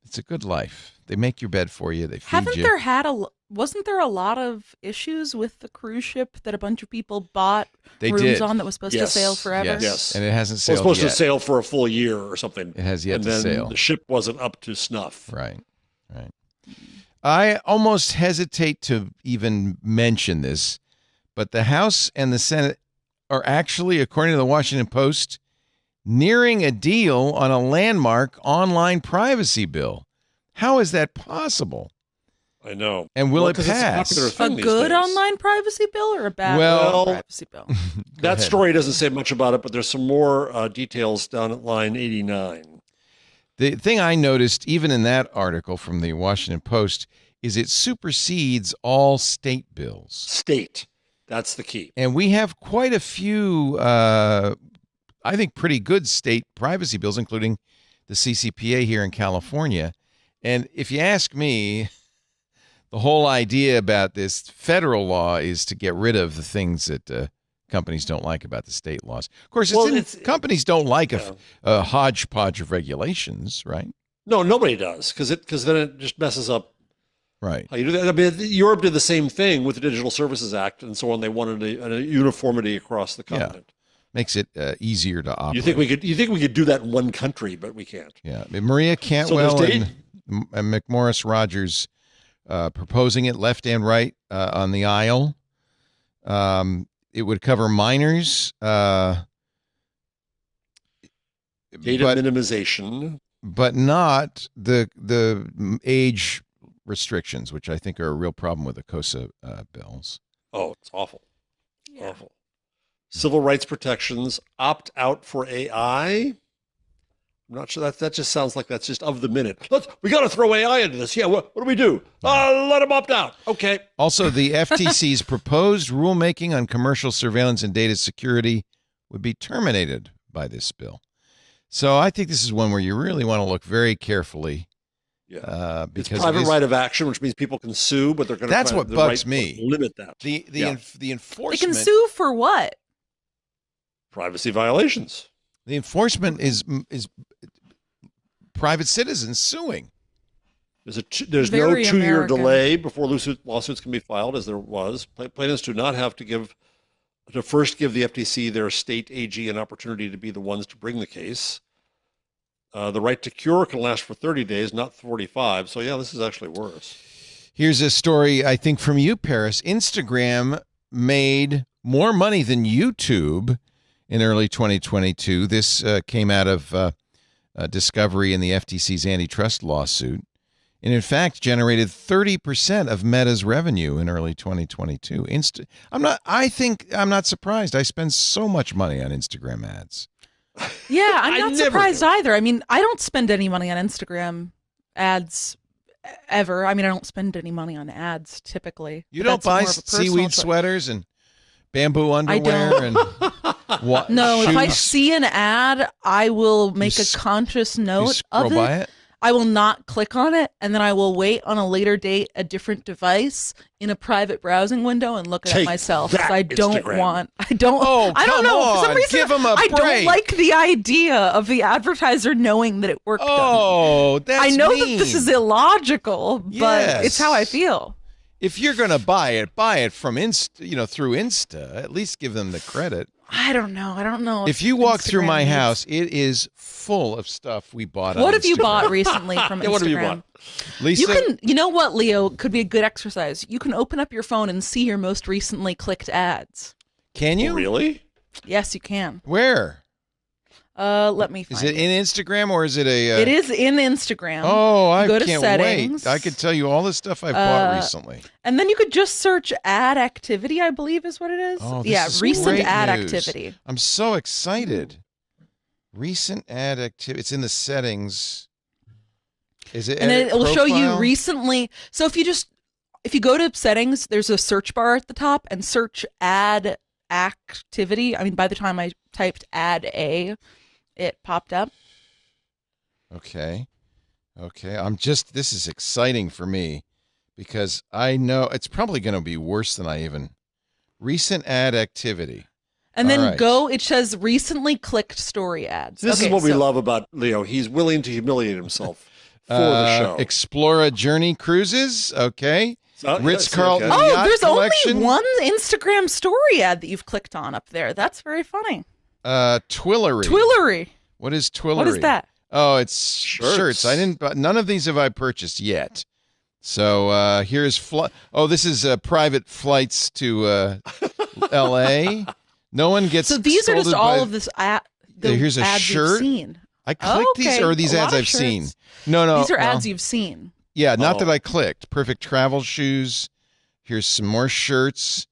It's a good life. They make your bed for you. They feed you. Wasn't there a lot of issues with the cruise ship that a bunch of people bought They rooms did. on that was supposed to sail forever? Yes. And it hasn't It was sailed supposed yet. to sail for a full year or something. It has yet and to then sail. The ship wasn't up to snuff. Right. I almost hesitate to even mention this, but the House and the Senate are actually, according to the Washington Post, nearing a deal on a landmark online privacy bill. How is that possible? I know. And will it 'cause it's pass? popular thing A these good days. online privacy bill or a bad Well- privacy bill? That ahead. story doesn't say much about it, but there's some more details down at line 89. The thing I noticed, even in that article from the Washington Post, is it supersedes all state bills. State. That's the key. And we have quite a few, I think, pretty good state privacy bills, including the CCPA here in California. And if you ask me, the whole idea about this federal law is to get rid of the things that companies don't like about the state laws. Of course, companies don't like a hodgepodge of regulations, right? No, nobody does, because then it just messes up Right. how you do that. I mean, Europe did the same thing with the Digital Services Act and so on. They wanted a uniformity across the continent. Makes it easier to operate. You think we could do that in one country, but we can't. Yeah. I mean, Maria Cantwell there's and McMorris Rogers proposing it left and right on the aisle. It would cover minors. Data minimization. But not the age restrictions, which I think are a real problem with the COSA bills. Oh, it's awful. Awful. Civil rights protections, opt out for AI. I'm not sure that just sounds like that's just of the minute. We got to throw AI into this. Yeah, what do we do? Let them opt out. Okay. Also, the FTC's proposed rulemaking on commercial surveillance and data security would be terminated by this bill. So I think this is one where you really want to look very carefully. Yeah, because it's private right of action, which means people can sue, but they're going to. That's what bugs me. Limit that. The enforcement. They can sue for what? Privacy violations. The enforcement is private citizens suing. There's no Very 2-year American. delay before lawsuits can be filed, as there was. Plaintiffs do not have to first give the FTC their state AG an opportunity to be the ones to bring the case. The right to cure can last for 30 days, not 45. So, yeah, this is actually worse. Here's a story, I think, from you, Paris. Instagram made more money than YouTube in early 2022. This came out of discovery in the FTC's antitrust lawsuit. And in fact, generated 30% of Meta's revenue in early 2022. I'm not surprised. I spend so much money on Instagram ads. Yeah, I'm not never surprised do. either. I mean, I don't spend any money on Instagram ads ever. I mean, I don't spend any money on ads typically. You but don't that's buy more of a personal seaweed choice. sweaters and bamboo underwear don't. and what? No, if I shoes? see an ad, I will make a conscious You note scroll of by it. it. I will not click on it, and then I will wait on a later date, a different device in a private browsing window and look at it Take myself. that, I don't Instagram. want. I don't. Oh, I don't come know. For some on, reason, give 'em a I don't break. like the idea of the advertiser knowing that it worked. Oh, that's I know mean. that this is illogical, but it's how I Yes. feel. If you're going to buy it from through Insta. At least give them the credit. I don't know. If you walk through my Instagram house, it is full of stuff we bought on What have you Instagram. bought recently from Instagram? What have you bought? Lisa? You know what, Leo, could be a good exercise. You can open up your phone and see your most recently clicked ads. Can you? Really? Yes, you can. Where? Let me find Is it in Instagram or is it a... It is in Instagram. Oh, I go to can't settings, wait. I could tell you all the stuff I've bought recently. And then you could just search ad activity, I believe is what it is. Oh, this is recent great ad news. activity. I'm so excited. Recent ad activity. It's in the settings. Is it? And edit it will show you profile? recently. So if you go to settings, there's a search bar at the top and search ad activity. I mean, by the time I typed ad A, it popped up. Okay. This is exciting for me because I know it's probably going to be worse than I even. Recent ad activity. And then All right. go, it says recently clicked story ads. This is what we love about Leo. He's willing to humiliate himself for the show. Explora Journey Cruises. Okay. Ritz-Carlton Oh, Yacht there's Collection. only one Instagram story ad that you've clicked on up there. That's very funny. Twillery. Twillery. What is Twillery? What is that? Oh, it's shirts. None of these have I purchased yet. So here's this is private flights to L.A. No one gets. So these are just all of this here's a ads shirt. you've seen. I clicked these, or are these A lot ads of I've seen? shirts. No. These are ads you've seen. Yeah, not that I clicked. Perfect travel shoes. Here's some more shirts.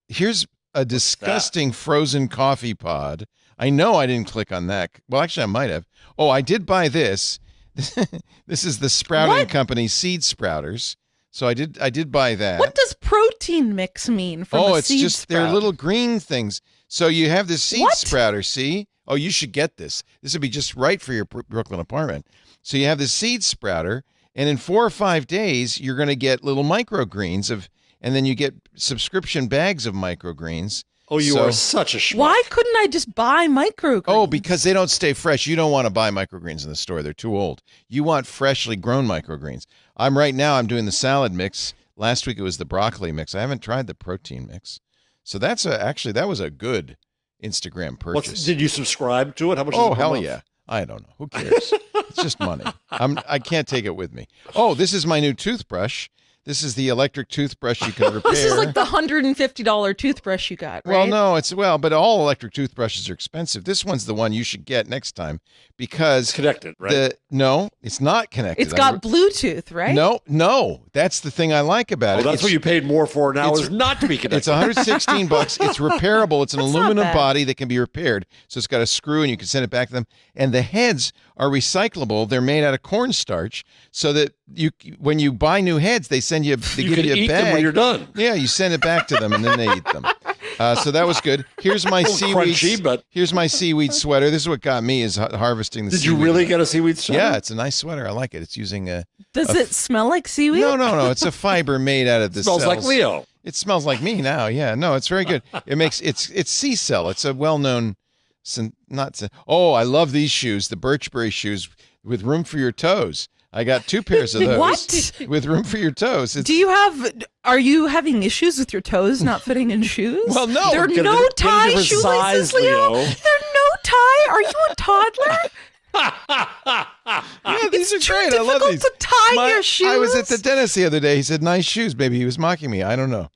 Here's a disgusting frozen coffee pod. I know I didn't click on that. Well, actually, I might have. Oh, I did buy this. This is the Sprouting Company seed sprouters. So I did buy that. What does protein mix mean from a seed sprout? They're little green things. So you have this seed sprouter, see? Oh, you should get this. This would be just right for your Brooklyn apartment. So you have this seed sprouter, and in 4 or 5 days, you're going to get little microgreens and then you get subscription bags of microgreens. Oh, you are such a schmuck. Why couldn't I just buy microgreens? Oh, because they don't stay fresh. You don't want to buy microgreens in the store. They're too old. You want freshly grown microgreens. I'm doing the salad mix. Last week it was the broccoli mix. I haven't tried the protein mix. So that was a good Instagram purchase. Did you subscribe to it? How much? Oh, hell yeah. I don't know. Who cares? It's just money. I can't take it with me. Oh, this is my new toothbrush. This is the electric toothbrush you can repair. This is like the $150 toothbrush you got, right? Well, no, but all electric toothbrushes are expensive. This one's the one you should get next time because it's connected, right? No, it's not connected. It's got Bluetooth, right? No, that's the thing I like about it. That's what you paid more for now is not to be connected. It's $116. It's repairable. It's an aluminum body that can be repaired. So it's got a screw and you can send it back to them. And the heads are recyclable. They're made out of cornstarch so that when you buy new heads, they give you a eat bag. them when you're done. Yeah, you send it back to them and then they eat them. So that was good. Here's my Here's my seaweed sweater. This is what got me is harvesting the. Did seaweed. you really get a seaweed sweater? Yeah, it's a nice sweater. I like it. It's using a. Does it smell like seaweed? No. It's a fiber made out of the smells cells. like Leo. It smells like me now. Yeah, no, it's very good. It's sea cell. It's a well-known. I love these shoes, the Birchberry shoes with room for your toes. I got 2 pairs of those. What? With room for your toes. Are you having issues with your toes not fitting in shoes? Well, no. There are no tie shoelaces, Leo. There are no tie. Are you a toddler? Yeah, these are great. I love these. It's too difficult to tie your shoes. I was at the dentist the other day. He said, nice shoes. Maybe he was mocking me. I don't know.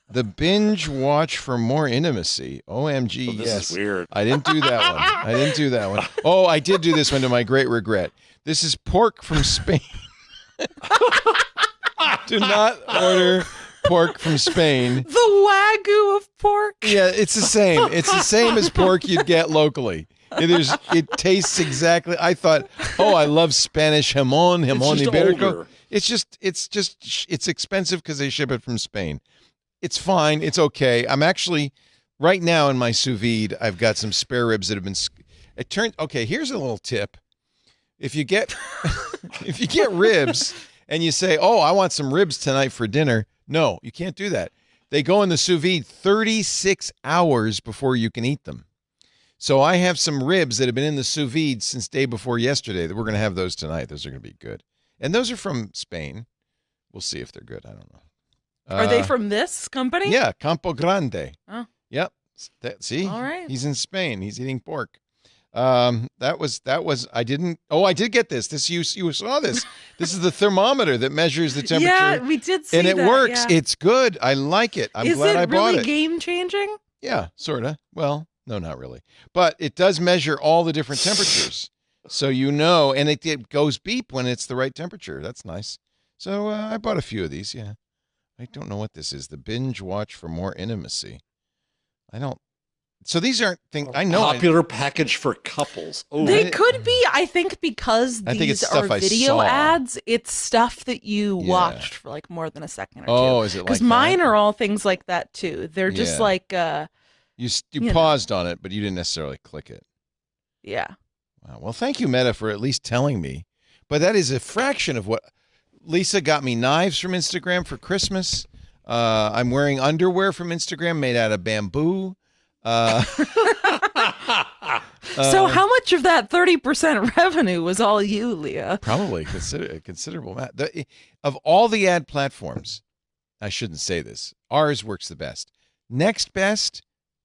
The binge watch for more intimacy. OMG, this yes. is weird. I didn't do that one. Oh, I did do this one to my great regret. This is pork from Spain. Do not order pork from Spain. The Wagyu of pork. Yeah, it's the same. It's the same as pork you'd get locally. It tastes exactly. I thought, I love Spanish jamón ibérico. It's expensive because they ship it from Spain. It's fine. It's okay. I'm actually right now in my sous vide. I've got some spare ribs that have been. Okay. Here's a little tip. If you get ribs and you say, I want some ribs tonight for dinner. No, you can't do that. They go in the sous vide 36 hours before you can eat them. So I have some ribs that have been in the sous vide since day before yesterday that we're going to have those tonight. Those are going to be good. And those are from Spain. We'll see if they're good. I don't know. Are they from this company? Yeah, Campo Grande. Oh. Yep. See? All right. He's in Spain. He's eating pork. That was I did get this. You saw this. This is the thermometer that measures the temperature. Yeah, we did see and it that, works. yeah. It's good. I like it. I'm glad I bought Is it really it. game changing? Yeah, sort of. Well, no, not really. But it does measure all the different temperatures. So and it goes beep when it's the right temperature. That's nice. So I bought a few of these, yeah. I don't know what this is. The binge watch for more intimacy. So these aren't things I know. Popular package for couples. Oh, They could be, I think, because I think it's these stuff are I video saw. ads. It's stuff that you Yeah. watched for like more than a second or two. Oh, is it like Because mine that? are all things like that too. They're just Yeah. like, You know. paused on it, but you didn't necessarily click it. yeah. Wow. Well, thank you, Meta, for at least telling me. But that is a fraction of what Lisa got me knives from Instagram for Christmas. I'm wearing underwear from Instagram made out of bamboo. So how much of that 30% revenue was all you, Leah? Probably a considerable amount. Of all the ad platforms, I shouldn't say this, ours works the best. Next best,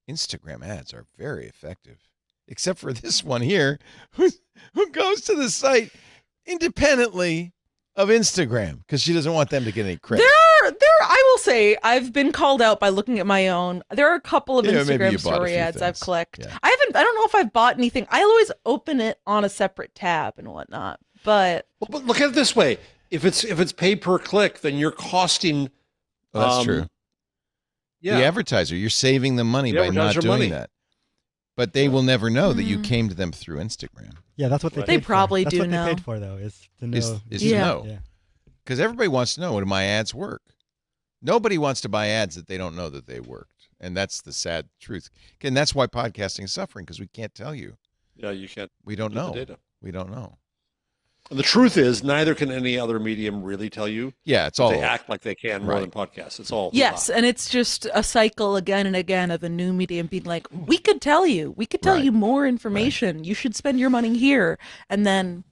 Instagram ads are very effective. Except for this one here, who goes to the site independently of Instagram because she doesn't want them to get any credit. I will say, I've been called out by looking at my own. There are a couple of Yeah, maybe you Instagram bought a story few ads I've things. clicked. Yeah. I don't know if I've bought anything. I always open it on a separate tab and whatnot. But But look at it this way: if it's pay per click, then you're costing. Well, that's true. Yeah, The advertiser, you're saving them money The by not advertiser doing money. that. But they will never know that you Mm. came to them through Instagram. Yeah, that's what they Right. paid They probably for. That's do what know. they paid for, though, is to know. Is Yeah. to know. Yeah. Because everybody wants to know, do my ads work? Nobody wants to buy ads that they don't know that they worked. And that's the sad truth. And that's why podcasting is suffering, because we can't tell you. yeah, you can't. We don't do the know. data. We don't know. And the truth is, neither can any other medium really tell you. Yeah, it's all They act like they can more Right. than podcasts. It's all yes, lie. and it's just a cycle again and again of a new medium being like, we could tell you. We could tell Right. you more information. You should spend your money here. And then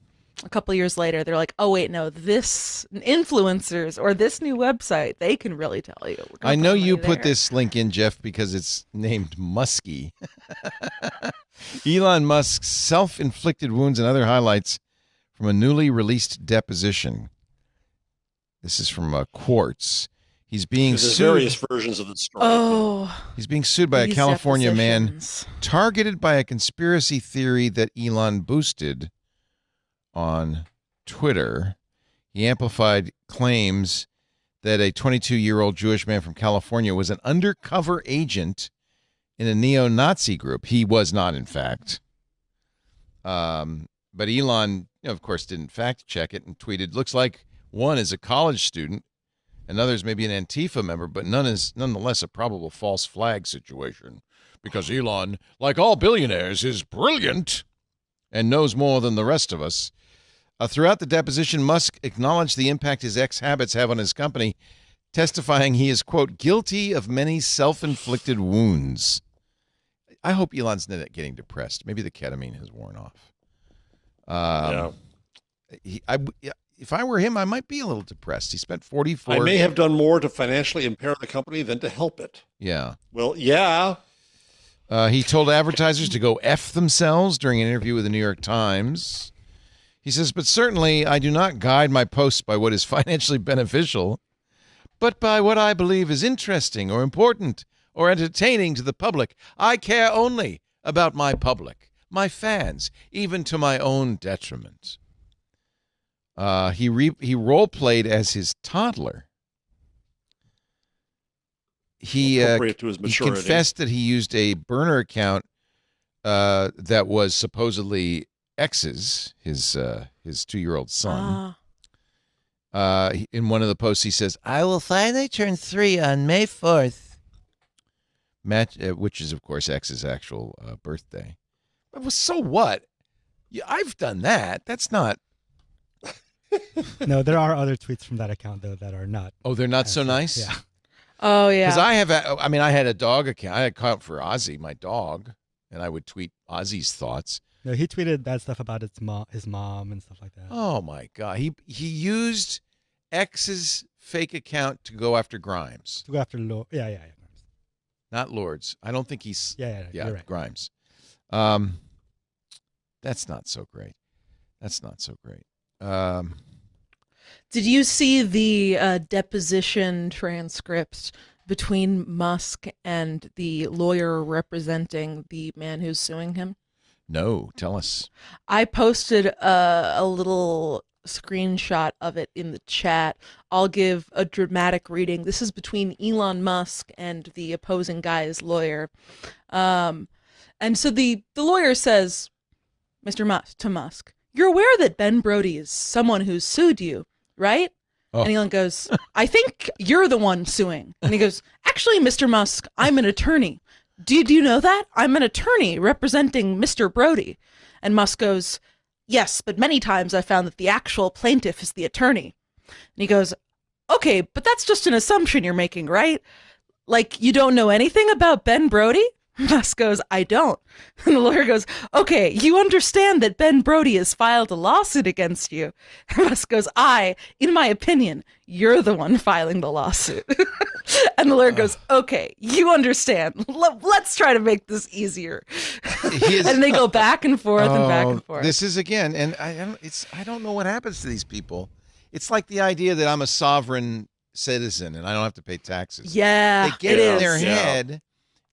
a couple of years later, they're like, oh, wait, no, this influencers or this new website, they can really tell you. We're gonna I know put you money put there. this link in, Jeff, because it's named Muskie. Elon Musk's self-inflicted wounds and other highlights from a newly released deposition. This is from Quartz. He's being There's sued. various versions of the story. Oh, He's being sued by a these California man depositions. targeted by a conspiracy theory that Elon boosted on Twitter. He amplified claims that a 22-year-old Jewish man from California was an undercover agent in a neo-Nazi group. He was not, in fact. But Elon, of course, didn't fact check it and tweeted, looks like one is a college student, another's maybe an Antifa member, but none is nonetheless a probable false flag situation. Because Elon, like all billionaires, is brilliant and knows more than the rest of us. Throughout the deposition, Musk acknowledged the impact his ex-habits have on his company, testifying he is, quote, guilty of many self-inflicted wounds. I hope Elon's not getting depressed. Maybe the ketamine has worn off. If I were him, I might be a little depressed. He spent 44. I may have done more to financially impair the company than to help it. Yeah. Well, yeah. He told advertisers to go F themselves during an interview with the New York Times. He says, but certainly I do not guide my posts by what is financially beneficial, but by what I believe is interesting or important or entertaining to the public. I care only about my public, my fans, even to my own detriment. He role-played as his toddler. He Appropriate to his maturity. confessed that he used a burner account that was supposedly X's, his 2-year-old son. In one of the posts, he says, "I will finally turn 3 on May 4th," which is, of course, X's actual birthday. But so what? Yeah, I've done that. That's not. No, there are other tweets from that account, though, that are not. Oh, they're not so nice? Yeah. Oh, yeah. Because I had a dog account. I had an account for Ozzy, my dog, and I would tweet Ozzy's thoughts. No, he tweeted bad stuff about his mom and stuff like that. Oh my God. He used X's fake account to go after Grimes. To go after yeah. Not Lords. I don't think he's... Yeah, you're right. Grimes. That's not so great. Did you see the deposition transcript between Musk and the lawyer representing the man who's suing him? No, tell us. I posted a little screenshot of it in the chat. I'll give a dramatic reading. This is between Elon Musk and the opposing guy's lawyer. And so the lawyer says, Mr. Musk, to Musk, you're aware that Ben Brody is someone who's sued you, right? Oh. And Elon goes, I think you're the one suing. And he goes, actually, Mr. Musk, I'm an attorney. Do you know that? I'm an attorney representing Mr. Brody. And Musk goes, yes, but many times I found that the actual plaintiff is the attorney. And he goes, okay, but that's just an assumption you're making, right? Like, you don't know anything about Ben Brody? Musk goes, I don't. And the lawyer goes, okay, you understand that Ben Brody has filed a lawsuit against you. And Musk goes, in my opinion, you're the one filing the lawsuit. And the lawyer goes, okay, you understand. Let's try to make this easier. And they go back and forth and back and forth. This is again, and I don't know what happens to these people. It's like the idea that I'm a sovereign citizen and I don't have to pay taxes. Yeah, they get it in their head.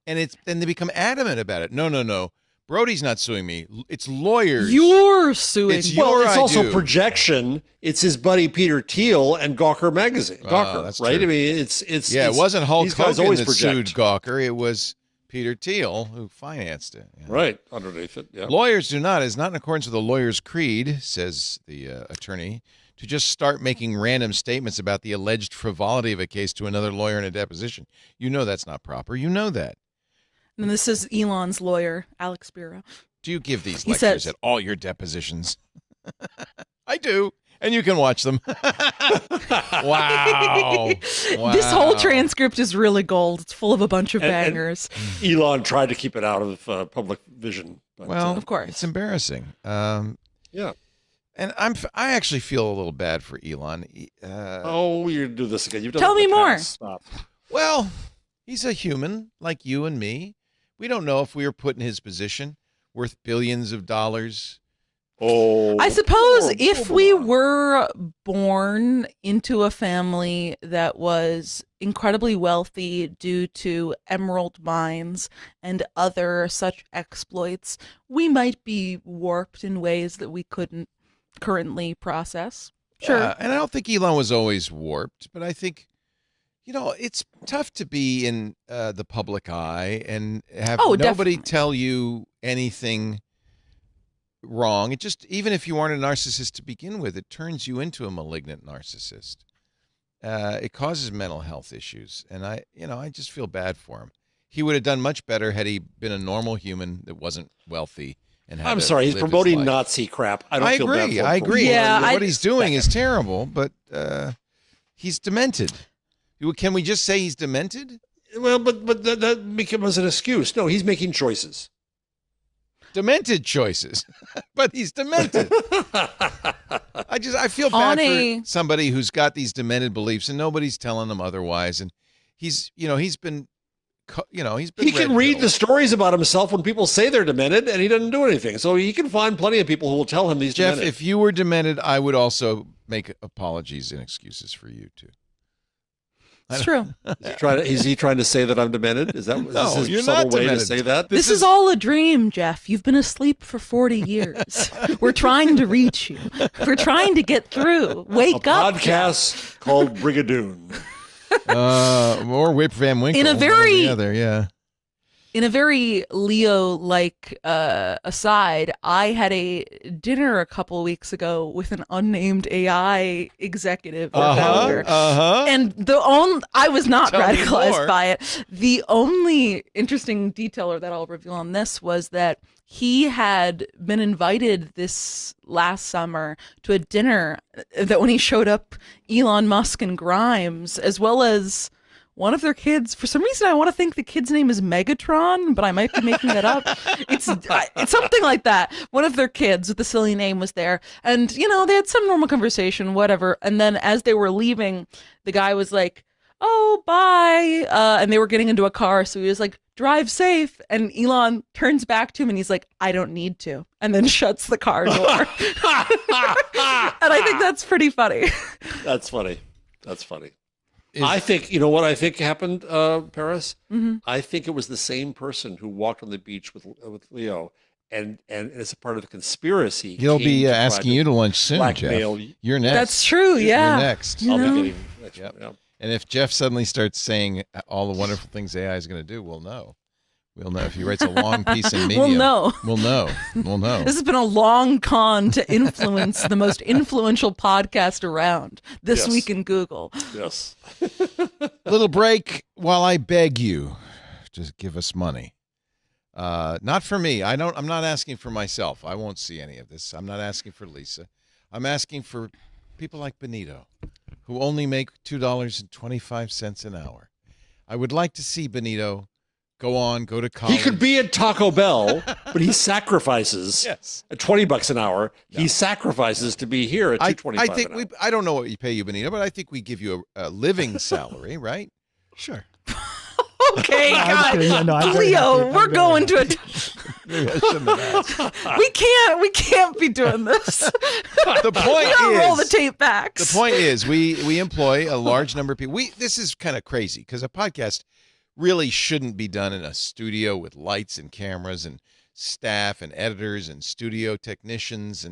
And then they become adamant about it. No. Brody's not suing me. It's lawyers. You're suing. It's also projection. It's his buddy Peter Thiel and Gawker magazine. Gawker, that's right? true. I mean, it's it wasn't Hulk Hogan that sued project. Gawker. It was Peter Thiel who financed it. Yeah. Right, underneath it. Yeah. Lawyers do not. It's not in accordance with the lawyer's creed, says the attorney, to just start making random statements about the alleged frivolity of a case to another lawyer in a deposition. You know that's not proper. You know that. And this is Elon's lawyer, Alex Bureau. Do you give these lectures at all your depositions? I do. And you can watch them. Wow. This whole transcript is really gold. It's full of a bunch of bangers. And Elon tried to keep it out of public vision. But, of course. It's embarrassing. Yeah. And I actually feel a little bad for Elon. You do this again. You've done Tell me more. Past. Stop. Well, he's a human like you and me. We don't know if we were put in his position, worth billions of dollars. I suppose if we were born into a family that was incredibly wealthy due to emerald mines and other such exploits, we might be warped in ways that we couldn't currently process. Sure. And I don't think Elon was always warped, but I think, it's tough to be in the public eye and have nobody tell you anything wrong. It just, even if you aren't a narcissist to begin with, it turns you into a malignant narcissist. It causes mental health issues, and I just feel bad for him. He would have done much better had he been a normal human that wasn't wealthy. And I'm sorry, he's promoting Nazi crap. I feel bad for him. I agree. Yeah, what he's doing is terrible, but he's demented. Can we just say he's demented? Well, but that becomes an excuse. No, he's making choices. Demented choices, but he's demented. I feel bad for somebody who's got these demented beliefs and nobody's telling them otherwise. And he's been. He can read the stories about himself when people say they're demented, and he doesn't do anything. So he can find plenty of people who will tell him he's demented. Jeff, if you were demented, I would also make apologies and excuses for you too. It's true. Is he trying to say that I'm demented? Is that his subtle way to say that? This is all a dream, Jeff. You've been asleep for 40 years. We're trying to reach you. We're trying to get through. Wake up. A podcast called Brigadoon. Or Whip Van Winkle. In a very Leo-like aside, I had a dinner a couple weeks ago with an unnamed AI executive or founder, and I was not radicalized by it. The only interesting detail that I'll reveal on this was that he had been invited this last summer to a dinner that when he showed up, Elon Musk and Grimes, as well as one of their kids, for some reason I want to think the kid's name is Megatron, but I might be making that up. It's something like that. One of their kids with a silly name was there, and they had some normal conversation, whatever. And then as they were leaving, the guy was like, "Oh, bye," and they were getting into a car, so he was like, "Drive safe." And Elon turns back to him and he's like, "I don't need to," and then shuts the car door. And I think that's pretty funny. That's funny. I think, you know what I think happened, Paris? Mm-hmm. I think it was the same person who walked on the beach with Leo, and as a part of the conspiracy. He'll be asking you to lunch soon, blackmail. Jeff. You're next. That's true, yeah. You're next. I'll be getting next. Yep. Yeah. And if Jeff suddenly starts saying all the wonderful things AI is going to do, we'll know. We'll know if he writes a long piece in Medium. We'll know. We'll know. This has been a long con to influence the most influential podcast around this week in Google. Yes. Little break while I beg you to give us money. Not for me. I'm not asking for myself. I won't see any of this. I'm not asking for Lisa. I'm asking for people like Benito, who only make $2.25 an hour. I would like to see Benito go to college. He could be at Taco Bell, but he sacrifices at $20 an hour. No. He sacrifices to be here at $2.25 I think an hour. I don't know what we pay you, Benito, but I think we give you a living salary, right? Sure. Okay, God, I'm Leo, we're going to a. Maybe I shouldn't have asked. We can't be doing this. The point is, roll the tape back. The point is, we employ a large number of people. This is kind of crazy because a podcast really shouldn't be done in a studio with lights and cameras and staff and editors and studio technicians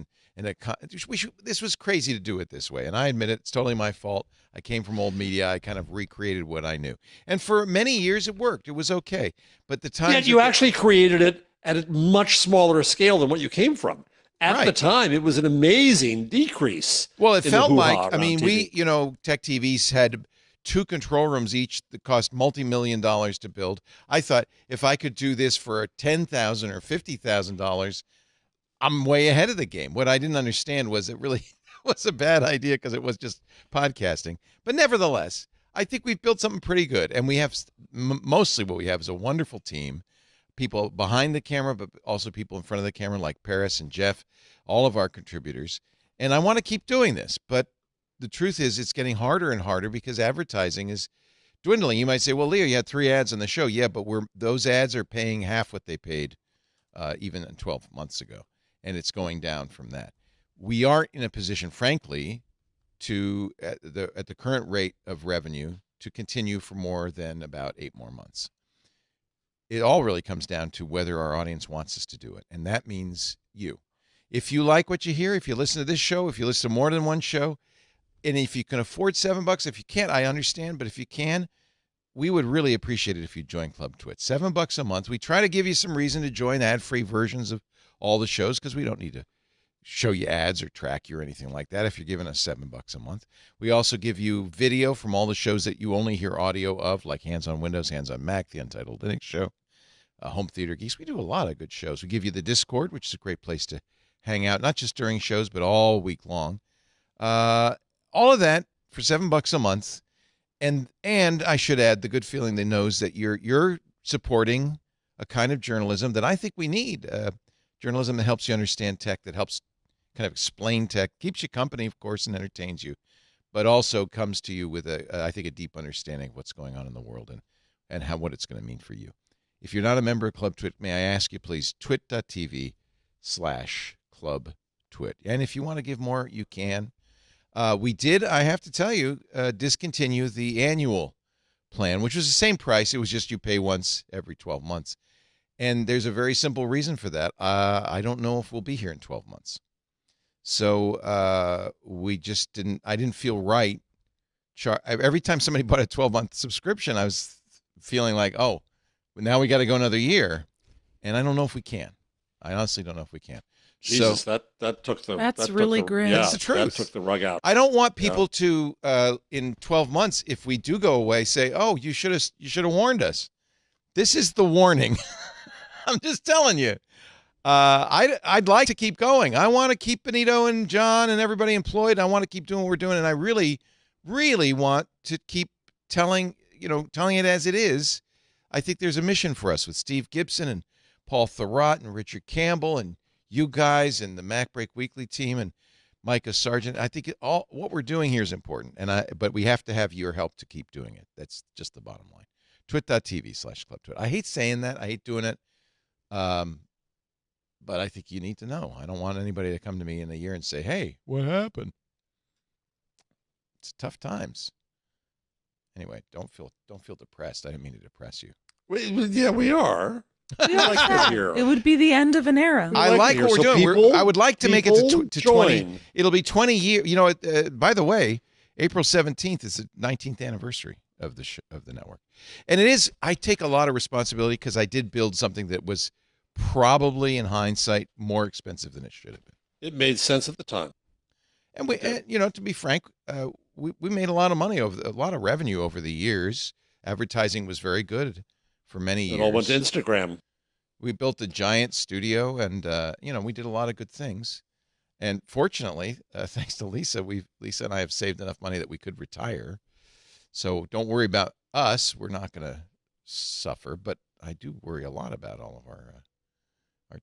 this was crazy to do it this way. And I admit it, it's totally my fault. I came from old media. I kind of recreated what I knew. And for many years it worked. It was okay. But the time you actually created it at a much smaller scale than what you came from. At the time, it was an amazing decrease. Well, it felt like, TV. Tech TVs had 2 control rooms each that cost multi-million dollars to build. I thought if I could do this for $10,000 or $50,000, I'm way ahead of the game. What I didn't understand was it really was a bad idea because it was just podcasting. But nevertheless, I think we've built something pretty good. And we have mostly what we have is a wonderful team, people behind the camera, but also people in front of the camera like Paris and Jeff, all of our contributors. And I want to keep doing this, but the truth is it's getting harder and harder because advertising is dwindling. You might say, well, Leo, you had 3 ads on the show. Yeah, but those ads are paying half what they paid even 12 months ago, and it's going down from that. We aren't in a position, frankly, to at the current rate of revenue to continue for more than about 8 more months. It all really comes down to whether our audience wants us to do it, and that means you. If you like what you hear, if you listen to this show, if you listen to more than one show, and if you can afford $7, if you can't, I understand. But if you can, we would really appreciate it if you join Club Twit. $7 a month. We try to give you some reason to join ad-free versions of all the shows because we don't need to show you ads or track you or anything like that if you're giving us $7 a month. We also give you video from all the shows that you only hear audio of, like Hands on Windows, Hands on Mac, The Untitled Linux Show, Home Theater Geeks. We do a lot of good shows. We give you the Discord, which is a great place to hang out, not just during shows, but all week long. All of that for $7 a month, and I should add the good feeling that knows that you're supporting a kind of journalism that I think we need. Journalism that helps you understand tech, that helps kind of explain tech, keeps you company, of course, and entertains you, but also comes to you with I think a deep understanding of what's going on in the world and what it's going to mean for you. If you're not a member of Club Twit, may I ask you please twit.tv/clubtwit, and if you want to give more, you can. We did, I have to tell you, discontinue the annual plan, which was the same price. It was just you pay once every 12 months. And there's a very simple reason for that. I don't know if we'll be here in 12 months. So I didn't feel right. Every time somebody bought a 12-month subscription, I was feeling like, oh, now we got to go another year. And I don't know if we can. I honestly don't know if we can. Jesus, so, that took the. That's really great. Yeah, that's the truth. That took the rug out. I don't want people to, in 12 months, if we do go away, say, "Oh, you should have warned us." This is the warning. I'm just telling you. I'd like to keep going. I want to keep Benito and John and everybody employed. I want to keep doing what we're doing, and I really, really want to keep telling telling it as it is, I think there's a mission for us with Steve Gibson and Paul Thurrott and Richard Campbell and you guys and the MacBreak Weekly team and Micah Sargent. I think all what we're doing here is important, but we have to have your help to keep doing it. That's just the bottom line. Twit.tv/ClubTwit. I hate saying that. I hate doing it. But I think you need to know. I don't want anybody to come to me in a year and say, hey, what happened? It's tough times. Anyway, don't feel depressed. I didn't mean to depress you. Yeah, we are. It would be the end of an era. I like what we're doing. I would like to make it to 20. It'll be 20 years. By the way, April 17th is the 19th anniversary of the network. And it is, I take a lot of responsibility because I did build something that was probably, in hindsight, more expensive than it should have been. It made sense at the time. And to be frank, we made a lot of money, a lot of revenue over the years. Advertising was very good for many years. It all went to Instagram. We built a giant studio, and we did a lot of good things. And fortunately, thanks to Lisa and I have saved enough money that we could retire. So don't worry about us. We're not going to suffer, but I do worry a lot about all of our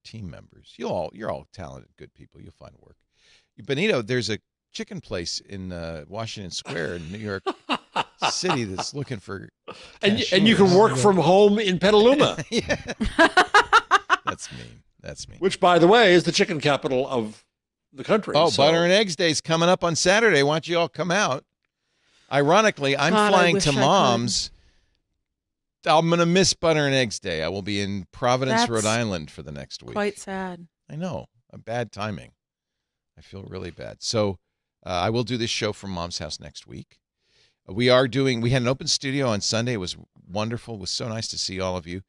team members. You're all talented, good people. You'll find work. Benito, there's a chicken place in Washington Square in New York City that's looking for cashiers. And you can work from home in Petaluma. That's mean. Which, by the way, is the chicken capital of the country. Oh, Butter and Eggs Day's coming up on Saturday. Why don't you all come out? Ironically, I'm flying to Mom's. I'm going to miss Butter and Eggs Day. I will be in Providence, Rhode Island for the next week. Quite sad. I know. A bad timing. I feel really bad. So I will do this show from Mom's house next week. We had an open studio on Sunday. It was wonderful. It was so nice to see all of you.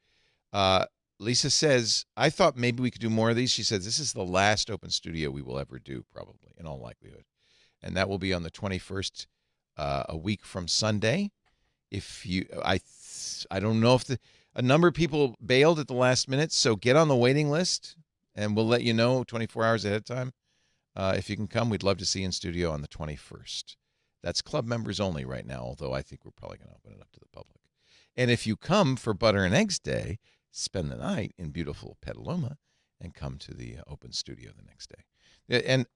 Lisa says, I thought maybe we could do more of these. She says, this is the last open studio we will ever do, probably, in all likelihood. And that will be on the 21st, a week from Sunday. I don't know if a number of people bailed at the last minute, so get on the waiting list, and we'll let you know 24 hours ahead of time. If you can come, we'd love to see you in studio on the 21st. That's club members only right now, although I think we're probably going to open it up to the public. And if you come for Butter and Eggs Day, spend the night in beautiful Petaluma and come to the open studio the next day. And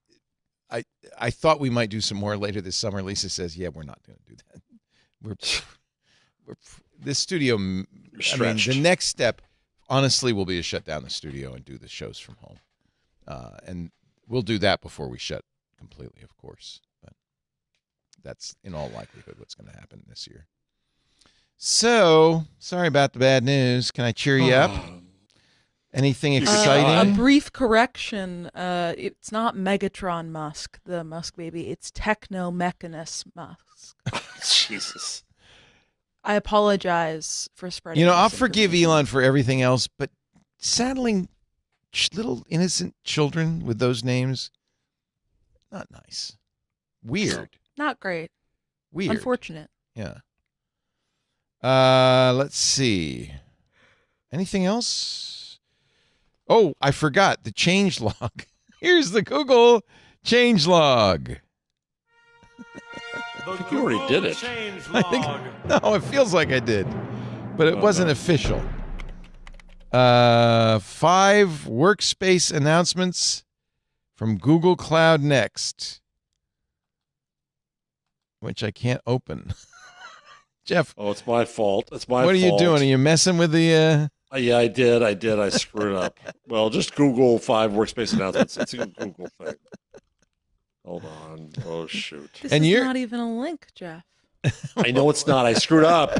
I thought we might do some more later this summer. Lisa says, yeah, we're not going to do that. We're this studio, the next step, honestly, will be to shut down the studio and do the shows from home. And we'll do that before we shut completely, of course. But that's, in all likelihood, what's going to happen this year. So, sorry about the bad news. Can I cheer you up? Anything exciting? A brief correction. It's not Megatron Musk, the Musk baby. It's Techno-Mechanus Musk. Jesus. I apologize for spreading. I'll forgive Elon for everything else, but saddling little innocent children with those names, not nice. Weird. Not great. Weird. Unfortunate. Yeah. Let's see. Anything else? Oh, I forgot the changelog. Here's the Google changelog. I think you already did it. No, it feels like I did, but it wasn't official. 5 Workspace announcements from Google Cloud Next, which I can't open. Jeff. Oh, it's my fault. It's my fault. What are you doing? Are you messing with the... Yeah, I did. I screwed up. Well, just Google 5 Workspace announcements. It's a Google thing. Hold on. Oh, shoot. This is not even a link, Jeff. I know it's not. I screwed up.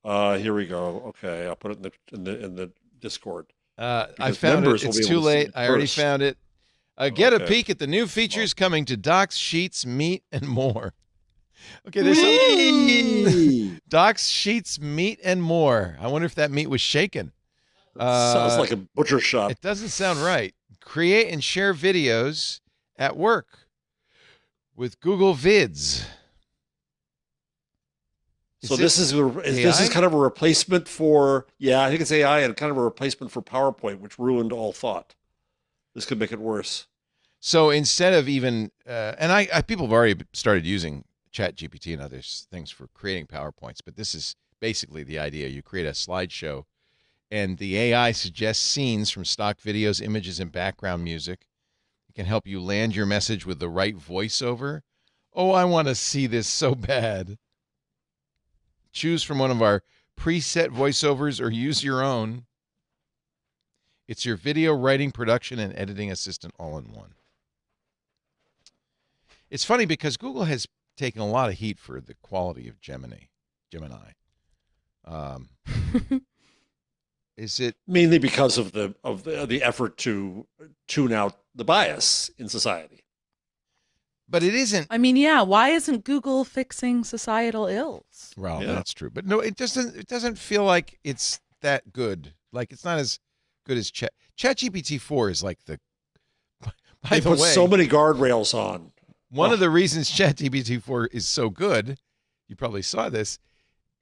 Here we go. Okay, I'll put it in the Discord. I found it. It's too late. I already found it. Get a peek at the new features coming to Docs, Sheets, Meet, and more. Okay, there's some Docs, Sheets, Meet, and more. I wonder if that meat was shaken. Sounds like a butcher shop. It doesn't sound right. Create and share videos at work with Google Vids. So this is kind of a replacement for, I think it's AI and kind of a replacement for PowerPoint, which ruined all thought. This could make it worse. So instead of even, and people have already started using ChatGPT and other things for creating PowerPoints, but this is basically the idea. You create a slideshow, and the AI suggests scenes from stock videos, images, and background music. It can help you land your message with the right voiceover. Oh, I want to see this so bad. Choose from one of our preset voiceovers or use your own. It's your video writing, production, and editing assistant all in one. It's funny because Google has taken a lot of heat for the quality of Gemini. Is it mainly because of the effort to tune out the bias in society? But it isn't. I mean, yeah. Why isn't Google fixing societal ills? Well, that's true. But no, it doesn't feel like it's that good. Like it's not as good as ChatGPT 4 is like the. They put so many guardrails on. One of the reasons ChatGPT 4 is so good, you probably saw this,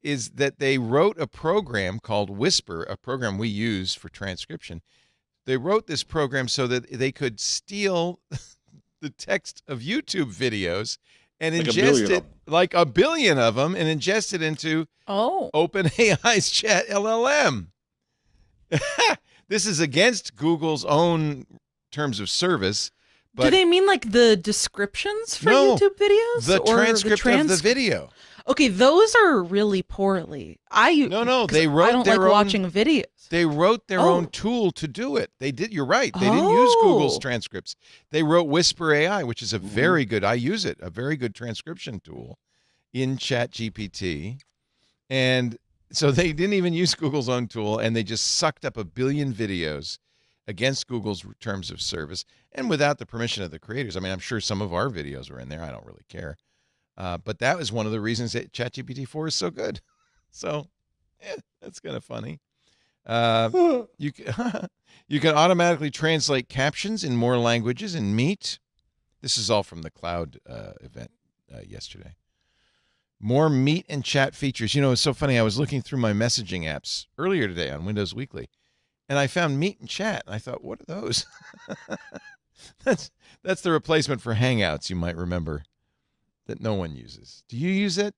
is that they wrote a program called Whisper, a program we use for transcription. They wrote this program so that they could steal the text of YouTube videos and ingest it, like a billion of them, and ingest it into OpenAI's Chat LLM. This is against Google's own terms of service. But do they mean like the descriptions for YouTube videos? The transcript of the video. Okay, those are really poorly. No, they wrote I don't their like own, watching videos. They wrote their own tool to do it. They did. You're right. They didn't use Google's transcripts. They wrote Whisper AI, which is a very good. I use it. A very good transcription tool in ChatGPT, and so they didn't even use Google's own tool, and they just sucked up a billion videos against Google's terms of service and without the permission of the creators. I mean, I'm sure some of our videos were in there. I don't really care. But that was one of the reasons that ChatGPT 4 is so good. So, that's kind of funny. You can automatically translate captions in more languages in Meet. This is all from the cloud event yesterday. More Meet and chat features. You know, it's so funny. I was looking through my messaging apps earlier today on Windows Weekly, and I found Meet and Chat, and I thought, what are those? That's the replacement for Hangouts, you might remember, that no one uses. Do you use it,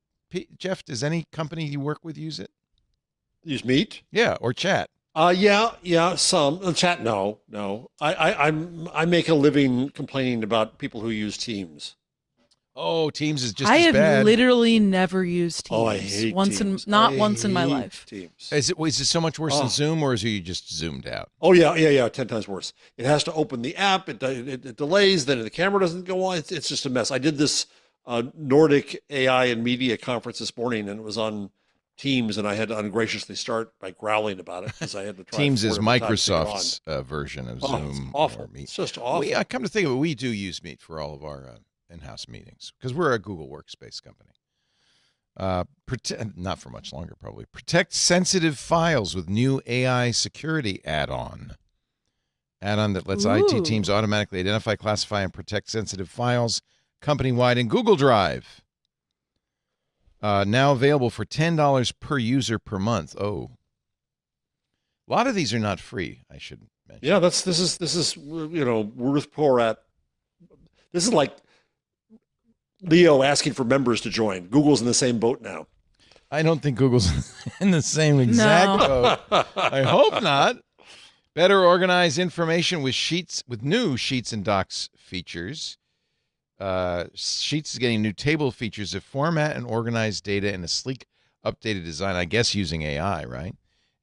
Jeff? Does any company you work with use it? Use Meet? Yeah, or Chat. Yeah, some. Chat, no. I make a living complaining about people who use Teams. Oh, Teams is just I as have bad. literally never used Teams. Oh, I hate Teams. Once in my life. Teams. Is it so much worse than Zoom, or is it you just zoomed out? Oh, yeah, 10 times worse. It has to open the app. It delays. Then the camera doesn't go on. It's just a mess. I did this Nordic AI and Media conference this morning, and it was on Teams, and I had to ungraciously start by growling about it because I had to try. Teams is Microsoft's version of Zoom. It's awful. Or Meet. It's just awful. I come to think of it, we do use Meet for all of our in-house meetings because we're a Google Workspace company. Not for much longer, probably. Protect sensitive files with new AI security add-on. Add-on that lets IT teams automatically identify, classify, and protect sensitive files company-wide in Google Drive. Now available for $10 per user per month. Oh, a lot of these are not free, I should mention. Yeah, this is Ruth Porat. This is like Leo asking for members to join. Google's in the same boat now. I don't think Google's in the same exact boat. I hope not. Better organize information with new Sheets and Docs features. Sheets is getting new table features that format and organize data in a sleek, updated design, I guess using AI, right?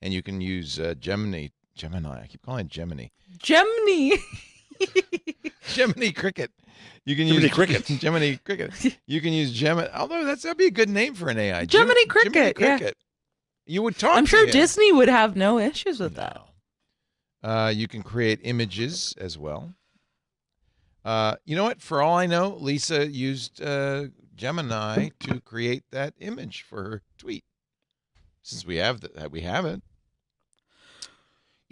And you can use Gemini. I keep calling it Gemini. Gemini Cricket. You can use Gemini Cricket. You can use Gemini. Although that'd be a good name for an AI. Gemini Cricket. Cricket. Yeah. You would talk. I'm to sure him. Disney would have no issues with that. You can create images as well. You know what? For all I know, Lisa used Gemini to create that image for her tweet. Since we have it.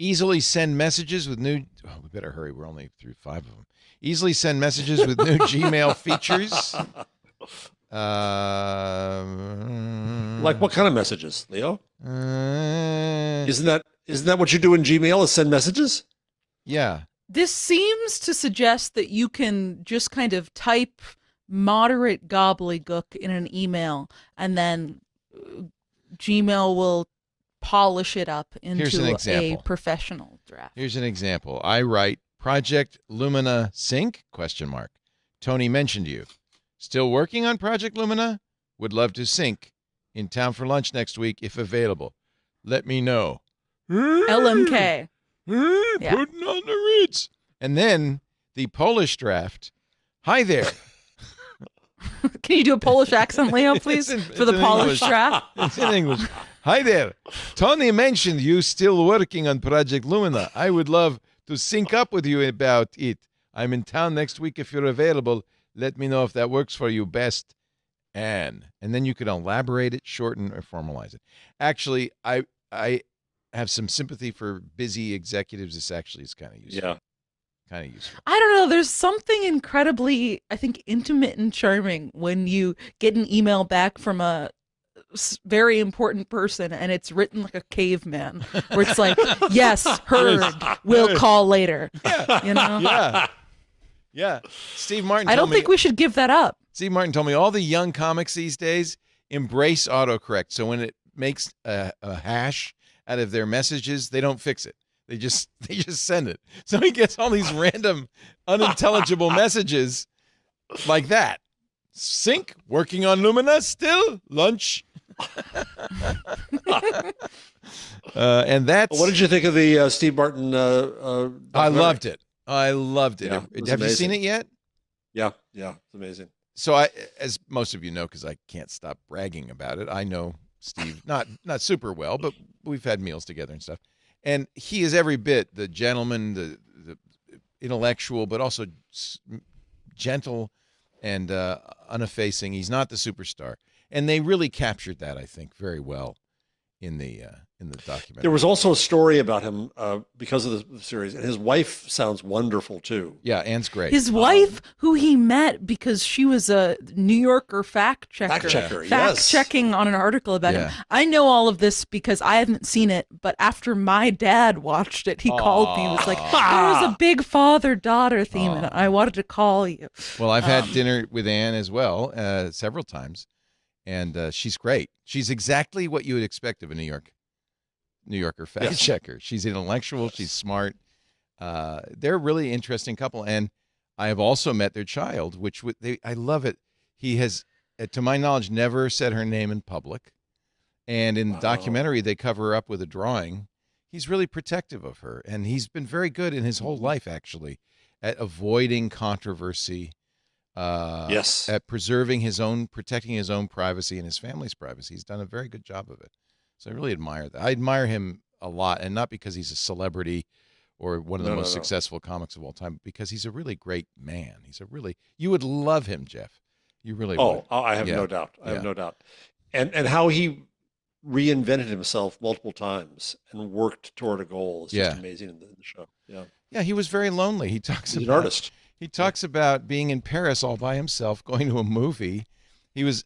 Easily send messages with new. Oh, we better hurry. We're only through 5 of them. Easily send messages with new Gmail features. Like what kind of messages, Leo? Isn't that what you do in Gmail? Is send messages? Yeah. This seems to suggest that you can just kind of type moderate gobbledygook in an email, and then Gmail will polish it up Here's an into a example. professional draft. Here's an example. I write Project Lumina Sync? ? Tony mentioned you. Still working on Project Lumina? Would love to sync. In town for lunch next week if available. Let me know. LMK. Yeah. Putting on the Ritz. And then the Polish draft. Hi there. Can you do a Polish accent, Leo, please, for the in Polish English. draft? It's in English. Hi there. Tony mentioned you still working on Project Lumina. I would love to sync up with you about it. I'm in town next week if you're available. Let me know if that works for you best. And then you can elaborate it, shorten, or formalize it. Actually, I have some sympathy for busy executives. This actually is kind of useful. Yeah. Kind of useful. I don't know. There's something incredibly, I think, intimate and charming when you get an email back from a very important person and it's written like a caveman, where it's like, yes, heard, we'll call later. Yeah. You know? Yeah. Yeah. Steve Martin I told don't me, think we should give that up. Steve Martin told me all the young comics these days embrace autocorrect. So when it makes a hash out of their messages, they don't fix it. They just send it. So he gets all these random, unintelligible messages like that. Sync, working on Lumina, still, lunch. And that's... What did you think of the Steve Martin I loved it. I loved it. Yeah, it was Have you amazing. seen it yet? Yeah, it's amazing. So I, as most of you know, because I can't stop bragging about it, I know Steve not super well, but we've had meals together and stuff. And he is every bit the gentleman, the intellectual, but also gentle and uneffacing. He's not the superstar, and they really captured that, I think, very well in the documentary. There was also a story about him because of the series, and his wife sounds wonderful too. Yeah, Anne's great. His wife, who he met because she was a New Yorker fact checker, yes. checking on an article about Yeah. him. I know all of this because I haven't seen it, but after my dad watched it, he called me and was like, there was a big father-daughter theme in it. I wanted to call you. Well, I've had dinner with Anne as well several times, and she's great. She's exactly what you would expect of a New Yorker fact checker. She's intellectual. She's smart. They're a really interesting couple, and I have also met their child, which I love it. He has, to my knowledge, never said her name in public, and in the documentary they cover her up with a drawing. He's really protective of her, and he's been very good in his whole life, actually, at avoiding controversy. At protecting his own privacy and his family's privacy. He's done a very good job of it. So I really admire that. I admire him a lot, and not because he's a celebrity or one of the most successful comics of all time, but because he's a really great man. You would love him, Jeff. You really would. I have no doubt. I have no doubt. And how he reinvented himself multiple times and worked toward a goal is just amazing in the show. Yeah. Yeah, he was very lonely. He's an artist. He talks about being in Paris all by himself, going to a movie. He was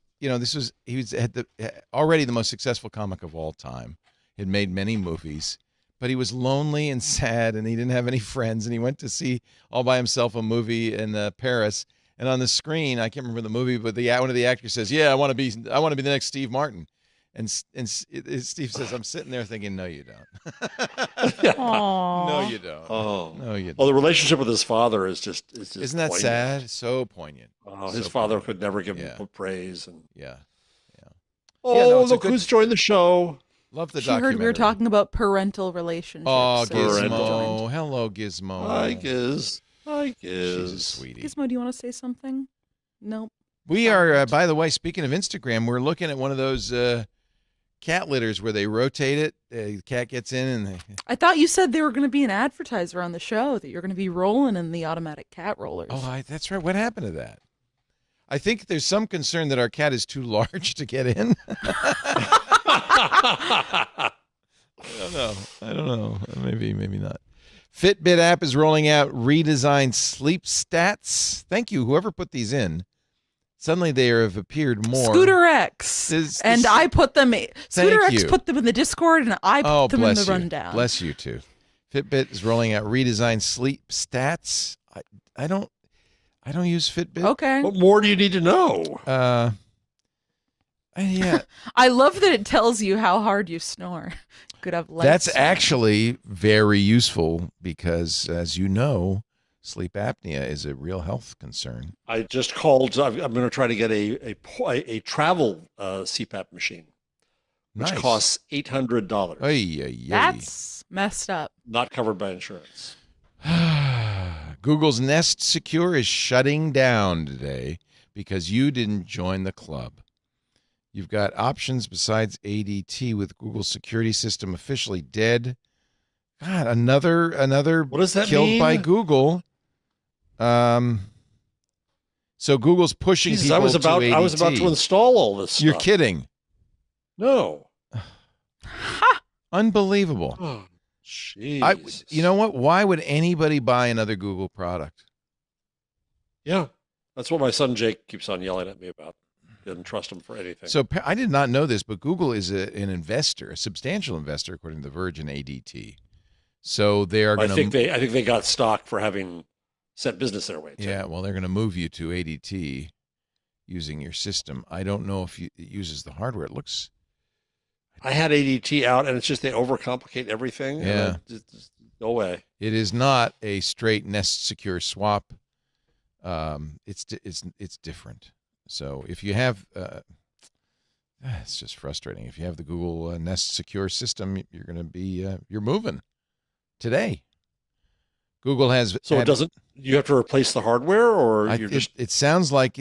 already the most successful comic of all time. Had made many movies, but he was lonely and sad, and he didn't have any friends. And he went to see all by himself a movie in Paris. And on the screen, I can't remember the movie, but one of the actors says, "Yeah, I want to be the next Steve Martin." And Steve says, "I'm sitting there thinking, no, you don't. No, you don't. No, you don't." Well, the relationship with his father is just isn't that poignant. sad? So poignant. His father could never give him praise. And look who's joined the show. Love the She documentary. heard we were talking about parental relationships. Oh, so Gizmo. Hello, Gizmo. Hi, Giz. She's a sweetie. Gizmo, do you want to say something? Nope. We are, by the way, speaking of Instagram, we're looking at one of those cat litters where they rotate it. The cat gets in and I thought you said there were going to be an advertiser on the show, that you're going to be rolling in the automatic cat rollers. Oh, that's right. What happened to that? I think there's some concern that our cat is too large to get in. I don't know. Maybe not. Fitbit app is rolling out redesigned sleep stats. Thank you, whoever put these in. Suddenly they have appeared more. Scooter X. And I put them. Scooter X put them in the Discord, and I put them in the rundown. Bless you too. Fitbit is rolling out redesigned sleep stats. I don't use Fitbit. Okay. What more do you need to know? Yeah. I love that it tells you how hard you snore. Could have less. That's actually very useful because, as you know, sleep apnea is a real health concern. I just called. I'm going to try to get a travel CPAP machine, which Nice. costs $800. That's messed up. Not covered by insurance. Google's Nest Secure is shutting down today because you didn't join the club. You've got options besides ADT with Google's security system officially dead. God, another What does that killed mean? by Google. So Google's pushing Jesus, people I was about to ADT. I was about to install all this stuff. You're kidding. No. Unbelievable. Oh, jeez. You know what? Why would anybody buy another Google product? Yeah, that's what my son Jake keeps on yelling at me about. Didn't trust him for anything. So I did not know this, but Google is an investor, a substantial investor, according to The Verge, in ADT. So they are going to. I think they got stock for having sent business their way. Too. Yeah, well, they're going to move you to ADT using your system. I don't know if it uses the hardware. It looks. I had ADT out, and it's just they overcomplicate everything. Yeah. No way. It is not a straight Nest Secure swap. It's different. So if you have, it's just frustrating. If you have the Google Nest Secure system, you're going to be you're moving today. Google has. So it doesn't. You have to replace the hardware, or you're just. It sounds like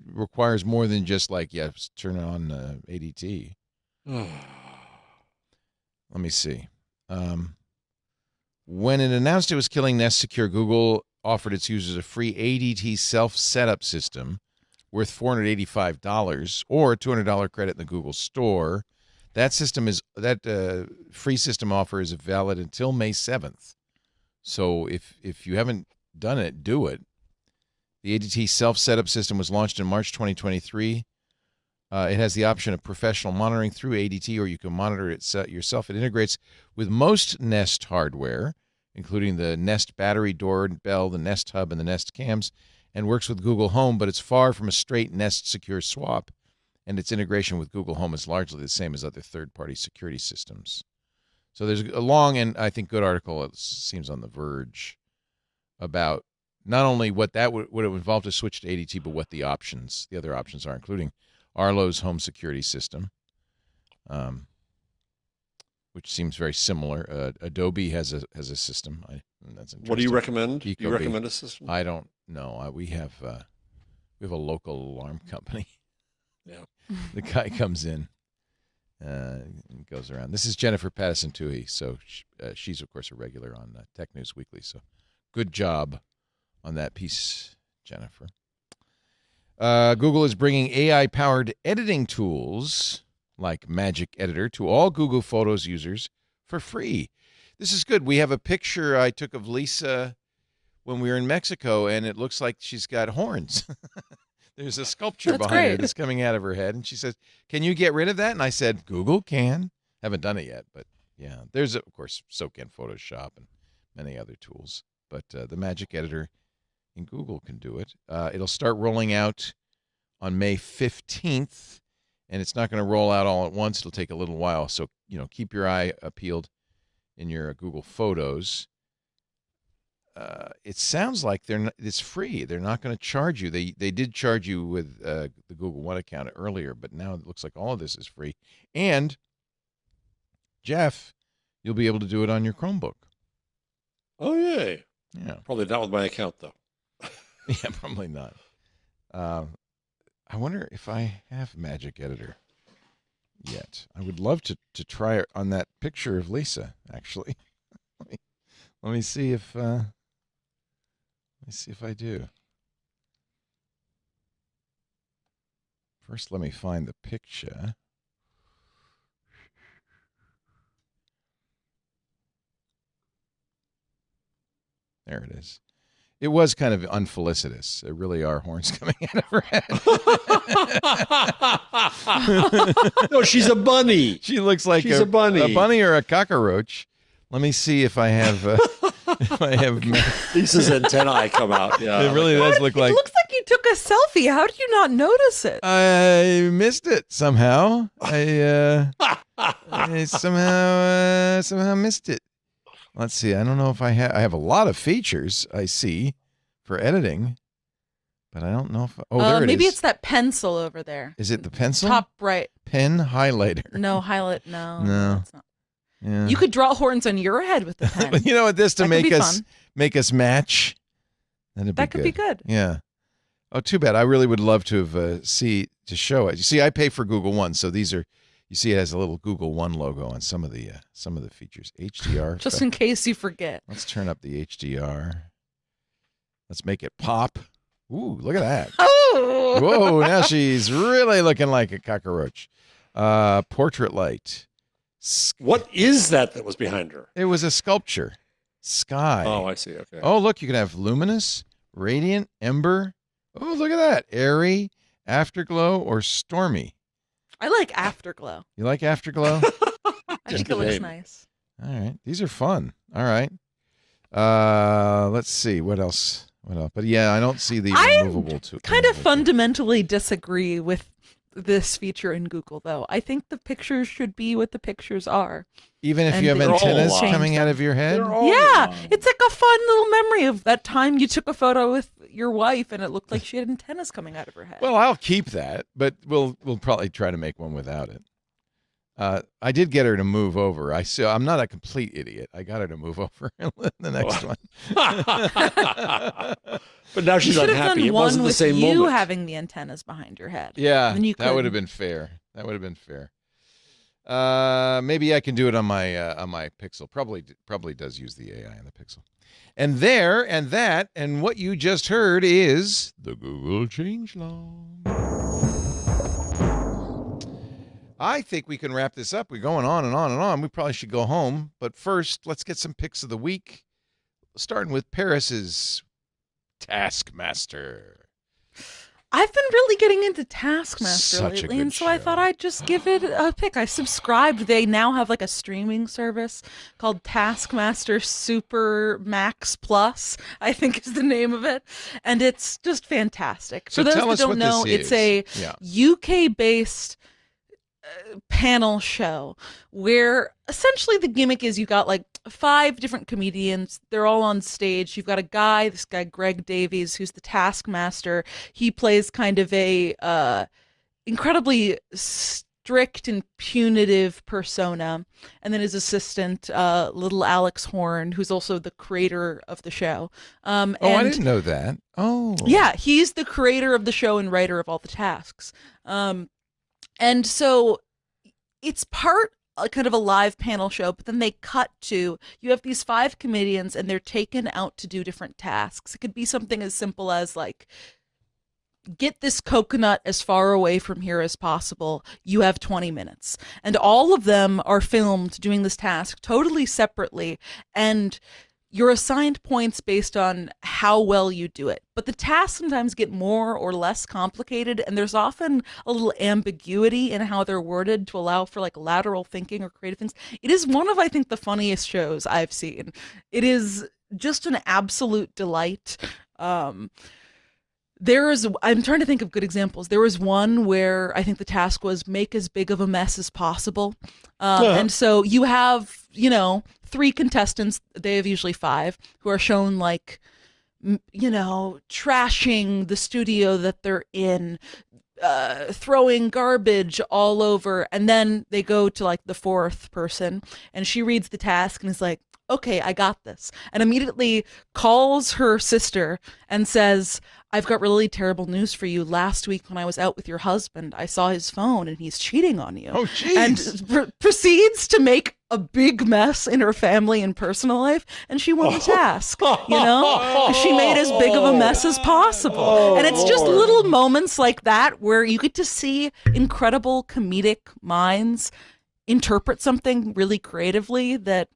requires more than just turn on ADT. Let me see. When it announced it was killing Nest Secure, Google offered its users a free ADT self-setup system worth $485 or a $200 credit in the Google Store. That free system offer is valid until May 7th. So if you haven't done it, do it. The ADT self-setup system was launched in March 2023. It has the option of professional monitoring through ADT, or you can monitor it yourself. It integrates with most Nest hardware, including the Nest battery doorbell, the Nest Hub, and the Nest cams, and works with Google Home, but it's far from a straight Nest Secure swap, and its integration with Google Home is largely the same as other third-party security systems. So there's a long and, I think, good article, it seems, on The Verge about not only what it would involve to switch to ADT, but what the other options are, including Arlo's home security system, which seems very similar. Adobe has a system. That's interesting. What do you recommend? Ecobee. Do you recommend a system? I don't know. We have a local alarm company. Yeah. The guy comes in and goes around. This is Jennifer Madison Toohey. So she's, of course, a regular on Tech News Weekly. So good job on that piece, Jennifer. Google is bringing AI-powered editing tools like Magic Editor to all Google Photos users for free. This is good. We have a picture I took of Lisa when we were in Mexico, and it looks like she's got horns. There's a sculpture behind her that's coming out of her head, and she says, "Can you get rid of that?" And I said, "Google can." Haven't done it yet, but yeah. There's, of course, SoCan Photoshop and many other tools, but the Magic Editor in Google can do it. It'll start rolling out on May 15th, and it's not going to roll out all at once. It'll take a little while, so keep your eye peeled in your Google Photos. It sounds like it's free. They're not going to charge you. They did charge you with the Google One account earlier, but now it looks like all of this is free. And Jeff, you'll be able to do it on your Chromebook. Oh, yay. Yeah. Probably not with my account, though. Yeah, probably not. I wonder if I have Magic Editor yet. I would love to try it on that picture of Lisa, actually. Let me see if I do. First, let me find the picture. There it is. It was kind of unfelicitous. There really are horns coming out of her head. No, she's a bunny. She looks like she's a bunny. A bunny or a cockroach. Let me see if I have if I have, Lisa's antennae come out. Yeah, it really does look like. It looks like you took a selfie. How did you not notice it? I missed it somehow. I somehow missed it. Let's see. I don't know if I have a lot of features I see for editing, but I don't know if. There it is. Maybe it's that pencil over there. Is it the pencil? Top right. Pen highlighter. No highlight. No. No. It's not. Yeah. You could draw horns on your head with the pen. You know what? This to That could make us match. That could be good. Yeah. Oh, too bad. I really would love to have to show it. You see, I pay for Google One, so these are. You see, it has a little Google One logo on some of the features. HDR. Just in case you forget. Let's turn up the HDR. Let's make it pop. Ooh, look at that. Oh. Whoa, now she's really looking like a cockroach. Portrait light. What is that was behind her? It was a sculpture. Sky. Oh, I see. Okay. Oh, look, you can have luminous, radiant, ember. Oh, look at that. Airy, afterglow, or stormy. I like Afterglow. You like afterglow? I think it looks nice. All right. These are fun. All right. Let's see. What else? But yeah, I don't see the removable tool. Kind of fundamentally disagree with this feature in Google, though. I think the pictures should be what the pictures are. Even if you have antennas coming out of your head? Yeah. It's like a fun little memory of that time you took a photo with your wife and it looked like she had antennas coming out of her head. Well, I'll keep that, but we'll probably try to make one without it. I did get her to move over. I'm not a complete idiot. I got her to move over in the next one. But now she's unhappy. It wasn't the same moment. You having the antennas behind your head. Yeah, that would have been fair. Maybe I can do it on my Pixel. Probably does use the AI on the Pixel. And there and that and what you just heard is the Google changelog. I think we can wrap this up. We're going on and on and on. We probably should go home. But first, let's get some picks of the week, starting with Paris's Taskmaster. I've been really getting into Taskmaster Such a lately, good and so I show. thought I'd just give it a pick. I subscribed. They now have like a streaming service called Taskmaster Super Max Plus, I think is the name of it. And it's just fantastic. So For those tell that us don't what know, this it's a is. UK-based panel show where essentially the gimmick is you got like 5 different comedians. They're all on stage. You've got this guy Greg Davies, who's the Taskmaster. He plays kind of a incredibly strict and punitive persona, and then his assistant little Alex Horn, who's also the creator of the show. I didn't know that. Oh yeah, he's the creator of the show and writer of all the tasks. And so it's part kind of a live panel show, but then they cut to, you have these 5 comedians and they're taken out to do different tasks. It could be something as simple as like, get this coconut as far away from here as possible. You have 20 minutes. And all of them are filmed doing this task totally separately. And you're assigned points based on how well you do it. But the tasks sometimes get more or less complicated, and there's often a little ambiguity in how they're worded to allow for like lateral thinking or creative things. It is one of, I think, the funniest shows I've seen. It is just an absolute delight. I'm trying to think of good examples. There was one where I think the task was make as big of a mess as possible. And so you have, 3 contestants, they have usually 5, who are shown like, trashing the studio that they're in, throwing garbage all over. And then they go to like the 4th person and she reads the task and is like, okay, I got this. And immediately calls her sister and says, I've got really terrible news for you. Last week when I was out with your husband, I saw his phone and he's cheating on you. Oh, jeez. And proceeds to make a big mess in her family and personal life. And she won the task, She made as big of a mess as possible. And it's just little moments like that where you get to see incredible comedic minds interpret something really creatively that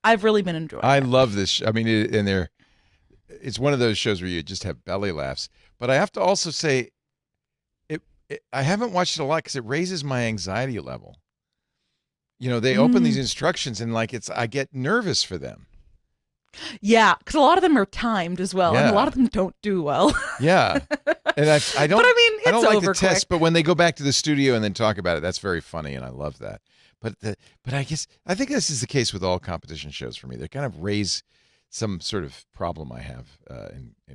I've really been enjoying. I love this. I mean, it's one of those shows where you just have belly laughs. But I have to also say, I haven't watched it a lot because it raises my anxiety level. They open these instructions and I get nervous for them. Yeah, because a lot of them are timed as well, and Yeah. a lot of them don't do well. Yeah, and I don't. But I mean, I don't it's like over the test, quick. but when they go back to the studio and then talk about it, that's very funny, and I love that. But I think this is the case with all competition shows for me. They kind of raise some sort of problem I have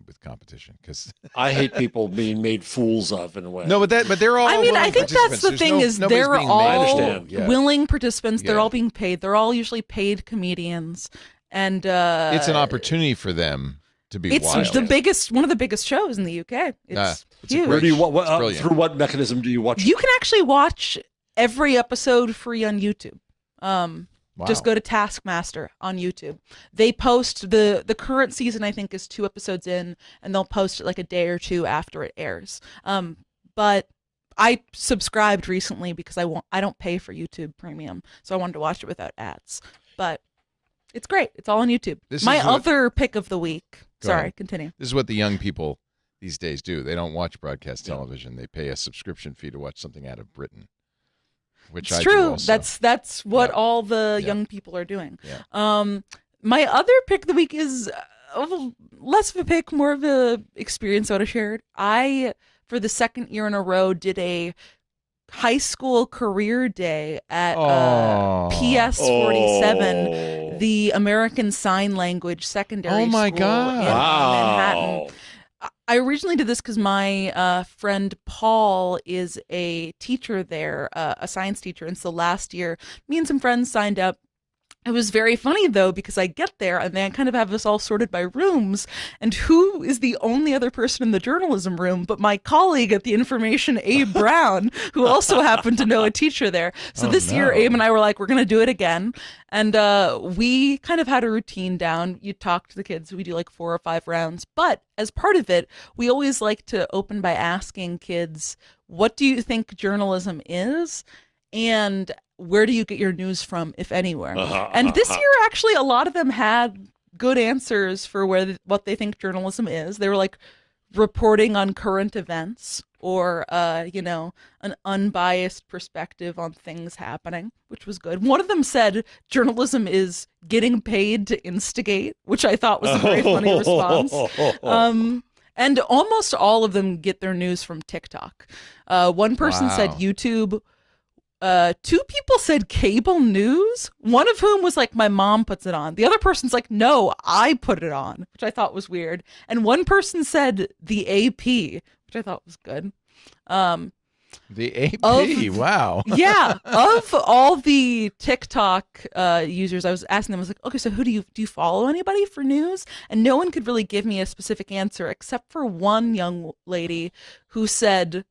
with competition because I hate people being made fools of in a way. no, but they're all. I mean, I willing think that's participants. the There's thing is nobody's they're being all made. understand. Yeah. willing participants. They're Yeah. all being paid. They're all usually paid comedians, and It's an opportunity for them to be It's wild. one of the biggest shows in the UK. It's it's a huge. Where do you It's brilliant. through what mechanism do you watch? You can actually watch every episode free on YouTube. Wow. Just go to Taskmaster on YouTube. They post the current season, I think, is 2 episodes in, and they'll post it like a day or 2 after it airs. But I subscribed recently because I don't pay for YouTube Premium, so I wanted to watch it without ads. But it's great. It's all on YouTube. This My is what- other pick of the week. Go Sorry, ahead. continue. This is what the young people these days do. They don't watch broadcast television. They pay a subscription fee to watch something out of Britain, which It's I do true. also. That's what Yeah. all the Yeah. young people are doing. Yeah. My other pick of the week is less of a pick, more of a experience I would have shared. I, for the second year in a row, did a high school career day at Oh. PS47, the American Sign Language secondary Oh my school God. in Manhattan. I originally did this because my friend Paul is a teacher there, a science teacher. And so last year, me and some friends signed up. It was very funny, though, because I get there and they kind of have us all sorted by rooms. And who is the only other person in the journalism room but my colleague at the information, Abe Brown, who also happened to know a teacher there. So this year, Abe and I were like, we're going to do it again. And we kind of had a routine down. You talk to the kids. We do like 4 or 5 rounds. But as part of it, we always like to open by asking kids, what do you think journalism is? And where do you get your news from, if anywhere? And this year, actually, a lot of them had good answers for what they think journalism is. They were like reporting on current events or, an unbiased perspective on things happening, which was good. One of them said journalism is getting paid to instigate, which I thought was a very funny response. And almost all of them get their news from TikTok. One person said Wow. YouTube. 2 people said cable news, one of whom was like, my mom puts it on. The other person's like, no, I put it on, which I thought was weird. And one person said the AP, which I thought was good. The AP. Wow. Yeah, of all the TikTok users, I was asking them, I was like, okay, so who do you follow anybody for news? And no one could really give me a specific answer except for one young lady who said, and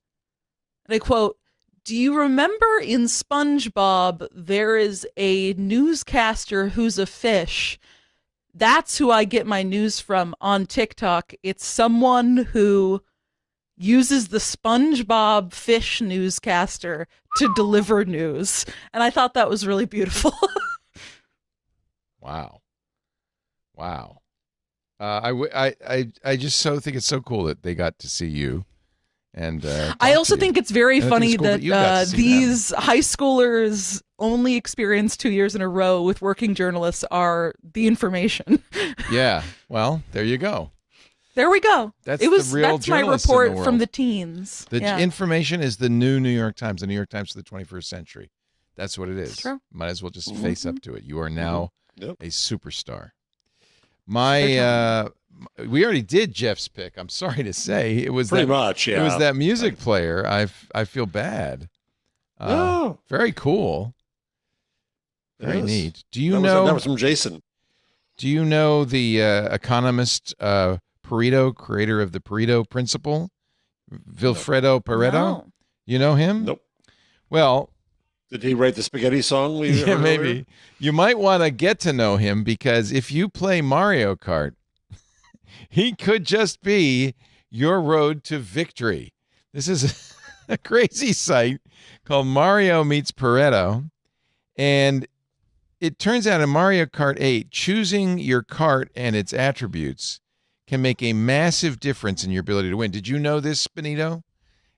I quote, do you remember in SpongeBob, there is a newscaster who's a fish? That's who I get my news from on TikTok. It's someone who uses the SpongeBob fish newscaster to deliver news. And I thought that was really beautiful. Wow. I just so think it's so cool that they got to see you. And I also think it's very And I think funny it's cool that you got that to see these high schoolers only experience 2 years in a row with working journalists are the information. Yeah. Well, there you go. There we go. That's the real that's my journalists in the report from world. the teens. The Yeah. information is the new New York Times, the New York Times of the 21st century. That's what it is. true. Might as well just face up to it. You are now Yep. a superstar. We already did Jeff's pick. I'm sorry to say it was Pretty that, much, yeah. It was that music player. I feel bad. Oh. Very cool. Very Yes. neat. Do you that know? that was from Jason. Do you know the economist Pareto, creator of the Pareto principle, Vilfredo Pareto? No. You know him? Nope. Well, Did he write the spaghetti song? We yeah, heard maybe. earlier? You might want to get to know him because if you play Mario Kart, he could just be your road to victory. This is a crazy site called Mario Meets Pareto. And it turns out in Mario Kart 8, choosing your kart and its attributes can make a massive difference in your ability to win. Did you know this, Benito?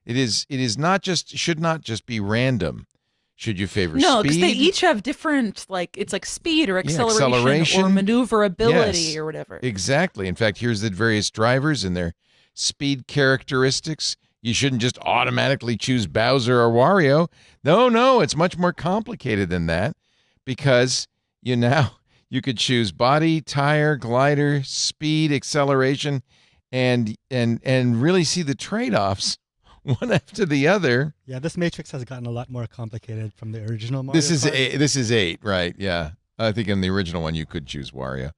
It is not just should not just be random. Should you favor No, speed? because they each have different, like, it's like speed or acceleration, or maneuverability Yes, or whatever. Exactly. In fact, here's the various drivers and their speed characteristics. You shouldn't just automatically choose Bowser or Wario. No, it's much more complicated than that, because you could choose body, tire, glider, speed, acceleration, and really see the trade-offs one after the other. Yeah, this matrix has gotten a lot more complicated from the original Mario This is Kart. this is 8, right? Yeah, I think in the original one you could choose Wario.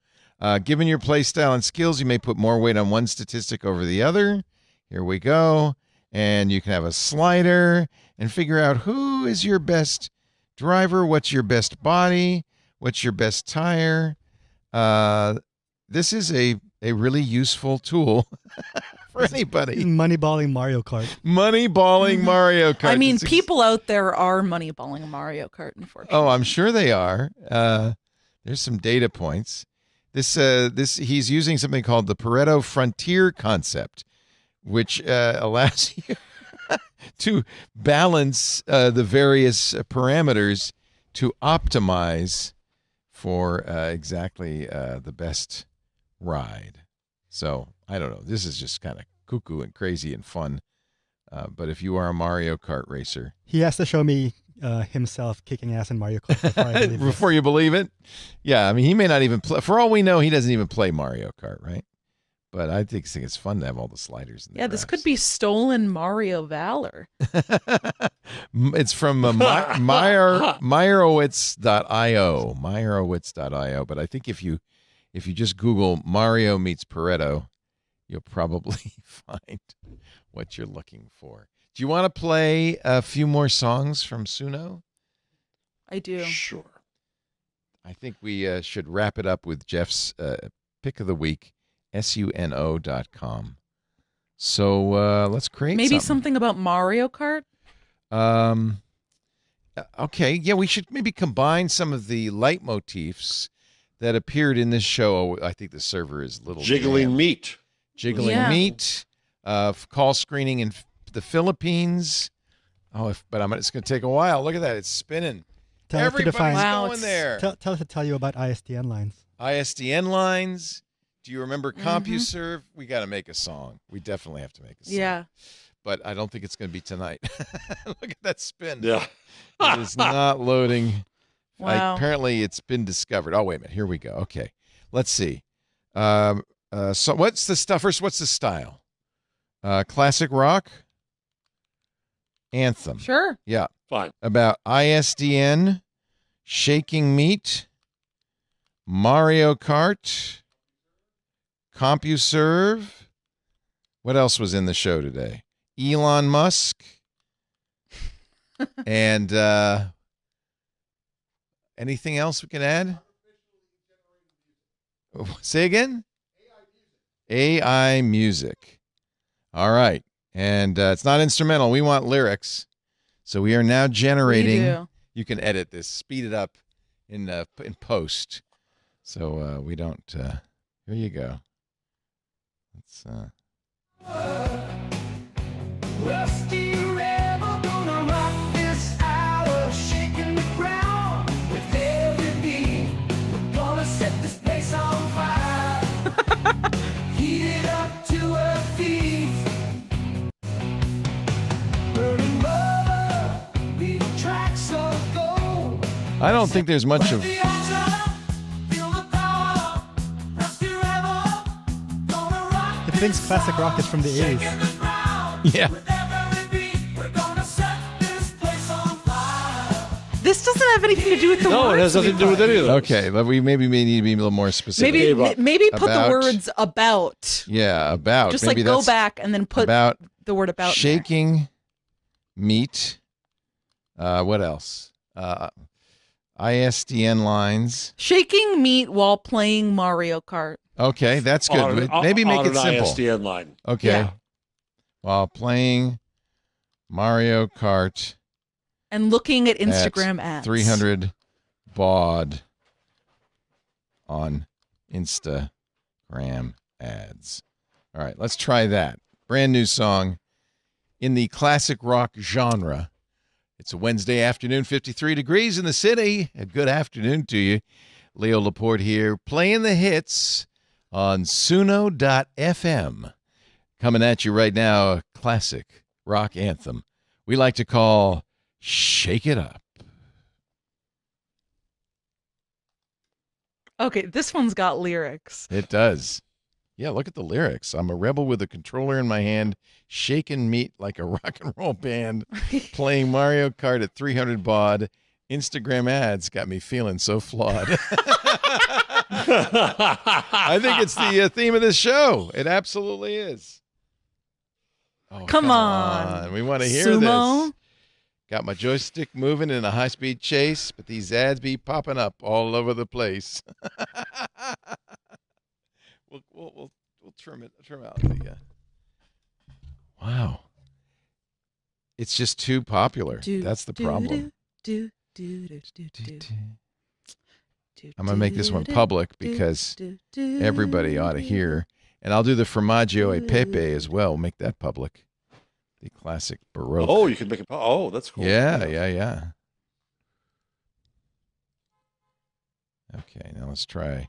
Given your play style and skills, you may put more weight on one statistic over the other. Here we go. And you can have a slider and figure out who is your best driver, what's your best body, what's your best tire. This is a really useful tool for anybody. Moneyballing Mario Kart. Moneyballing Mario Kart. I mean, This is- people out there are moneyballing Mario Kart, unfortunately. Oh, I'm sure they are. There's some data points. This he's using something called the Pareto Frontier concept, which allows you to balance the various parameters to optimize for exactly the best ride. So I don't know. This is just kind of cuckoo and crazy and fun. But if you are a Mario Kart racer, He has to show me himself kicking ass in Mario Kart before I believe this. before you believe it, yeah. I mean, he may not even play. For all we know, he doesn't even play Mario Kart, right? But I think it's fun to have all the sliders. And the Yeah, this graphs. could be stolen Mario Valor. It's from Meyerowitz.io. Meyerowitz.io. But I think if you just Google Mario meets Pareto, you'll probably find what you're looking for. Do you want to play a few more songs from Suno? I do. Sure. I think we should wrap it up with Jeff's pick of the week, suno.com. So let's create Maybe something about Mario Kart? Okay, yeah, we should maybe combine some of the leitmotifs that appeared in this show. Oh, I think the server is a little Jiggling jammed. meat. Jiggling meat, call screening in the Philippines. Oh, but it's going to take a while. Look at that. It's spinning. Tell us to Everybody's define- Wow, going it's- there. Tell us to tell you about ISDN lines. ISDN lines. Do you remember CompuServe? We got to make a song. We definitely have to make a song. Yeah. But I don't think it's going to be tonight. Look at that spin. Yeah. It is not loading. Wow. Apparently, it's been discovered. Oh, wait a minute. Here we go. Okay. Let's see. So what's the stuff? First, what's the style? Classic rock? Anthem. Sure. Yeah. Fine. About ISDN, shaking meat, Mario Kart, CompuServe. What else was in the show today? Elon Musk. And anything else we can add? Say again? AI music. All right. And it's not instrumental. We want lyrics. So we are now generating. We do. You can edit this, speed it up in post. So we don't. Here you go. Let's. Rusty rebel gonna rock this hour, shaking the ground with every beat. We're gonna set this place on fire, heat it up to our feet. Burning rubber, leaving tracks of gold. I don't think there's much of. The altar, feel the power. Rusty rebel, gonna rock It thinks classic rock is from the 80s. Yeah. This doesn't have anything to do with the words. No, it has nothing to do with any of those. Okay, but we maybe may need to be a little more specific. Maybe put About- the words about. Yeah, about. Just maybe like go that's back and then put about the word about. in there. shaking meat. What else? ISDN lines. Shaking meat while playing Mario Kart. Okay, that's good. Maybe make it an simple. ISDN line. Okay. Yeah. While playing Mario Kart And looking at Instagram ads. 300 baud on Instagram ads. All right, let's try that. Brand new song in the classic rock genre. It's a Wednesday afternoon, 53 degrees in the city. A good afternoon to you. Leo Laporte here, playing the hits on Suno.fm. Coming at you right now, a classic rock anthem we like to call Shake It Up. Okay, this one's got lyrics. It does. Yeah, look at the lyrics. I'm a rebel with a controller in my hand, shaking meat like a rock and roll band, playing Mario Kart at 300 baud. Instagram ads got me feeling so flawed. I think it's the theme of this show. It absolutely is. Oh, come on. We want to hear Sumo. this. Got my joystick moving in a high-speed chase, but these ads be popping up all over the place. We'll trim out the. Wow, it's just too popular. That's the problem. I'm gonna make this one public because everybody ought to hear, and I'll do the Formaggio e Pepe as well. Make that public. The classic Baroque. Oh, you can make it. Oh, that's cool. Yeah. Okay, now let's try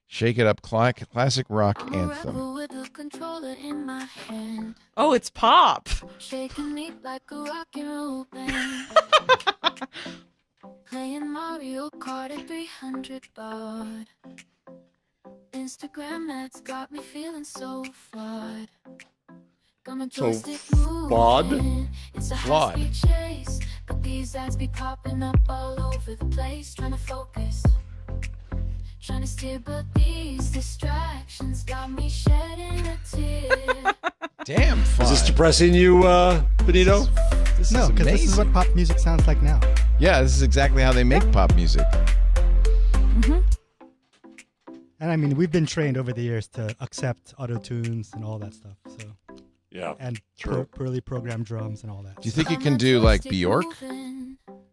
Shake It Up, classic rock anthem. Oh, it's pop. Shaking me like a rock and roll band. Playing Mario Kart at 300 baud. Instagram ads got me feeling so flawed. So flawed? It's a Flawed. high-speed chase, but these ads be popping up all over the place. Trying to focus, trying to steer, but these distractions got me shedding a tear. Damn fun. Is this depressing you, Benito? This No, is because this is amazing. what pop music sounds like now. Yeah, this is exactly how they make pop music. And I mean, we've been trained over the years to accept auto tunes and all that stuff. So Yeah. and True. poorly programmed drums and all that. Do you think you can do like Bjork?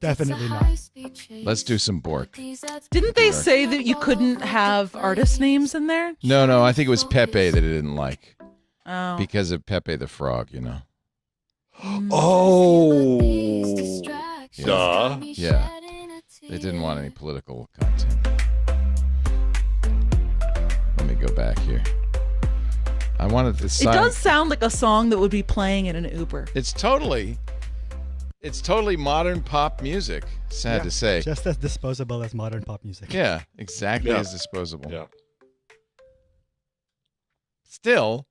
Definitely not. Let's do some Bork. Didn't they say that you couldn't have artist names in there? No, I think it was Pepe that it didn't like Oh. because of Pepe the Frog, you know. Oh. Duh. Yeah. They didn't want any political content. Let me go back here. I wanted to It does sound like a song that would be playing in an Uber. It's totally modern pop music. Sad to say. Just as disposable as modern pop music. Yeah, exactly Yeah. as disposable. Yeah. Still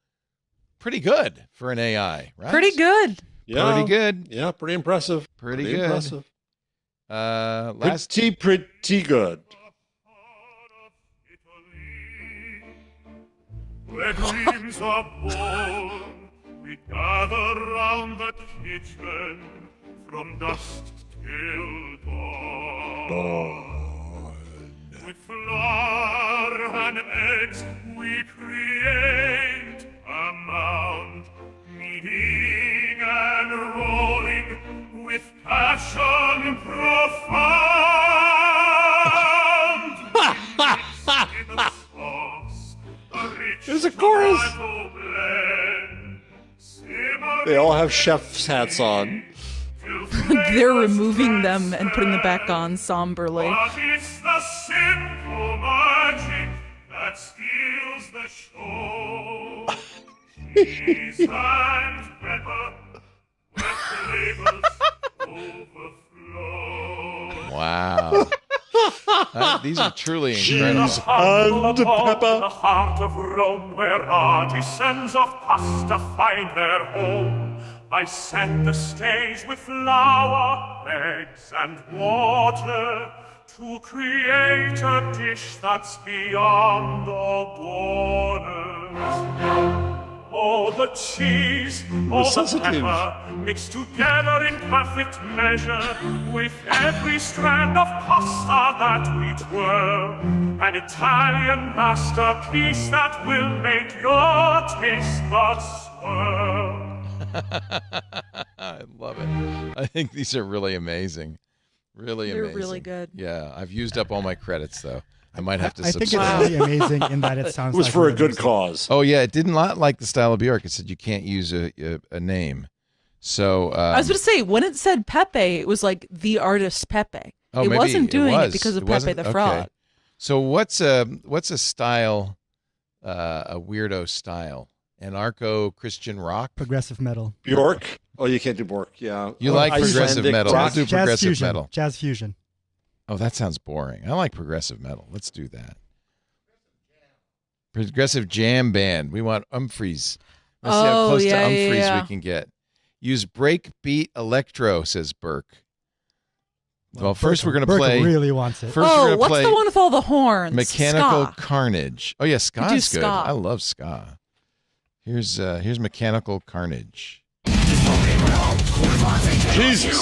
pretty good for an AI, right? Pretty good. Yeah. Pretty good. Yeah, pretty impressive. Pretty good. impressive. Last Pretty good. Where dreams are born, we gather round the kitchen from dusk till dawn. With flour and eggs we create a mound, kneading and rolling with passion profound. In the sauce, There's a chorus. They all have chef's hats on. They're removing them and putting them back on somberly. But it's the simple magic that steals the show. Cheese and pepper, where flavors overflow. Wow. These are truly incredible. And pepper. The heart of Rome, where artisans of pasta find their home. I set the stage with flour, eggs, and water to create a dish that's beyond the borders. Oh, the cheese, oh, the sensitive. pepper, mixed together in perfect measure, with every strand of pasta that we twirl. An Italian masterpiece that will make your taste buds swirl. I love it. I think these are really amazing. Really They're amazing. really good. Yeah, I've used up all my credits though. I might have to I think subscribe. it's really amazing in that it sounds It was like for a real good music. cause. Oh yeah, it did not like the style of Bjork. It said you can't use a name. So I was going to say, when it said Pepe, it was like the artist Pepe. It maybe wasn't doing it because of It Pepe wasn't? the Frog. Okay. So what's a style, a weirdo style? Anarcho-Christian rock? Progressive metal. Bjork. Oh, you can't do Bjork. Yeah. You like progressive Icelandic metal. rock. We'll do progressive fusion. metal. Jazz fusion. Oh, that sounds boring. I like progressive metal. Let's do that. Progressive jam band. We want Humphreys. Let's see how close to Humphreys we can get. Use breakbeat electro, says Burke. Well, first we're going to Burke play. really wants it. First we're going to what's play the one with all the horns? Mechanical Ska. Carnage. Oh yeah, ska's do good. ska. I love ska. Here's Mechanical Carnage. Jesus.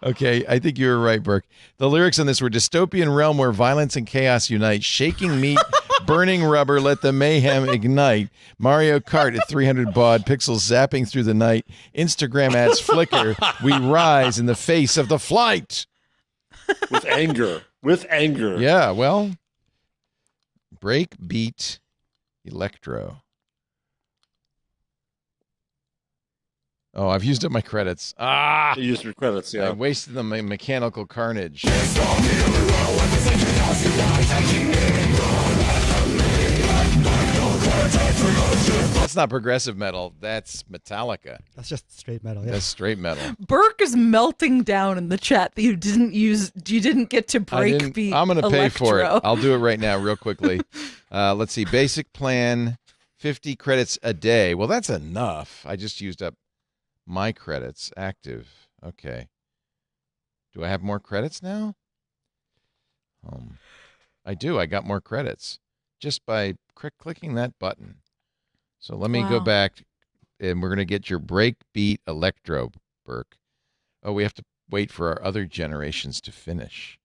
Okay, I think you were right, Burke. The lyrics on this were dystopian realm where violence and chaos unite, shaking meat, burning rubber, let the mayhem ignite. Mario Kart at 300 baud, pixels zapping through the night. Instagram ads flicker. We rise in the face of the flight. With anger. With anger. Yeah, well, breakbeat electro. Oh, I've used up my credits. Ah! You used your credits, I yeah. wasted them in Mechanical Carnage. That's not progressive metal. That's Metallica. That's just straight metal. Yeah. That's straight metal. Burke is melting down in the chat that you didn't get to breakbeat. I'm going to pay for it. electro. I'll do it right now, real quickly. Let's see. Basic plan, 50 credits a day. Well, that's enough. I just used up my credits. Active. Okay. Do I have more credits now? I do. I got more credits just by clicking that button. So let me go back, and we're going to get your breakbeat electro, Burke. Oh, we have to wait for our other generations to finish.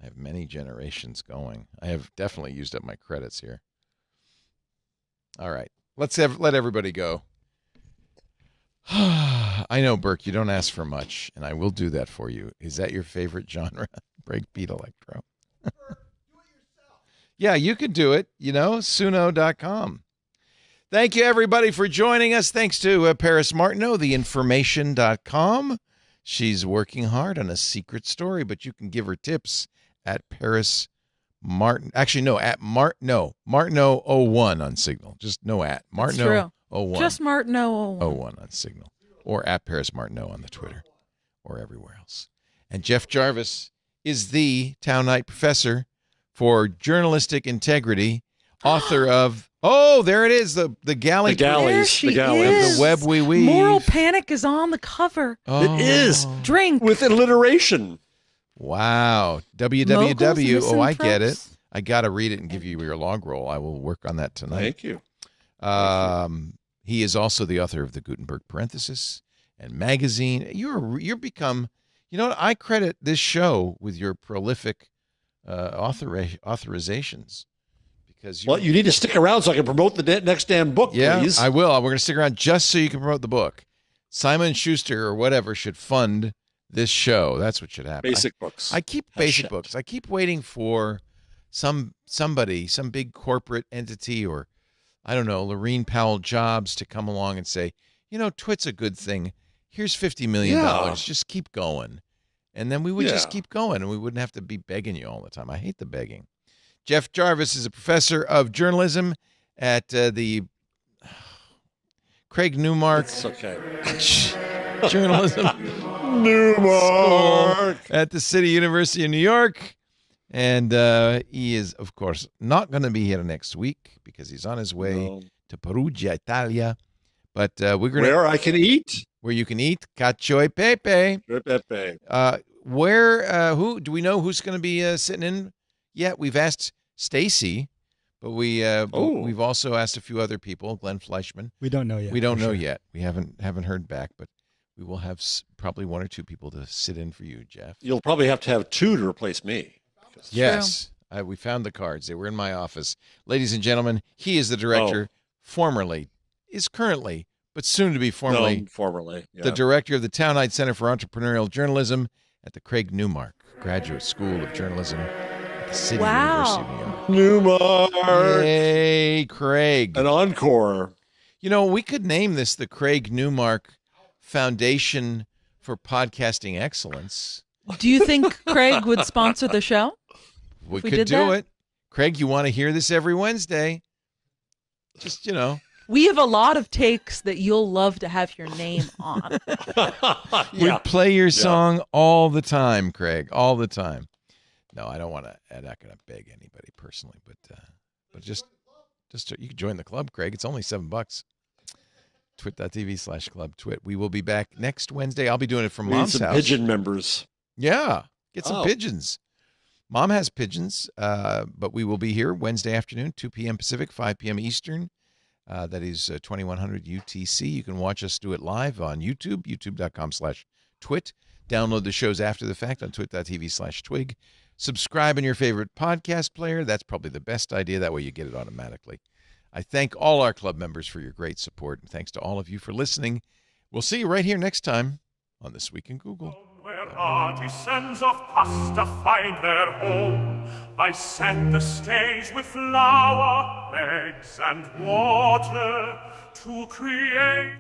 I have many generations going. I have definitely used up my credits here. All right. Let everybody go. I know, Burke, you don't ask for much, and I will do that for you. Is that your favorite genre? Breakbeat electro. Yeah, you could do it, Suno.com. Thank you, everybody, for joining us. Thanks to Paris Martineau, theinformation.com. She's working hard on a secret story, but you can give her tips at Paris Martin. Actually, no, at Martineau01 on Signal. Just no at. Martineau01. Just Martineau 01 on Signal. Or at Paris Martineau on the Twitter. Or everywhere else. And Jeff Jarvis is the Town Night Professor for Journalistic Integrity, author of, there it is, the galley. The galleys. There she The galleys. is. The web we weave. Moral Panic is on the cover. It is. Drink. With alliteration. Wow. Moguls, www. Oh, I get it. misanthropes. I got to read it and give you your log roll. I will work on that tonight. Thank you. He is also the author of the Gutenberg Parenthesis and magazine. You're become, I credit this show with your prolific authorizations. Because Well, you need to stick around so I can promote the next damn book, please. I will. We're going to stick around just so you can promote the book. Simon Schuster or whatever should fund this show. That's what should happen. Basic books. I keep basic books. I keep waiting for somebody, some big corporate entity, or I don't know, Lorene Powell Jobs to come along and say, Twit's a good thing. Here's $50 million. Just keep going. And then we would just keep going, and we wouldn't have to be begging you all the time. I hate the begging. Jeff Jarvis is a professor of journalism at the Craig Newmark. It's okay. Journalism Newmark at the City University of New York. And he is, of course, not going to be here next week because he's on his way to Perugia, Italia. But we're going where I can eat. Where you can eat cacio e pepe. Who do we know who's going to be sitting in yet? We've asked Stacy, but we've also asked a few other people. Glenn Fleischman. We don't know yet. We don't know yet. We haven't heard back, but we will have probably one or two people to sit in for you, Jeff. You'll probably have to have two to replace me. Yes, we found the cards. They were in my office. Ladies and gentlemen, he is the director, is currently but soon to be formerly the director of the Townite Center for Entrepreneurial Journalism at the Craig Newmark Graduate School of Journalism at the City University of New York. Newmark. Yay, Craig. An encore. You know, we could name this the Craig Newmark Foundation for Podcasting Excellence. Do you think Craig would sponsor the show? We could do it. Craig, you want to hear this every Wednesday? Just, We have a lot of takes that you'll love to have your name on. We play your song all the time, Craig, all the time. No, I don't want to. I'm not going to beg anybody personally, but just you can join the club, Craig. It's only $7. Twit.tv/club twit. We will be back next Wednesday. I'll be doing it from Mom's house. Pigeon members. Yeah, get some pigeons. Mom has pigeons, but we will be here Wednesday afternoon, 2 p.m. Pacific, 5 p.m. Eastern. That is 2100 UTC. You can watch us do it live on YouTube, youtube.com/twit. Download the shows after the fact on twit.tv/twig. Subscribe in your favorite podcast player. That's probably the best idea. That way you get it automatically. I thank all our club members for your great support, and thanks to all of you for listening. We'll see you right here next time on This Week in Google. Where artisans of pasta find their home, I set the stage with flour, eggs, and water to create